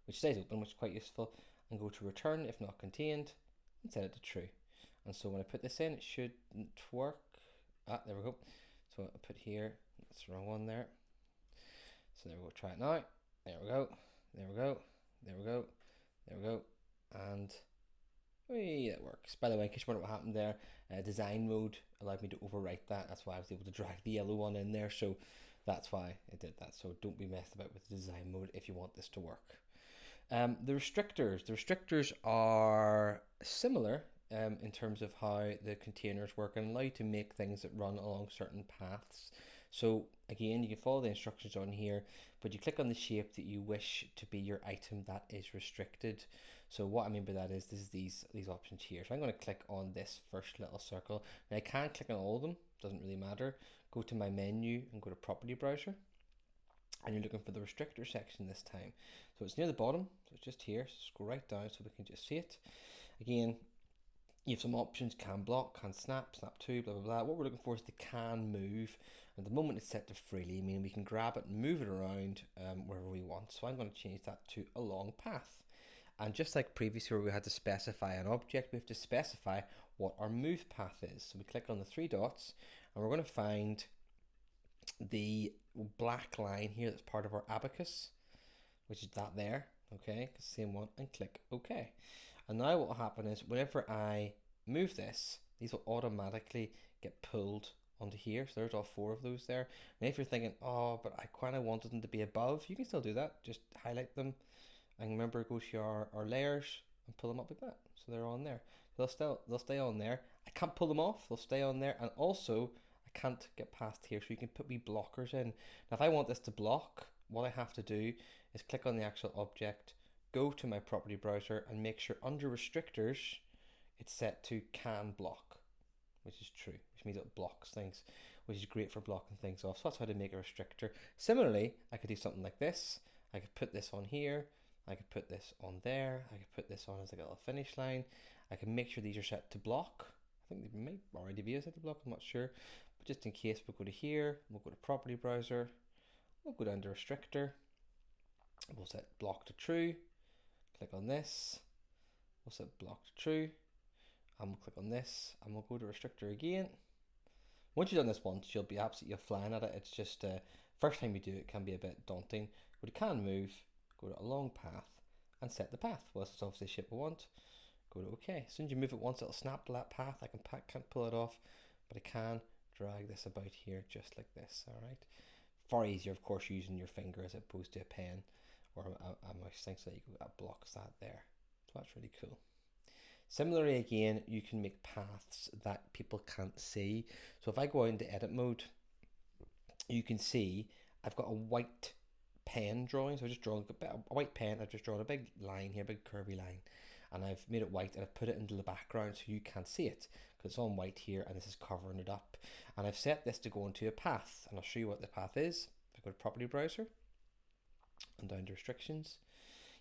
which stays open, which is quite useful, and go to return if not contained, and set it to true. And so when I put this in, it shouldn't work. There we go. So I put here, that's the wrong one there. So there we go, try it now. There we go, there we go, there we go, there we go, and that works. By the way, in case you wonder what happened there, design mode allowed me to overwrite that. That's why I was able to drag the yellow one in there. So that's why it did that. So don't be messed about with the design mode if you want this to work. The restrictors are similar in terms of how the containers work and allow you to make things that run along certain paths. So again, you can follow the instructions on here, but you click on the shape that you wish to be your item that is restricted. So what I mean by that is this is these options here. So I'm going to click on this first little circle. Now I can click on all of them, doesn't really matter. Go to my menu and go to property browser. And you're looking for the restrictor section this time. So it's near the bottom, so it's just here. So scroll right down so we can just see it. Again, you have some options: can block, can snap, snap to, blah, blah, blah. What we're looking for is the can move. At the moment it's set to freely, meaning we can grab it and move it around wherever we want. So I'm going to change that to a long path. And just like previously where we had to specify an object, we have to specify what our move path is. So we click on the 3 dots and we're going to find the black line here that's part of our abacus, which is that there, okay, same one, and click OK. And now what will happen is whenever I move this, these will automatically get pulled onto here. So there's all 4 of those there. And if you're thinking, oh, but I kind of wanted them to be above, you can still do that. Just highlight them and remember, go to our layers and pull them up like that. So they're on there. They'll stay on there. I can't pull them off. They'll stay on there. And also I can't get past here, so you can put wee blockers in. Now if I want this to block, what I have to do is click on the actual object, go to my property browser and make sure under restrictors it's set to can block, which is true, which means it blocks things, which is great for blocking things off. So that's how to make a restrictor. Similarly, I could do something like this. I could put this on here, I could put this on there, I could put this on as like a little finish line. I can make sure these are set to block. I think they might already be set to block, I'm not sure. But just in case, we'll go to here, we'll go to property browser, we'll go down to restrictor, we'll set block to true, click on this, we'll set block to true, and we'll click on this, and we'll go to restrictor again. Once you've done this once, you'll be absolutely flying at it. It's just first time you do it can be a bit daunting. Go to can move, go to a long path, and set the path. Well, this is obviously the shape we want. Go to OK. As soon as you move it once, it'll snap to that path. I can't pull it off, but I can drag this about here just like this. All right, far easier, of course, using your finger as opposed to a pen or a mouse thing, so that blocks that there. So that's really cool. Similarly, again, you can make paths that people can't see. So if I go into edit mode, you can see I've got a white pen drawing. So I just drawn a white pen. I've just drawn a big line here, big curvy line, and I've made it white and I've put it into the background so you can't see it because it's on white here and this is covering it up. And I've set this to go into a path, and I'll show you what the path is. If I go to property browser and down to restrictions,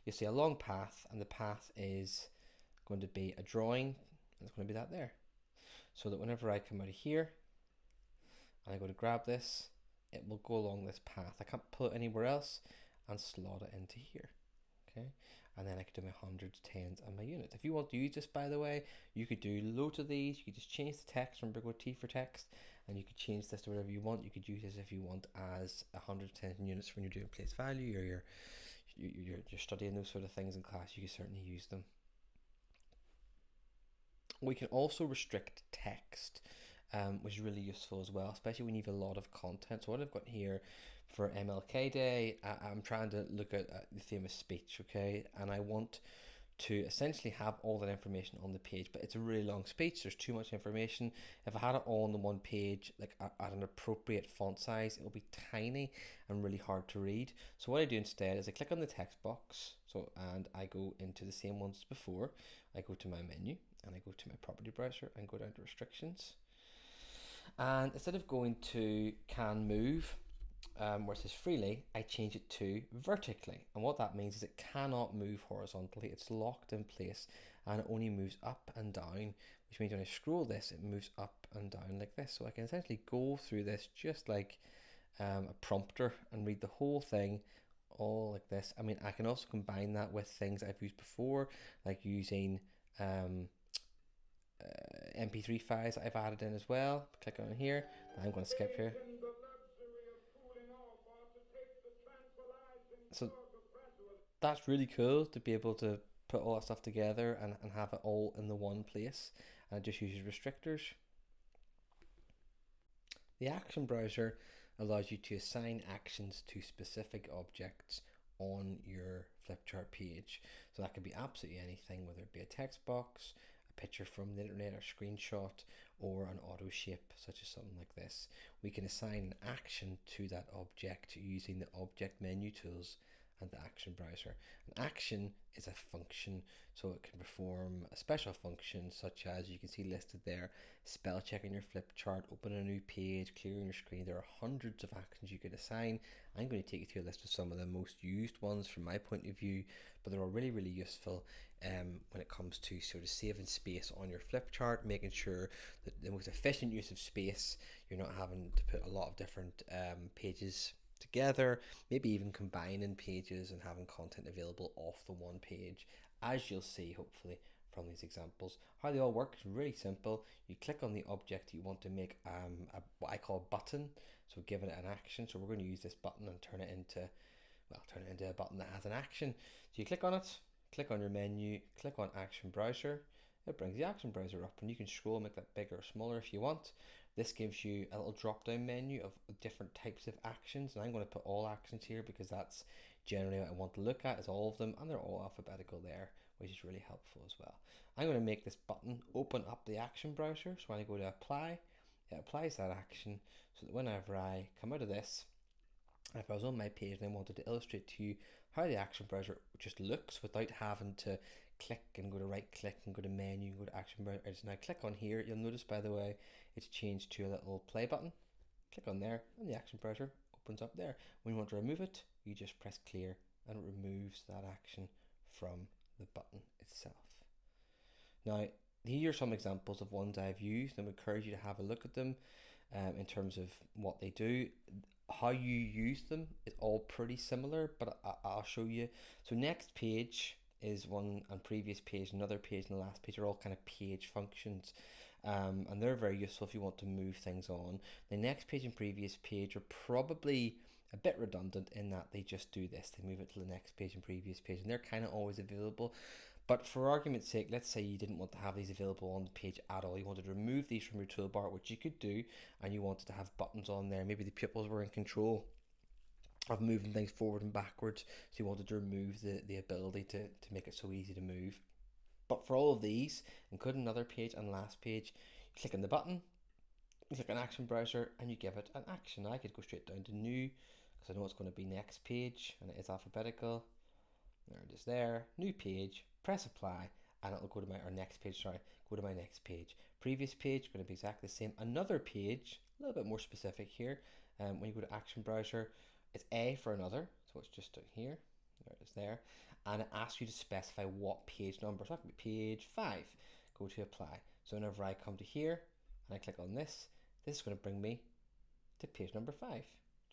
you see a long path, and the path is going to be a drawing, and it's going to be that there. So that whenever I come out of here and I go to grab this, it will go along this path. I can't pull it anywhere else and slot it into here. Okay, and then I could do my hundreds, tens, and my units. If you want to use this, by the way, you could do loads of these. You could just change the text. Remember, go T for text, and you could change this to whatever you want. You could use this if you want as 100, tens, and units when you're doing place value, or you're studying those sort of things in class. You can certainly use them. We can also restrict text, which is really useful as well, especially when you have a lot of content. So what I've got here for MLK Day, I'm trying to look at the famous speech, okay? And I want to essentially have all that information on the page, but it's a really long speech. There's too much information. If I had it all on the one page, like at an appropriate font size, it'll be tiny and really hard to read. So what I do instead is I click on the text box, and I go into the same ones as before. I go to my menu and I go to my property browser and go down to restrictions. And instead of going to can move, where it says freely, I change it to vertically. And what that means is it cannot move horizontally. It's locked in place and it only moves up and down, which means when I scroll this, it moves up and down like this. So I can essentially go through this just like a prompter and read the whole thing all like this. I mean, I can also combine that with things I've used before, like using MP3 files that I've added in as well. Click on here. I'm going to skip here. So that's really cool to be able to put all that stuff together and have it all in the one place. And it just uses restrictors. The action browser allows you to assign actions to specific objects on your flipchart page. So that could be absolutely anything, whether it be a text box, a picture from the internet or screenshot, or an auto shape such as something like this. We can assign an action to that object using the object menu tools and the action browser. An action is a function, so it can perform a special function such as you can see listed there: spell checking your flip chart, open a new page, clearing your screen. There are hundreds of actions you could assign. I'm going to take you through a list of some of the most used ones from my point of view, but they're all really, really useful when it comes to sort of saving space on your flip chart, making sure that the most efficient use of space, you're not having to put a lot of different pages together, maybe even combining pages and having content available off the one page, as you'll see hopefully from these examples. How they all work is really simple. You click on the object you want to make what I call a button, so give it an action. So we're going to use this button and turn it into a button that has an action. So you click on it, click on your menu, click on action browser. It brings the action browser up and you can scroll and make that bigger or smaller if you want. This gives you a little drop down menu of different types of actions, and I'm going to put all actions here because that's generally what I want to look at, is all of them, and they're all alphabetical there, which is really helpful as well. I'm going to make this button open up the action browser, so when I go to apply, it applies that action, so that whenever I come out of this, if I was on my page and I wanted to illustrate to you how the action browser just looks without having to click and go to right click and go to menu and go to action browser, I just now click on here. You'll notice, by the way, it's changed to a little play button. Click on there and the action browser opens up there. When you want to remove it, you just press clear and it removes that action from the button itself. Now, here are some examples of ones I've used, and I encourage you to have a look at them in terms of what they do. How you use them is all pretty similar, but I'll show you. So next page is one, and previous page, another page, and the last page are all kind of page functions, and they're very useful if you want to move things on. The next page and previous page are probably a bit redundant in that they just do this, they move it to the next page and previous page, and they're kind of always available. But for argument's sake, let's say you didn't want to have these available on the page at all. You wanted to remove these from your toolbar, which you could do, and you wanted to have buttons on there. Maybe the pupils were in control of moving things forward and backwards, so you wanted to remove the ability to make it so easy to move. But for all of these, including another page and last page, you click on the button, you click on Action Browser, and you give it an action. I could go straight down to New, because I know it's going to be next page, and it is alphabetical. There it is there, New Page, press Apply, and it'll go to my, or next page, sorry, go to my next page. Previous page, going to be exactly the same. Another page, a little bit more specific here. When you go to Action Browser, it's A for another, so it's just down here. There it is there. And it asks you to specify what page number. So that could be page 5. Go to Apply. So whenever I come to here and I click on this, this is going to bring me to page number 5,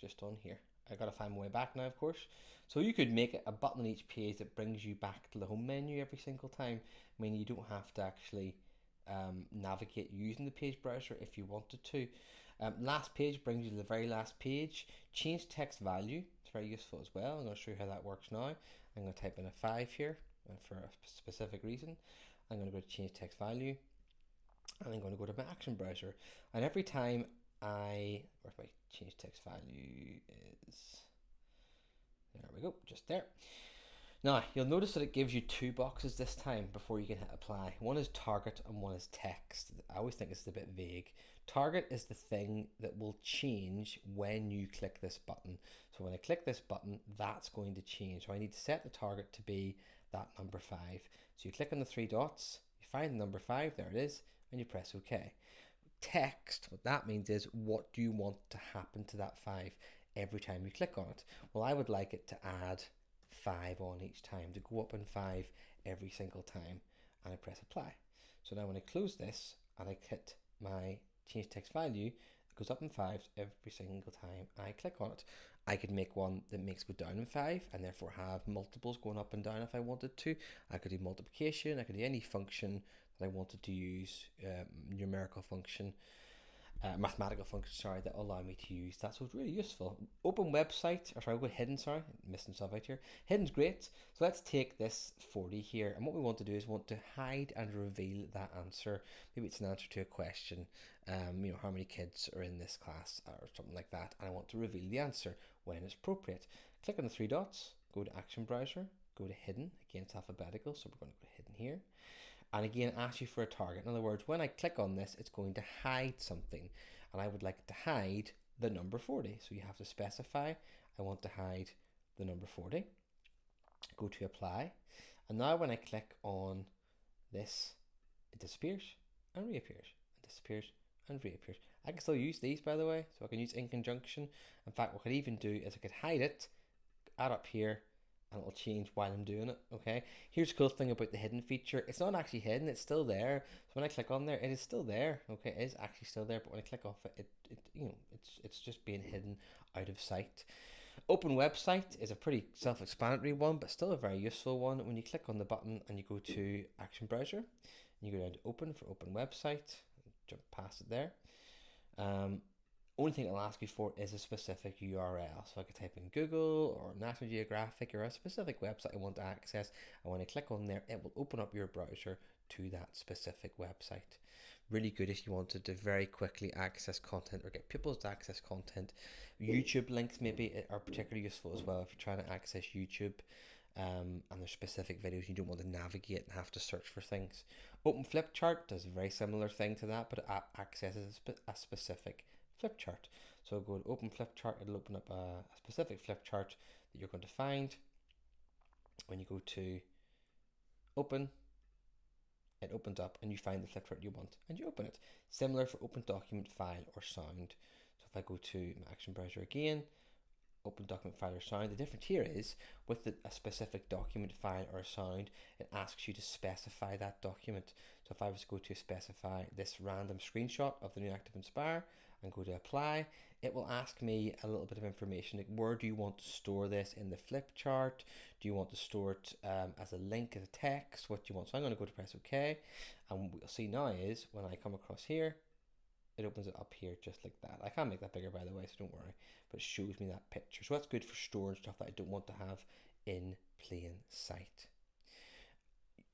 just on here. I got to find my way back now, of course. So you could make it a button on each page that brings you back to the home menu every single time. I mean, you don't have to actually navigate using the page browser if you wanted to. Last page brings you to the very last page. Change text value, it's very useful as well. I'm going to show you how that works now. I'm going to type in a 5 here for a specific reason. I'm going to go to change text value, and I'm going to go to my action browser. And every time where's my change text value is, there we go, just there. Now, you'll notice that it gives you 2 boxes this time before you can hit apply. One is target and one is text. I always think it's a bit vague. Target is the thing that will change when you click this button. So when I click this button, that's going to change. So I need to set the target to be that number 5. So you click on the 3 dots, you find the number 5, there it is, and you press OK. Text, what that means is, what do you want to happen to that 5 every time you click on it? Well, I would like it to add 5 on each time, to go up in 5 every single time, and I press apply. So now when I close this and I hit my change text value, it goes up in 5s every single time I click on it. I could make one that makes it go down in 5 and therefore have multiples going up and down if I wanted to. I could do multiplication, I could do any function that I wanted to use, numerical function, mathematical function, sorry, that allow me to use that. So it's really useful. Open website, or sorry, go hidden, sorry, I'm missing stuff out here. Hidden's great. So let's take this 40 here, and what we want to do is want to hide and reveal that answer. Maybe it's an answer to a question, you know, how many kids are in this class or something like that, and I want to reveal the answer when it's appropriate. Click on the 3 dots, go to Action Browser, go to Hidden. Again, it's alphabetical, so we're going to go to Hidden here. And again, ask you for a target. In other words, when I click on this, it's going to hide something, and I would like it to hide the number 40. So you have to specify, I want to hide the number 40. Go to apply, and now when I click on this, it disappears and reappears, it disappears and reappears. I can still use these, by the way, so I can use in conjunction. In fact, what I could even do is I could hide it, add up here, and it'll change while I'm doing it. Okay, here's the cool thing about the hidden feature. It's not actually hidden, it's still there. So when I click on there, it is still there. Okay, it is actually still there, but when I click off it, you know, it's just being hidden out of sight. Open website is a pretty self-explanatory one, but still a very useful one. When you click on the button and you go to Action Browser, and you go down to Open for Open Website, jump past it there. Only thing it'll ask you for is a specific URL. So I could type in Google or National Geographic or a specific website I want to access. And when I click on there, it will open up your browser to that specific website. Really good if you wanted to very quickly access content or get pupils to access content. YouTube links maybe are particularly useful as well if you're trying to access YouTube. And there's specific videos you don't want to navigate and have to search for things. Open Flip Chart does a very similar thing to that, but it accesses a specific flip chart. So go to Open Flip Chart, it'll open up a specific flip chart that you're going to find. When you go to Open, it opens up and you find the flip chart you want and you open it. Similar for Open Document, File or Sound. So if I go to my Action Browser again, Open Document, File or Sound, the difference here is with a specific document, file or sound, it asks you to specify that document. So if I was to go to specify this random screenshot of the new ActivInspire and go to apply, it will ask me a little bit of information, like where do you want to store this in the flip chart? Do you want to store it as a link, as a text? What do you want? So I'm going to go to press OK, and what we'll see now is when I come across here, it opens it up here just like that. I can't make that bigger, by the way, so don't worry, but it shows me that picture. So that's good for storing stuff that I don't want to have in plain sight.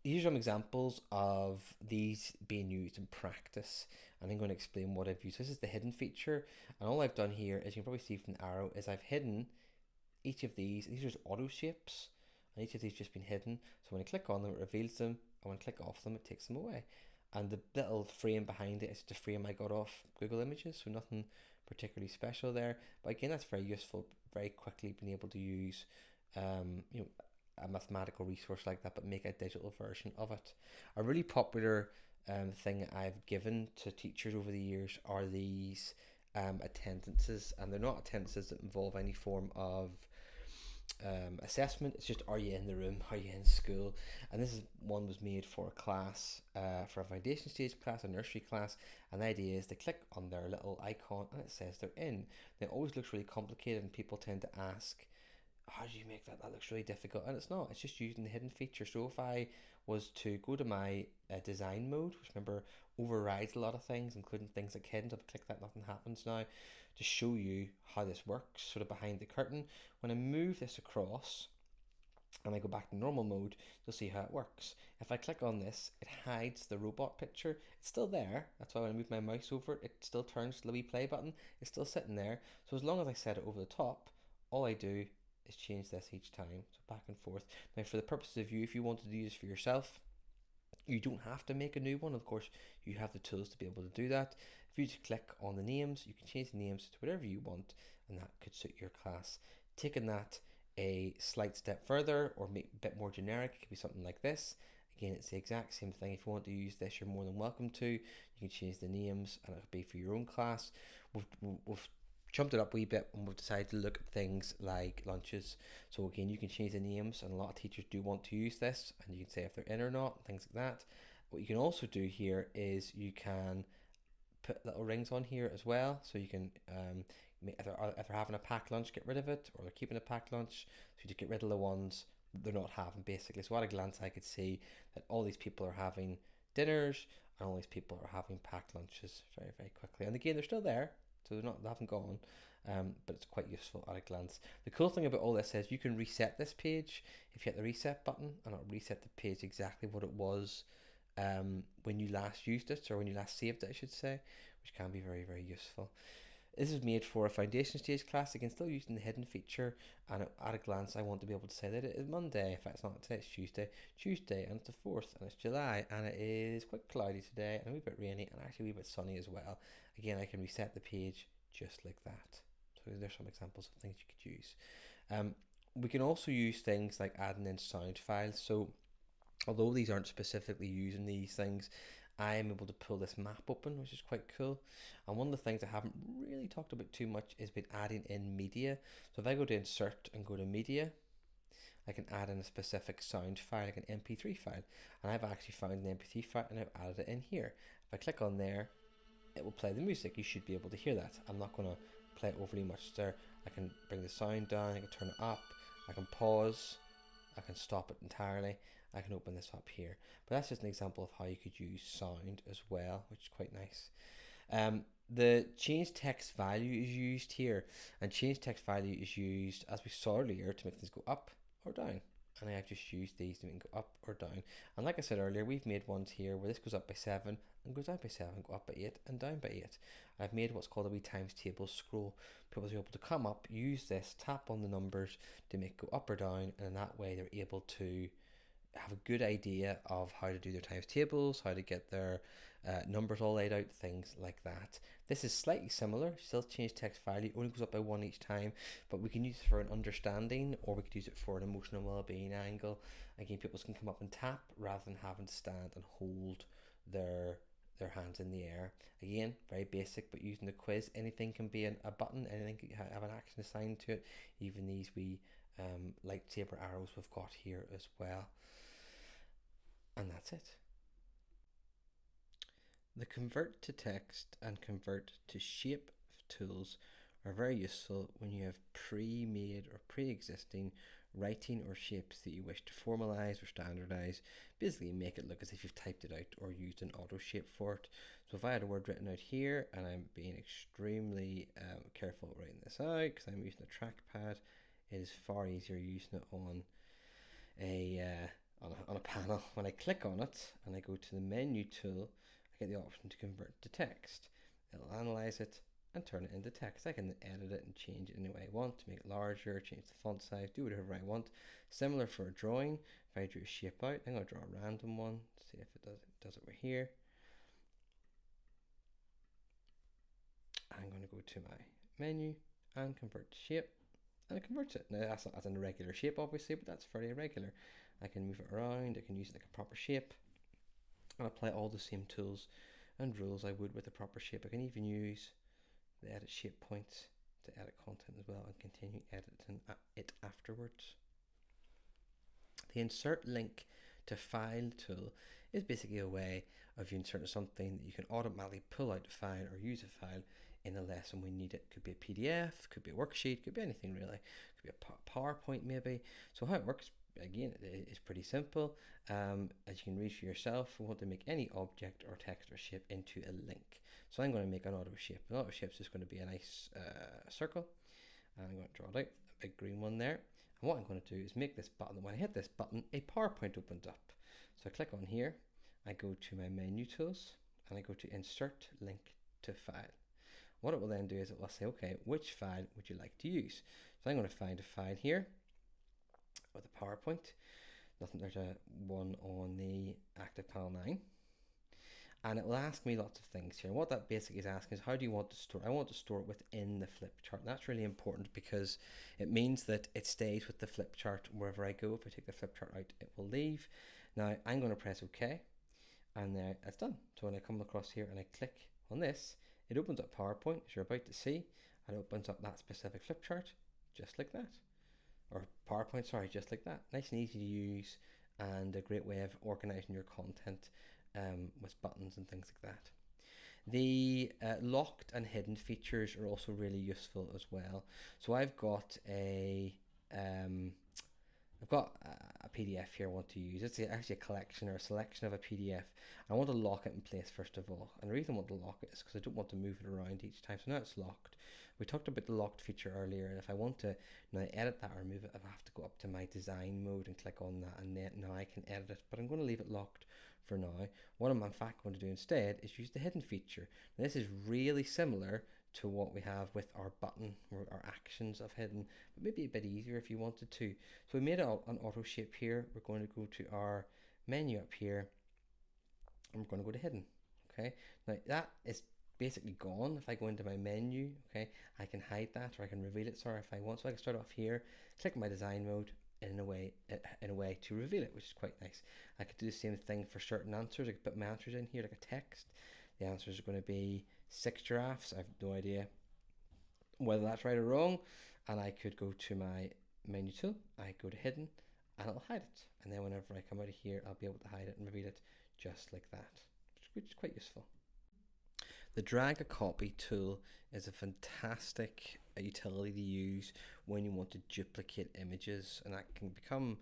Here's some examples of these being used in practice, and I'm going to explain what I've used. This is the hidden feature, and all I've done here, as you can probably see from the arrow, is I've hidden each of these. These are just auto shapes, and each of these just been hidden. So when I click on them, it reveals them, and when I click off them, it takes them away. And the little frame behind it is just a frame I got off Google Images, so nothing particularly special there. But again, that's very useful, very quickly being able to use, you know, a mathematical resource like that, but make a digital version of it. A really popular thing I've given to teachers over the years are these attendances, and they're not attendances that involve any form of assessment. It's just, are you in the room, are you in school? And this is one was made for a class, for a foundation stage class, a nursery class, and the idea is they click on their little icon and it says they're in. And it always looks really complicated, and people tend to ask, how do you make that? That looks really difficult. And it's not, it's just using the hidden feature. So if I was to go to my design mode, which remember overrides a lot of things, including things like hidden, if I click that, nothing happens now, to show you how this works, sort of behind the curtain. When I move this across and I go back to normal mode, you'll see how it works. If I click on this, it hides the robot picture. It's still there. That's why when I move my mouse over it, it still turns to the wee play button. It's still sitting there. So as long as I set it over the top, all I do is change this each time, so back and forth. Now for the purposes of you, if you wanted to do this for yourself, you don't have to make a new one. Of course, you have the tools to be able to do that. If you just click on the names, you can change the names to whatever you want, and that could suit your class. Taking that a slight step further, or make a bit more generic, it could be something like this. Again, it's the exact same thing. If you want to use this, you're more than welcome to. You can change the names, and it'll be for your own class. We've jumped it up a wee bit, and we've decided to look at things like lunches. So again, you can change the names, and a lot of teachers do want to use this, and you can say if they're in or not, things like that. What you can also do here is you can put little rings on here as well, so you can if they're having a packed lunch, get rid of it, or they're keeping a packed lunch, so you just get rid of the ones they're not having, basically. So at a glance I could see that all these people are having dinners and all these people are having packed lunches very, very quickly. And again, they're still there, so they haven't gone, but it's quite useful at a glance. The cool thing about all this is you can reset this page if you hit the reset button, and it'll reset the page exactly what it was when you last used it, or when you last saved it, I should say, which can be very, very useful. This is made for a foundation stage class, again still using the hidden feature, and at a glance I want to be able to say that it is Monday. In fact, it's not today, it's Tuesday, and it's the 4th, and it's July, and it is quite cloudy today, and a wee bit rainy, and actually a wee bit sunny as well. Again, I can reset the page just like that. So there's some examples of things you could use. We can also use things like adding in sound files. So although these aren't specifically using these things, I am able to pull this map open, which is quite cool. And one of the things I haven't really talked about too much is been adding in media. So if I go to insert and go to media, I can add in a specific sound file, like an MP3 file. And I've actually found an MP3 file and I've added it in here. If I click on there, it will play the music. You should be able to hear that. I'm not going to play it overly much there. I can bring the sound down, I can turn it up, I can pause, I can stop it entirely. I can open this up here. But that's just an example of how you could use sound as well, which is quite nice. The change text value is used here, and change text value is used, as we saw earlier, to make things go up or down. And I've just used these to make them go up or down. And like I said earlier, we've made ones here where this goes up by 7 and goes down by 7, go up by 8 and down by 8. I've made what's called a wee times table scroll. People are able to come up, use this, tap on the numbers to make it go up or down, and in that way they're able to have a good idea of how to do their times tables, how to get their numbers all laid out, things like that. This is slightly similar, still change text value, only goes up by 1 each time, but we can use it for an understanding, or we could use it for an emotional well-being angle. Again, people can come up and tap rather than having to stand and hold their hands in the air. Again, very basic, but using the quiz, anything can be a button, anything can have an action assigned to it, even these wee lightsaber arrows we've got here as well. And that's it. The convert to text and convert to shape tools are very useful when you have pre-made or pre-existing writing or shapes that you wish to formalize or standardize. Basically make it look as if you've typed it out or used an Autoshape for it. So if I had a word written out here, and I'm being extremely careful writing this out because I'm using a trackpad, it is far easier using it on a panel, when I click on it and I go to the menu tool, I get the option to convert to text. It'll analyze it and turn it into text. I can edit it and change it any way I want, to make it larger, change the font size, do whatever I want. Similar for a drawing. If I drew a shape out, I'm going to draw a random one, see if it does it over here. I'm going to go to my menu and convert to shape, and it converts it. Now that's not as an irregular shape obviously, but that's very irregular. I can move it around, I can use it like a proper shape, and apply all the same tools and rules I would with a proper shape. I can even use the edit shape points to edit content as well and continue editing it afterwards. The insert link to file tool is basically a way of you inserting something that you can automatically pull out a file or use a file in a lesson when you need it. Could be a PDF, could be a worksheet, could be anything really. Could be a PowerPoint maybe. So how it works, again, it's pretty simple. As you can read for yourself, we want to make any object or text or shape into a link. So I'm going to make an auto shape. An auto shape is just going to be a nice circle. And I'm going to draw it out, a big green one there. And what I'm going to do is make this button. When I hit this button, a PowerPoint opens up. So I click on here, I go to my menu tools, and I go to insert link to file. What it will then do is it will say, okay, which file would you like to use? So I'm going to find a file here with a PowerPoint. There's a one on the Active Panel 9. And it will ask me lots of things here. And what that basically is asking is, how do you want to store? I want to store it within the flip chart. And that's really important because it means that it stays with the flip chart wherever I go. If I take the flip chart out, it will leave. Now I'm going to press OK, and there it's done. So when I come across here and I click on this, it opens up PowerPoint, as you're about to see, and it opens up that specific flip chart just like that. Or PowerPoint, sorry, just like that. Nice and easy to use, and a great way of organizing your content with buttons and things like that. The locked and hidden features are also really useful as well. So I've got a PDF here I want to use. It's actually a collection or a selection of a PDF. I want to lock it in place first of all. And the reason I want to lock it is because I don't want to move it around each time. So now it's locked. We talked about the locked feature earlier, and if I want to now edit that or remove it, I have to go up to my design mode and click on that, and then now I can edit it. But I'm going to leave it locked for now. What I'm in fact going to do instead is use the hidden feature. Now, this is really similar to what we have with our button or our actions of hidden, but maybe a bit easier if you wanted to. So we made an auto shape here. We're going to go to our menu up here, and we're going to go to hidden. Okay, now that is basically gone. If I go into my menu, okay, I can hide that, or I can reveal it, sorry, if I want. So I can start off here, click my design mode in a way to reveal it, which is quite nice. I could do the same thing for certain answers. I could put my answers in here like a text. The answers are going to be 6 giraffes. I have no idea whether that's right or wrong. And I could go to my menu tool, I go to hidden, and it'll hide it. And then whenever I come out of here, I'll be able to hide it and reveal it just like that, which is quite useful. The drag a copy tool is a fantastic utility to use when you want to duplicate images, and that can become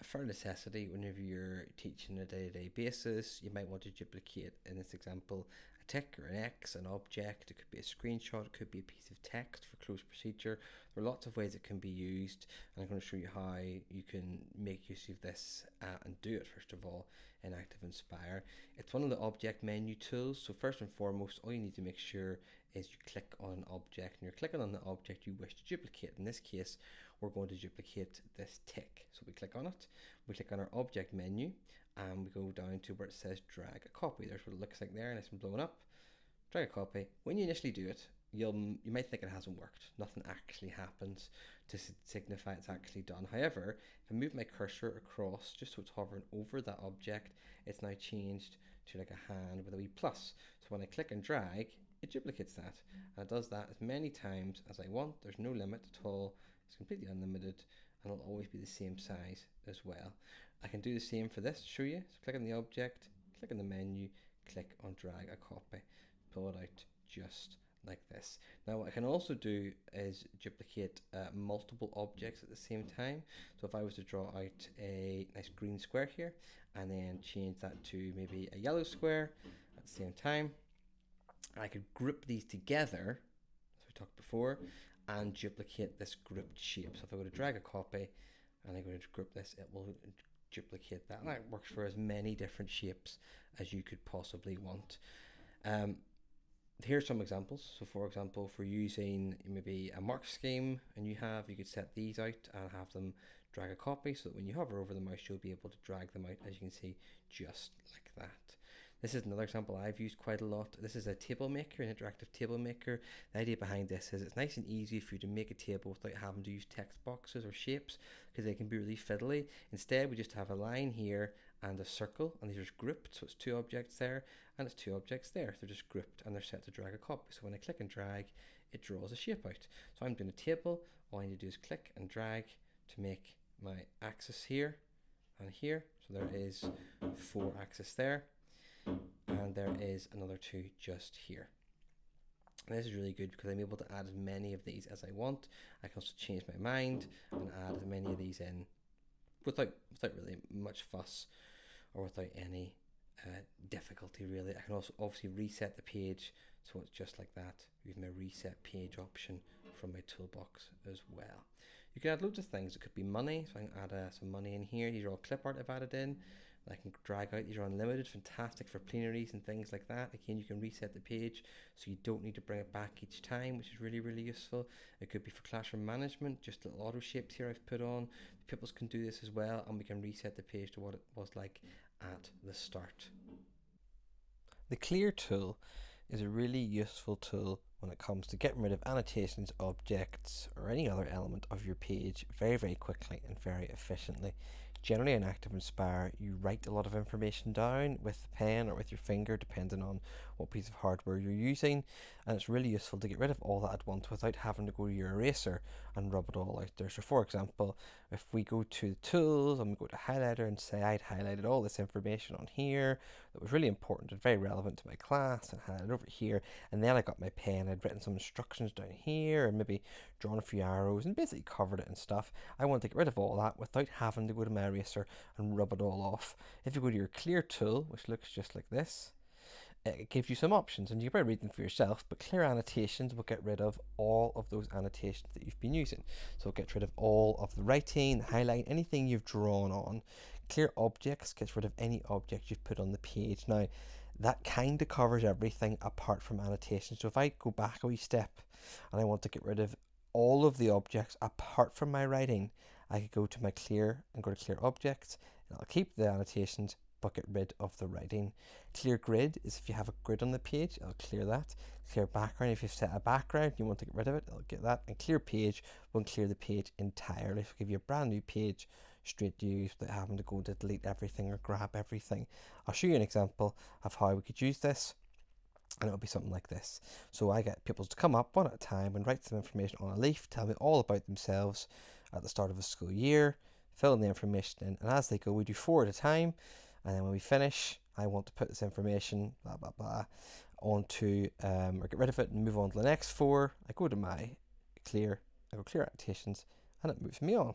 a fair necessity whenever you're teaching on a day-to-day basis. You might want to duplicate, in this example, a tick or an X, an object. It could be a screenshot, it could be a piece of text for close procedure. There are lots of ways it can be used, and I'm going to show you how you can make use of this and do it first of all in ActivInspire. It's one of the object menu tools, so first and foremost all you need to make sure is you click on an object, and you're clicking on the object you wish to duplicate. In this case, we're going to duplicate this tick. So we click on it, we click on our object menu, and we go down to where it says drag a copy. There's what it looks like there, nice and blown up. Drag a copy. When you initially do it, you might think it hasn't worked. Nothing actually happens to signify it's actually done. However, if I move my cursor across just so it's hovering over that object, it's now changed to like a hand with a wee plus. So when I click and drag, it duplicates that, and it does that as many times as I want. There's no limit at all. It's completely unlimited, and it'll always be the same size as well. I can do the same for this to show you. So click on the object, click on the menu, click on drag a copy, pull it out just like this. Now what I can also do is duplicate multiple objects at the same time. So if I was to draw out a nice green square here and then change that to maybe a yellow square at the same time, I could group these together, as we talked before, and duplicate this grouped shape. So if I go to drag a copy and I go to group this, it will duplicate that. And that works for as many different shapes as you could possibly want. Here's some examples. So for example, for using maybe a mark scheme, and you could set these out and have them drag a copy, so that when you hover over the mouse, you'll be able to drag them out, as you can see, just like that. This is another example I've used quite a lot. This is a table maker, an interactive table maker. The idea behind this is it's nice and easy for you to make a table without having to use text boxes or shapes, because they can be really fiddly. Instead, we just have a line here and a circle, and these are grouped, so it's 2 objects there and it's 2 objects there. They're just grouped and they're set to drag a copy. So when I click and drag, it draws a shape out. So I'm doing a table. All I need to do is click and drag to make my axis here and here. So there is 4 axes there, and there is another 2 just here. And this is really good because I'm able to add as many of these as I want. I can also change my mind and add as many of these in without really much fuss or without any difficulty really. I can also obviously reset the page, so it's just like that. Use my reset page option from my toolbox as well. You can add loads of things. It could be money, so I can add some money in here. These are all clip art I've added in. I can drag out. These are unlimited, fantastic for plenaries and things like that. Again, you can reset the page, so you don't need to bring it back each time, which is really, really useful. It could be for classroom management, just little auto shapes here I've put on. The pupils can do this as well, and we can reset the page to what it was like at the start. The clear tool is a really useful tool when it comes to getting rid of annotations, objects, or any other element of your page very, very quickly and very efficiently. Generally in ActivInspire, you write a lot of information down with the pen or with your finger, depending on what piece of hardware you're using, and it's really useful to get rid of all that at once without having to go to your eraser and rub it all out there. So for example, if we go to the tools and we go to highlighter and say I'd highlighted all this information on here that was really important and very relevant to my class, and highlighted over here, and then I got my pen, I'd written some instructions down here and maybe drawn a few arrows and basically covered it and stuff. I want to get rid of all that without having to go to my eraser and rub it all off. If you go to your clear tool, which looks just like this, it gives you some options, and you can probably read them for yourself, but clear annotations will get rid of all of those annotations that you've been using. So it gets rid of all of the writing, the highlight, anything you've drawn on. Clear objects gets rid of any object you've put on the page. Now, that kind of covers everything apart from annotations. So if I go back a wee step and I want to get rid of all of the objects apart from my writing, I could go to my clear and go to clear objects, and I'll keep the annotations but get rid of the writing. Clear grid is if you have a grid on the page, it'll clear that. Clear background, if you've set a background, you want to get rid of it, it'll get that. And clear page won't clear the page entirely. It'll give you a brand new page straight to use without having to go to delete everything or grab everything. I'll show you an example of how we could use this, and it'll be something like this. So I get pupils to come up one at a time and write some information on a leaf, tell me all about themselves at the start of a school year, fill in the information in, and as they go, we do 4 at a time. And then when we finish, I want to put this information, blah, blah, blah, onto, or get rid of it and move on to the next 4. I go to my clear, I go clear annotations, and it moves me on.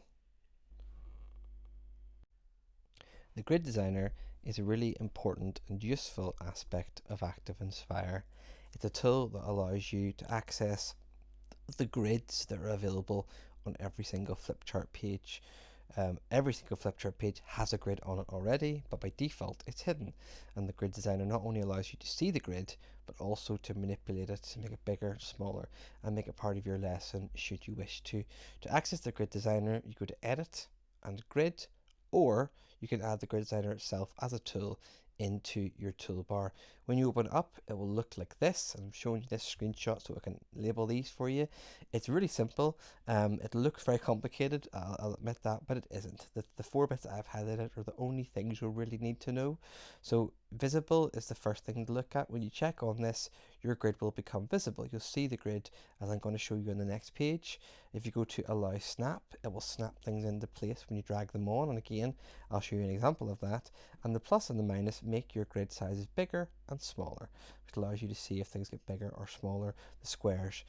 The grid designer is a really important and useful aspect of ActivInspire. It's a tool that allows you to access the grids that are available on every single flipchart page. Every single flipchart page has a grid on it already, but by default it's hidden, and the grid designer not only allows you to see the grid but also to manipulate it to make it bigger, smaller, and make it part of your lesson should you wish to. To access the grid designer, you go to edit and grid, or you can add the grid designer itself as a tool into your toolbar. When you open it up, it will look like this, and I'm showing you this screenshot so I can label these for you. It's really simple. It looks very complicated, I'll admit that, but it isn't. The 4 bits that I've highlighted are the only things you'll really need to know. So visible is the first thing to look at. When you check on this, your grid will become visible. You'll see the grid, as I'm going to show you on the next page. If you go to allow snap, it will snap things into place when you drag them on, and again I'll show you an example of that. And the plus and the minus make your grid sizes bigger and smaller, which allows you to see if things get bigger or smaller, the squares.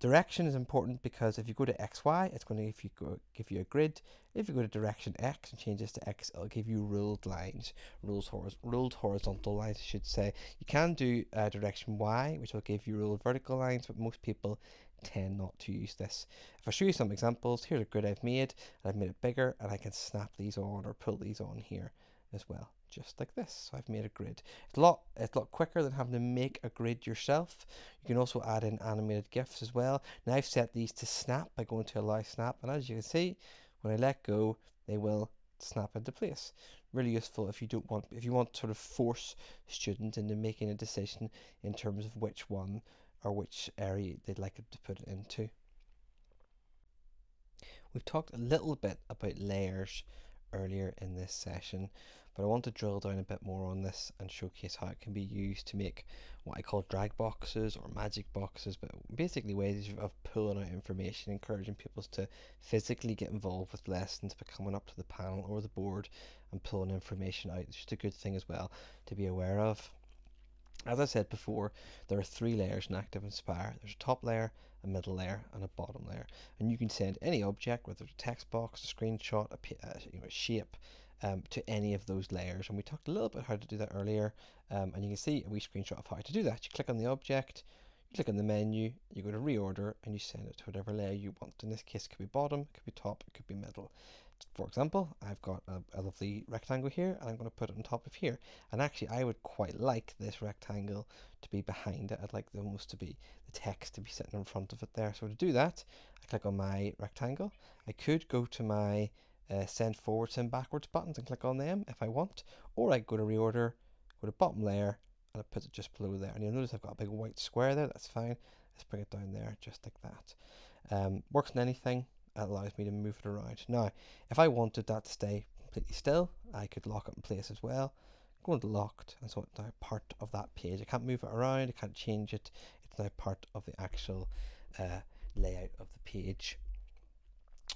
Direction is important because if you go to XY, it's going to give you a grid. If you go to direction X and change this to X, it'll give you ruled lines, ruled horizontal lines, I should say. You can do direction Y, which will give you ruled vertical lines, but most people tend not to use this. If I show you some examples, here's a grid I've made, and I've made it bigger, and I can snap these on or pull these on here as well, just like this. So I've made a grid. It's a lot quicker than having to make a grid yourself. You can also add in animated gifs as well. Now I've set these to snap by going to allow snap, and as you can see, when I let go, they will snap into place. Really useful if you want to sort of force students into making a decision in terms of which one or which area they'd like it to put it into. We've talked a little bit about layers earlier in this session, but I want to drill down a bit more on this and showcase how it can be used to make what I call drag boxes or magic boxes, but basically ways of pulling out information, encouraging people to physically get involved with lessons by coming up to the panel or the board and pulling information out. It's just a good thing as well to be aware of. As I said before, there are 3 layers in ActivInspire. There's a top layer, a middle layer, and a bottom layer. And you can send any object, whether it's a text box, a screenshot, a shape, to any of those layers. And we talked a little bit how to do that earlier. And you can see a wee screenshot of how to do that. You click on the object, you click on the menu, you go to reorder, and you send it to whatever layer you want. In this case, it could be bottom, it could be top, it could be middle. For example, I've got a lovely rectangle here, and I'm going to put it on top of here. And actually, I would quite like this rectangle to be behind it. I'd like almost to be the text to be sitting in front of it there. So to do that, I click on my rectangle. I could go to my send forward, send backwards buttons and click on them if I want, or I go to reorder, go to bottom layer, and I put it just below there. And you'll notice I've got a big white square there. That's fine. Let's bring it down there just like that. Works in anything. That allows me to move it around. Now, if I wanted that to stay completely still, I could lock it in place as well. Go into locked, and so it's now part of that page. I can't move it around, I can't change it. It's now part of the actual layout of the page.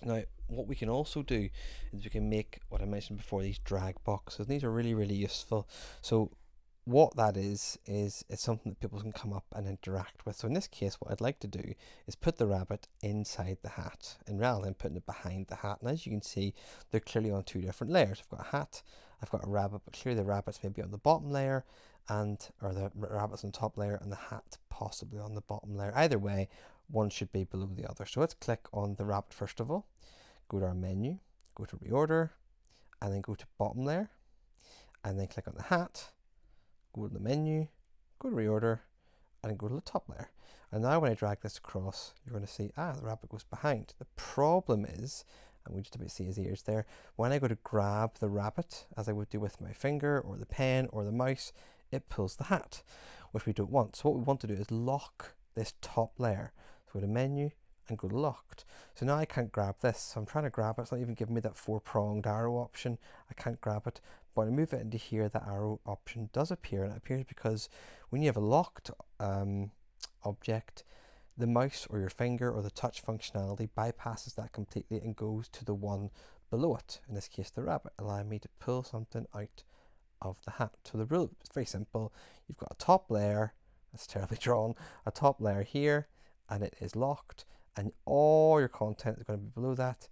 Now, what we can also do is we can make what I mentioned before, these drag boxes. And these are really, really useful. So what that is it's something that people can come up and interact with. So in this case, what I'd like to do is put the rabbit inside the hat, and rather than putting it behind the hat. And as you can see, they're clearly on 2 different layers. I've got a hat, I've got a rabbit, but clearly the rabbit's maybe on the bottom layer, or the rabbit's on the top layer, and the hat possibly on the bottom layer. Either way, one should be below the other. So let's click on the rabbit first of all, go to our menu, go to reorder, and then go to bottom layer, and then click on the hat, go to the menu, go to reorder, and go to the top layer. And now when I drag this across, you're going to see, the rabbit goes behind. The problem is, and we just about see his ears there, when I go to grab the rabbit, as I would do with my finger or the pen or the mouse, it pulls the hat, which we don't want. So what we want to do is lock this top layer. So go to menu and go to locked. So now I can't grab this. So I'm trying to grab it. It's not even giving me that 4-pronged arrow option. I can't grab it. But when I move it into here, the arrow option does appear, and it appears because when you have a locked object, the mouse or your finger or the touch functionality bypasses that completely and goes to the one below it, in this case the rabbit, allowing me to pull something out of the hat. So the rule is very simple. You've got a top layer, that's terribly drawn, a top layer here, and it is locked, and all your content is going to be below that,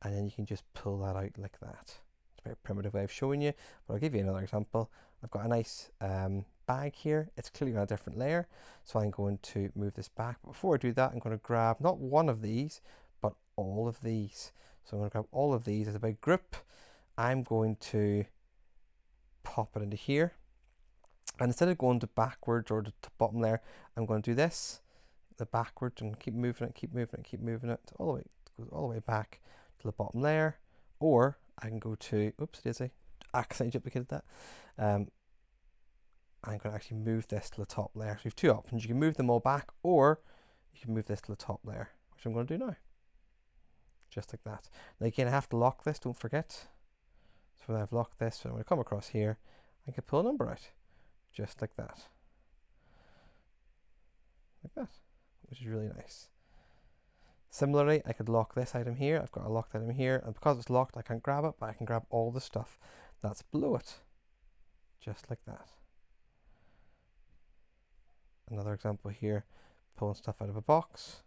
and then you can just pull that out like that. It's a very primitive way of showing you, but I'll give you another example. I've got a nice bag here. It's clearly on a different layer, so I'm going to move this back. But before I do that, I'm going to grab not one of these, but all of these. So I'm going to grab all of these as a big group. I'm going to pop it into here, and instead of going to backwards or the bottom layer, I'm going to do this, the backwards, and keep moving it, keep moving it, keep moving it all the way. It goes all the way back to the bottom layer, or I can go to, oops daisy, accidentally duplicated that. I'm going to actually move this to the top layer. So you have 2 options. You can move them all back, or you can move this to the top layer, which I'm going to do now. Just like that. Now again, I have to lock this, don't forget. So when I've locked this, when I come across here, I can pull a number out. Just like that. Like that. Which is really nice. Similarly, I could lock this item here. I've got a locked item here, and because it's locked, I can't grab it, but I can grab all the stuff that's below it. Just like that. Another example here, pulling stuff out of a box.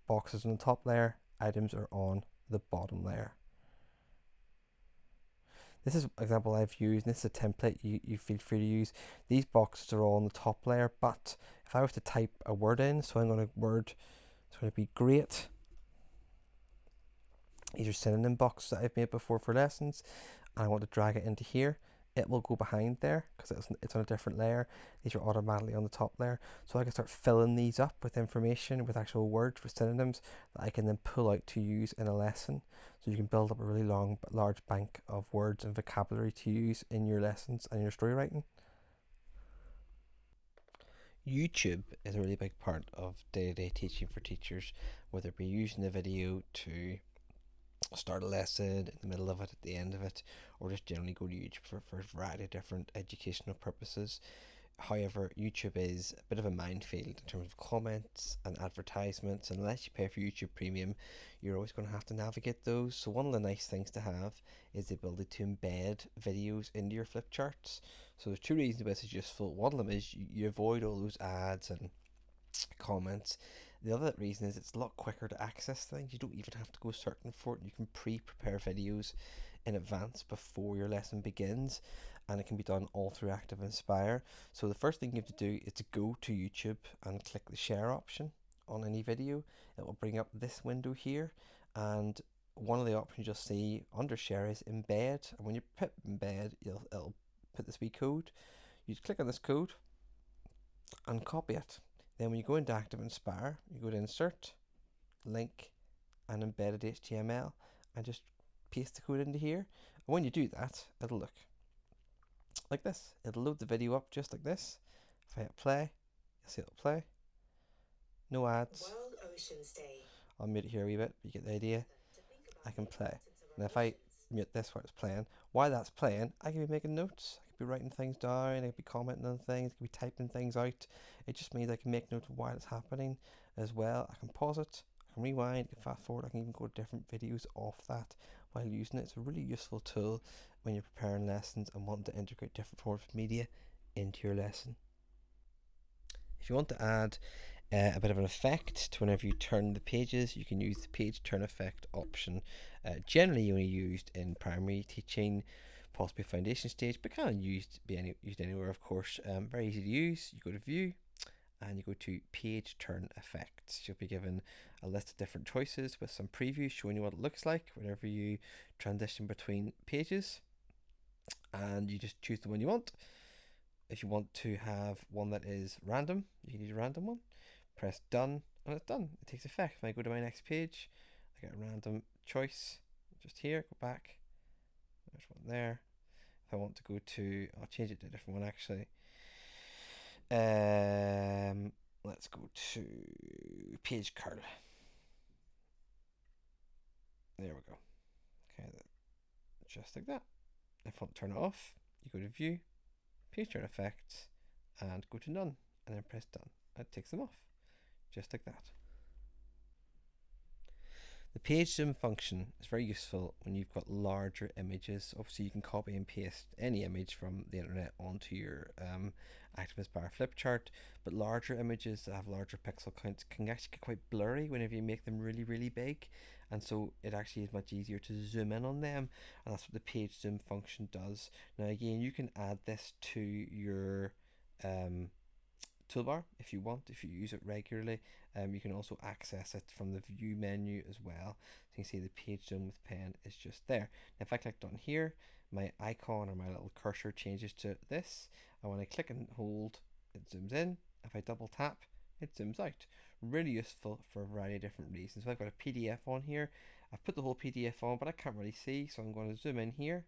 Boxes on the top layer, items are on the bottom layer. This is an example I've used, and this is a template you feel free to use. These boxes are all on the top layer, but if I was to type a word in, so I'm going to it's going to be great. These are synonym boxes that I've made before for lessons, and I want to drag it into here. It will go behind there because it's on a different layer. These are automatically on the top layer, so I can start filling these up with information, with actual words for synonyms that I can then pull out to use in a lesson. So you can build up a really large bank of words and vocabulary to use in your lessons and your story writing. YouTube is a really big part of day-to-day teaching for teachers, whether it be using the video to start a lesson, in the middle of it, at the end of it, or just generally go to YouTube for a variety of different educational purposes. However, YouTube is a bit of a minefield in terms of comments and advertisements, and unless you pay for YouTube Premium, you're always going to have to navigate those. So one of the nice things to have is the ability to embed videos into your flip charts. So there's two reasons why this is useful. One of them is you avoid all those ads and comments. The other reason is it's a lot quicker to access things. You don't even have to go searching for it. You can pre-prepare videos in advance before your lesson begins, and it can be done all through ActivInspire. So the first thing you have to do is to go to YouTube and click the share option on any video. It will bring up this window here, and one of the options you'll see under share is embed, and when you put embed, it'll put this wee code. You just click on this code and copy it. Then when you go into ActivInspire, you go to Insert, Link, and Embedded HTML, and just paste the code into here. And when you do that, it'll look like this. It'll load the video up just like this. If I hit play, you'll see it'll play. No ads. World Oceans Day. I'll mute it here a wee bit, but you get the idea. I can play. Now if I mute this while it's playing, while that's playing, I can be making notes. I could be writing things down, I could be commenting on things, I could be typing things out. It just means I can make notes of while it's happening as well. I can pause it, I can rewind, I can fast forward, I can even go to different videos off that while using it. It's a really useful tool when you're preparing lessons and want to integrate different forms of media into your lesson. If you want to add a bit of an effect to whenever you turn the pages, you can use the page turn effect option. Generally only used in primary teaching, possibly foundation stage, but can used anywhere, of course. Very easy to use. You go to view and you go to page turn effects. You'll be given a list of different choices with some previews showing you what it looks like whenever you transition between pages, and you just choose the one you want. If you want to have one that is random, you can use a random one. Press done and it's done. It takes effect. If I go to my next page, I get a random choice just here. Go back. There's one there. If I want to go to, I'll change it to a different one actually. Let's go to page curl. There we go. Okay, just like that. If I want to turn it off, you go to view, page turn effects, and go to none, and then press done. It takes them off, just like that. The page zoom function is very useful when you've got larger images. Obviously you can copy and paste any image from the internet onto your ActivInspire flip chart, but larger images that have larger pixel counts can actually get quite blurry whenever you make them really, really big, and so it actually is much easier to zoom in on them, and that's what the page zoom function does. Now again, you can add this to your toolbar if you want, if you use it regularly. You can also access it from the view menu as well. So you can see the page zoom with pen is just there. Now if I clicked on here, my icon or my little cursor changes to this, and when I click and hold, it zooms in. If I double tap, it zooms out. Really useful for a variety of different reasons. So I've got a PDF on here. I've put the whole PDF on, but I can't really see, so I'm going to zoom in here,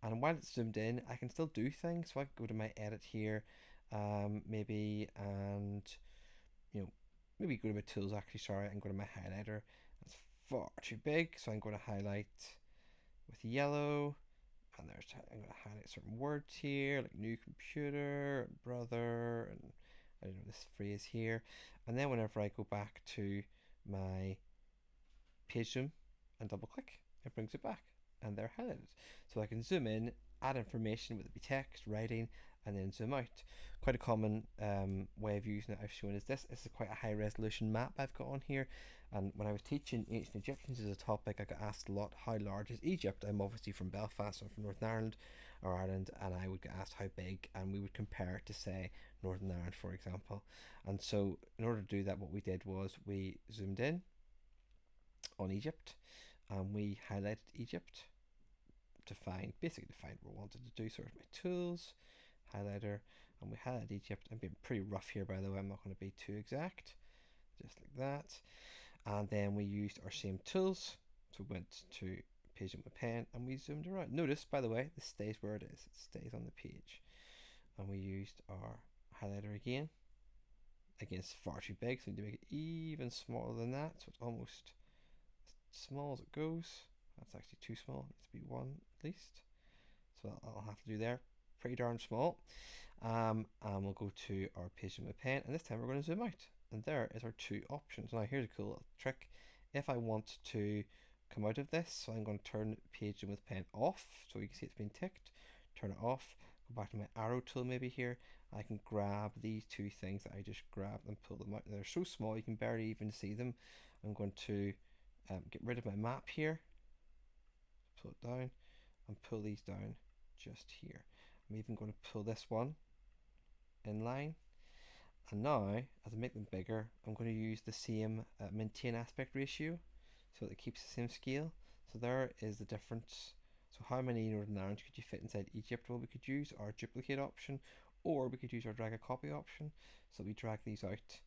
and while it's zoomed in, I can still do things. So I can go to my edit here, maybe, and maybe go to my tools actually, sorry, and go to my highlighter. That's far too big, so I'm going to highlight with yellow, and I'm going to highlight certain words here, like new computer, and brother, and I don't know, this phrase here. And then whenever I go back to my page zoom and double click, it brings it back, and they're highlighted. So I can zoom in, add information, whether it be text, writing, and then zoom out. Quite a common way of using it I've shown is this. This is quite a high resolution map I've got on here, and when I was teaching ancient Egyptians as a topic, I got asked a lot, how large is Egypt? I'm obviously from Belfast, I'm from Northern Ireland, and I would get asked how big, and we would compare it to, say, Northern Ireland, for example. And so in order to do that, what we did was we zoomed in on Egypt, and we highlighted Egypt to find what we wanted to do. So here's my tools, highlighter, and we highlight Egypt. I'm being pretty rough here, by the way, I'm not going to be too exact, just like that. And then we used our same tools, so we went to page with my pen and we zoomed around. Notice, by the way, this stays where it is, it stays on the page. And we used our highlighter again. Again, it's far too big, so we need to make it even smaller than that, so it's almost as small as it goes. That's actually too small, it needs to be one at least. So I'll have to do there, pretty darn small. And we'll go to our page with my pen, and this time we're going to zoom out. And there is our two options. Now here's a cool little trick. If I want to come out of this, so I'm going to turn page with pen off, so you can see it's been ticked, turn it off, go back to my arrow tool maybe here, I can grab these two things that I just grabbed and pull them out. They're so small you can barely even see them. I'm going to get rid of my map here, pull it down, and pull these down just here. I'm even going to pull this one in line. And now, as I make them bigger, I'm going to use the same maintain aspect ratio so that it keeps the same scale. So there is the difference. So how many Northern Irelands could you fit inside Egypt? Well, we could use our duplicate option, or we could use our drag a copy option. So we drag these out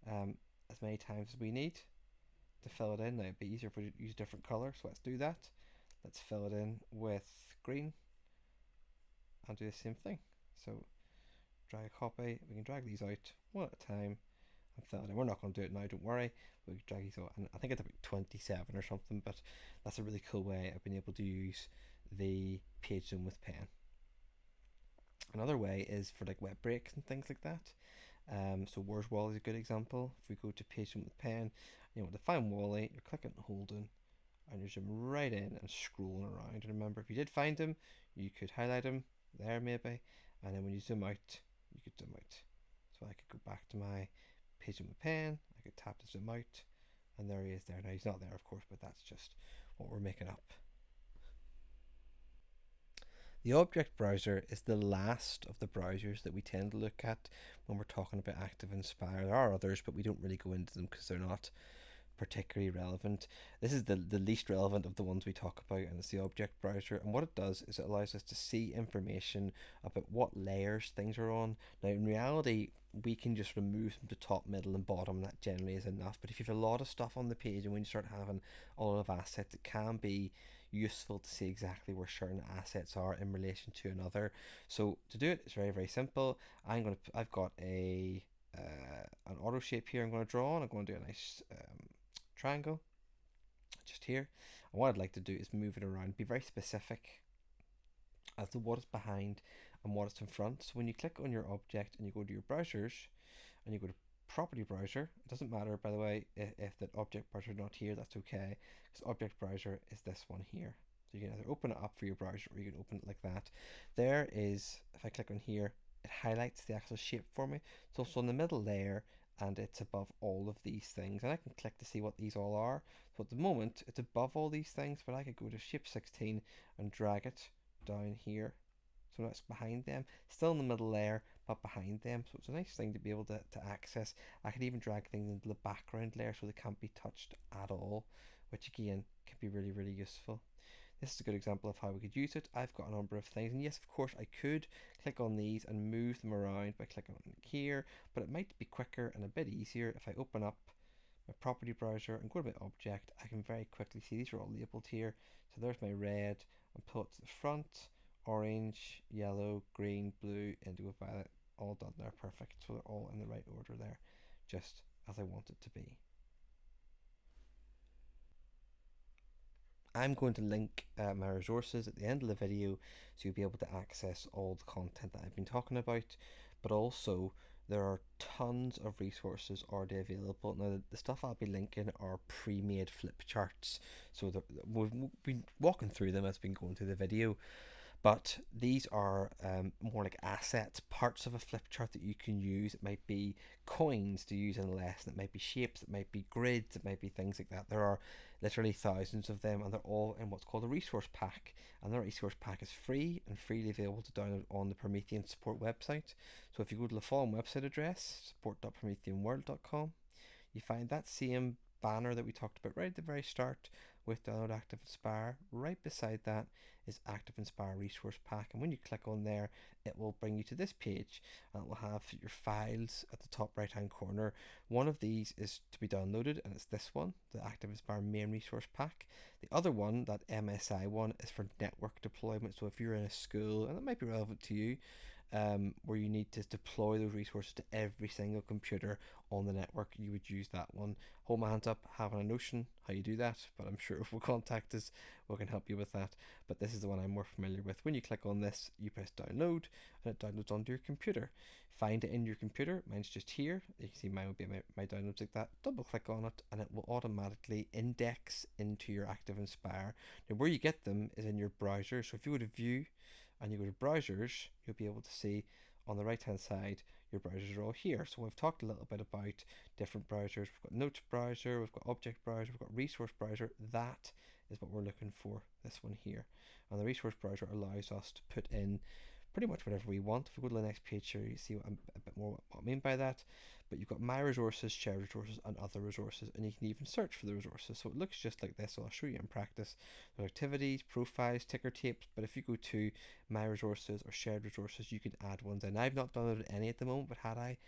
as many times as we need to fill it in. Now it'd be easier if we use a different color, so let's do that. Let's fill it in with green and do the same thing. So drag a copy, we can drag these out one at a time and fill it in. We're not going to do it now, don't worry. We can drag these out, and I think it's about 27 or something, but that's a really cool way of being able to use the page zoom with pen. Another way is for like web breaks and things like that. So where's Wally is a good example. If we go to page zoom with pen, you want to find Wally, you're clicking and holding, and you're zooming right in and scrolling around. And remember, if you did find him, you could highlight him there maybe, and then when you zoom out, you could zoom out. So I could go back to my page with my pen, I could tap to zoom out, and there he is there. Now he's not there, of course, but that's just what we're making up. The object browser is the last of the browsers that we tend to look at when we're talking about ActivInspire. There are others, but we don't really go into them because they're not particularly relevant. This is the least relevant of the ones we talk about, and it's the object browser. And what it does is it allows us to see information about what layers things are on. Now in reality, we can just remove them to top, middle and bottom, and that generally is enough. But if you have a lot of stuff on the page, and when you start having a lot of assets, it can be useful to see exactly where certain assets are in relation to another. So to do it, it's very, very simple. I've got an auto shape here I'm going to draw on. I'm going to do a nice triangle just here, and what I'd like to do is move it around, be very specific as to what is behind and what is in front. So when you click on your object and you go to your browsers and you go to property browser, it doesn't matter, by the way, if that object browser is not here, that's okay, because object browser is this one here. So you can either open it up for your browser or you can open it like that. There is, if I click on here, it highlights the actual shape for me. It's also in the middle layer, and it's above all of these things, and I can click to see what these all are. So at the moment it's above all these things, but I could go to shape 16 and drag it down here, so that's behind them, still in the middle layer but behind them. So it's a nice thing to be able to access. I can even drag things into the background layer so they can't be touched at all, which again can be really, really useful. This is a good example of how we could use it. I've got a number of things, and yes, of course, I could click on these and move them around by clicking on here, but it might be quicker and a bit easier if I open up my property browser and go to my object. I can very quickly see these are all labeled here. So there's my red, and pull it to the front, orange, yellow, green, blue, indigo, violet, all done there, perfect. So they're all in the right order there, just as I want it to be. I'm going to link my resources at the end of the video, so you'll be able to access all the content that I've been talking about, but also there are tons of resources already available. Now the stuff I'll be linking are pre-made flip charts, so we've been walking through them as we've been going through the video, But these are more like assets, parts of a flip chart that you can use. It might be coins to use in a lesson, it might be shapes, it might be grids, it might be things like that. There are literally thousands of them, and they're all in what's called a resource pack. And the resource pack is free and freely available to download on the Promethean support website. So if you go to the following website address, support.prometheanworld.com, you find that same banner that we talked about right at the very start with Download ActivInspire. Right beside that is ActivInspire Resource Pack, and when you click on there, it will bring you to this page, and it will have your files at the top right hand corner. One of these is to be downloaded, and it's this one, the ActivInspire Main Resource Pack. The other one, that MSI one, is for network deployment. So if you're in a school, and it might be relevant to you, where you need to deploy those resources to every single computer on the network, you would use that one. Hold my hands up, having a notion how you do that, but I'm sure if we'll contact us, we can help you with that. But this is the one I'm more familiar with. When you click on this, you press download, and it downloads onto your computer. Find it in your computer. Mine's just here. You can see mine would be my downloads like that. Double click on it, and it will automatically index into your ActivInspire. Now, where you get them is in your browser. So if you go to View and you go to Browsers, you'll be able to see on the right hand side your browsers are all here. So we've talked a little bit about different browsers. We've got Notes browser, we've got Object browser, we've got Resource browser. That is what we're looking for, this one here. And the Resource browser allows us to put in pretty much whatever we want. If we go to the next page here, you see a bit more what I mean by that. But you've got My Resources, Shared Resources, and Other Resources, and you can even search for the resources. So it looks just like this. So I'll show you in practice. There's activities, profiles, ticker tapes. But if you go to My Resources or Shared Resources, you can add ones in. I've not downloaded any at the moment, but had I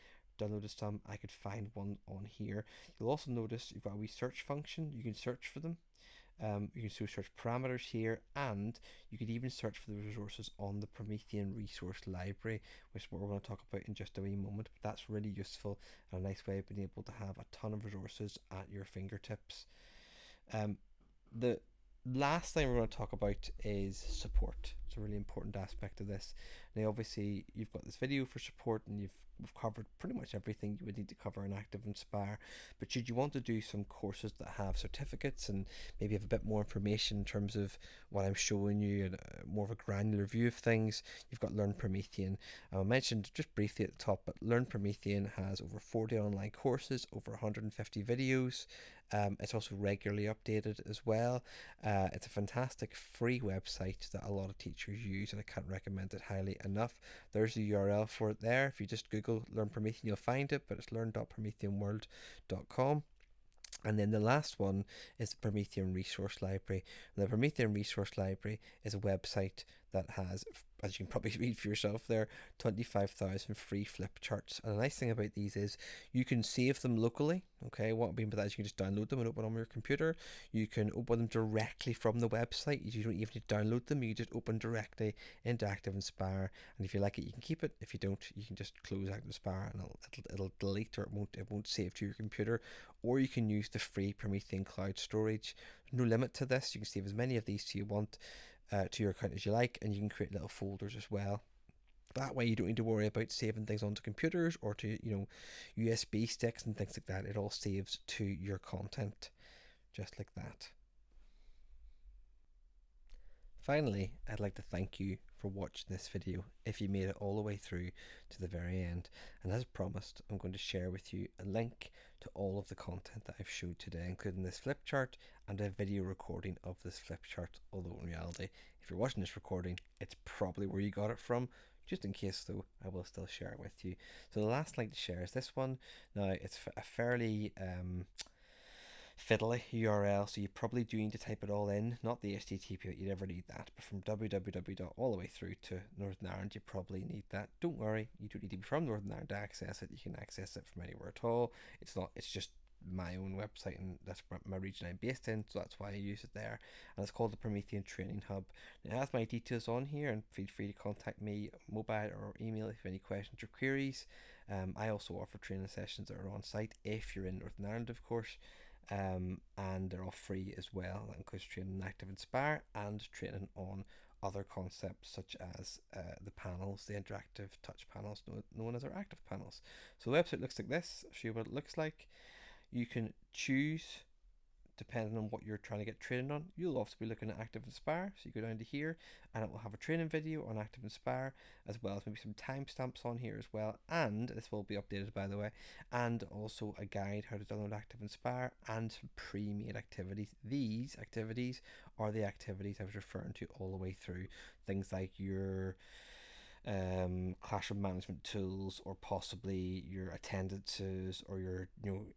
downloaded some, I could find one on here. You'll also notice you've got a wee search function. You can search for them. You can search parameters here, and you could even search for the resources on the Promethean resource library, which is what we're going to talk about in just a wee moment. But that's really useful and a nice way of being able to have a ton of resources at your fingertips. The last thing we're going to talk about is support. It's a really important aspect of this. Now, obviously, you've got this video for support, and we've covered pretty much everything you would need to cover in ActivInspire. But should you want to do some courses that have certificates and maybe have a bit more information in terms of what I'm showing you and more of a granular view of things, you've got Learn Promethean. I mentioned just briefly at the top, but Learn Promethean has over 40 online courses, over 150 videos. It's also regularly updated as well. It's a fantastic free website that a lot of teachers use, and I can't recommend it highly enough. There's the URL for it there. If you just Google Learn Promethean, you'll find it, but it's learn.prometheanworld.com. And then the last one is the Promethean Resource Library. And the Promethean Resource Library is a website that has, as you can probably read for yourself there, 25,000 free flip charts. And the nice thing about these is you can save them locally. Okay, what I mean by that is you can just download them and open them on your computer. You can open them directly from the website. You don't even need to download them. You just open directly into ActivInspire. And if you like it, you can keep it. If you don't, you can just close ActivInspire and it'll delete, or it won't save to your computer. Or you can use the free Promethean cloud storage. There's no limit to this. You can save as many of these to you want to your account as you like, and you can create little folders as well. That way you don't need to worry about saving things onto computers or to USB sticks and things like that. It all saves to your content just like that. Finally, I'd like to thank you for watching this video if you made it all the way through to the very end. And as promised, I'm going to share with you a link to all of the content that I've showed today, including this flip chart and a video recording of this flip chart. Although in reality, if you're watching this recording, it's probably where you got it from. Just in case though, I will still share it with you. So the last link to share is this one. Now it's a fairly fiddly URL, so you probably do need to type it all in, not the HTTP, but you never need that. But from www all the way through to Northern Ireland, you probably need that. Don't worry, you don't need to be from Northern Ireland to access it. You can access it from anywhere at all. It's just my own website, and that's my region I'm based in, so that's why I use it there. And it's called the Promethean Training Hub. It has my details on here, and feel free to contact me mobile or email if you have any questions or queries. I also offer training sessions that are on site if you're in Northern Ireland, of course. And they're all free as well. That includes training in ActivInspire and training on other concepts such as the panels, the interactive touch panels known as our active panels. So the website looks like this. I'll show you what it looks like. You can choose depending on what you're trying to get training on. You'll also be looking at ActivInspire, so you go down to here and it will have a training video on ActivInspire, as well as maybe some timestamps on here as well, and this will be updated, by the way, and also a guide how to download ActivInspire and some pre-made activities. These activities are the activities I was referring to all the way through, things like your classroom management tools, or possibly your attendances, or your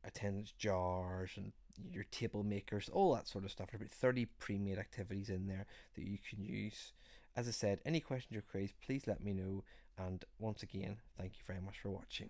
attendance jars and your table makers, all that sort of stuff. There's about 30 pre-made activities in there that you can use. As I said, any questions or queries, please let me know, and once again, thank you very much for watching.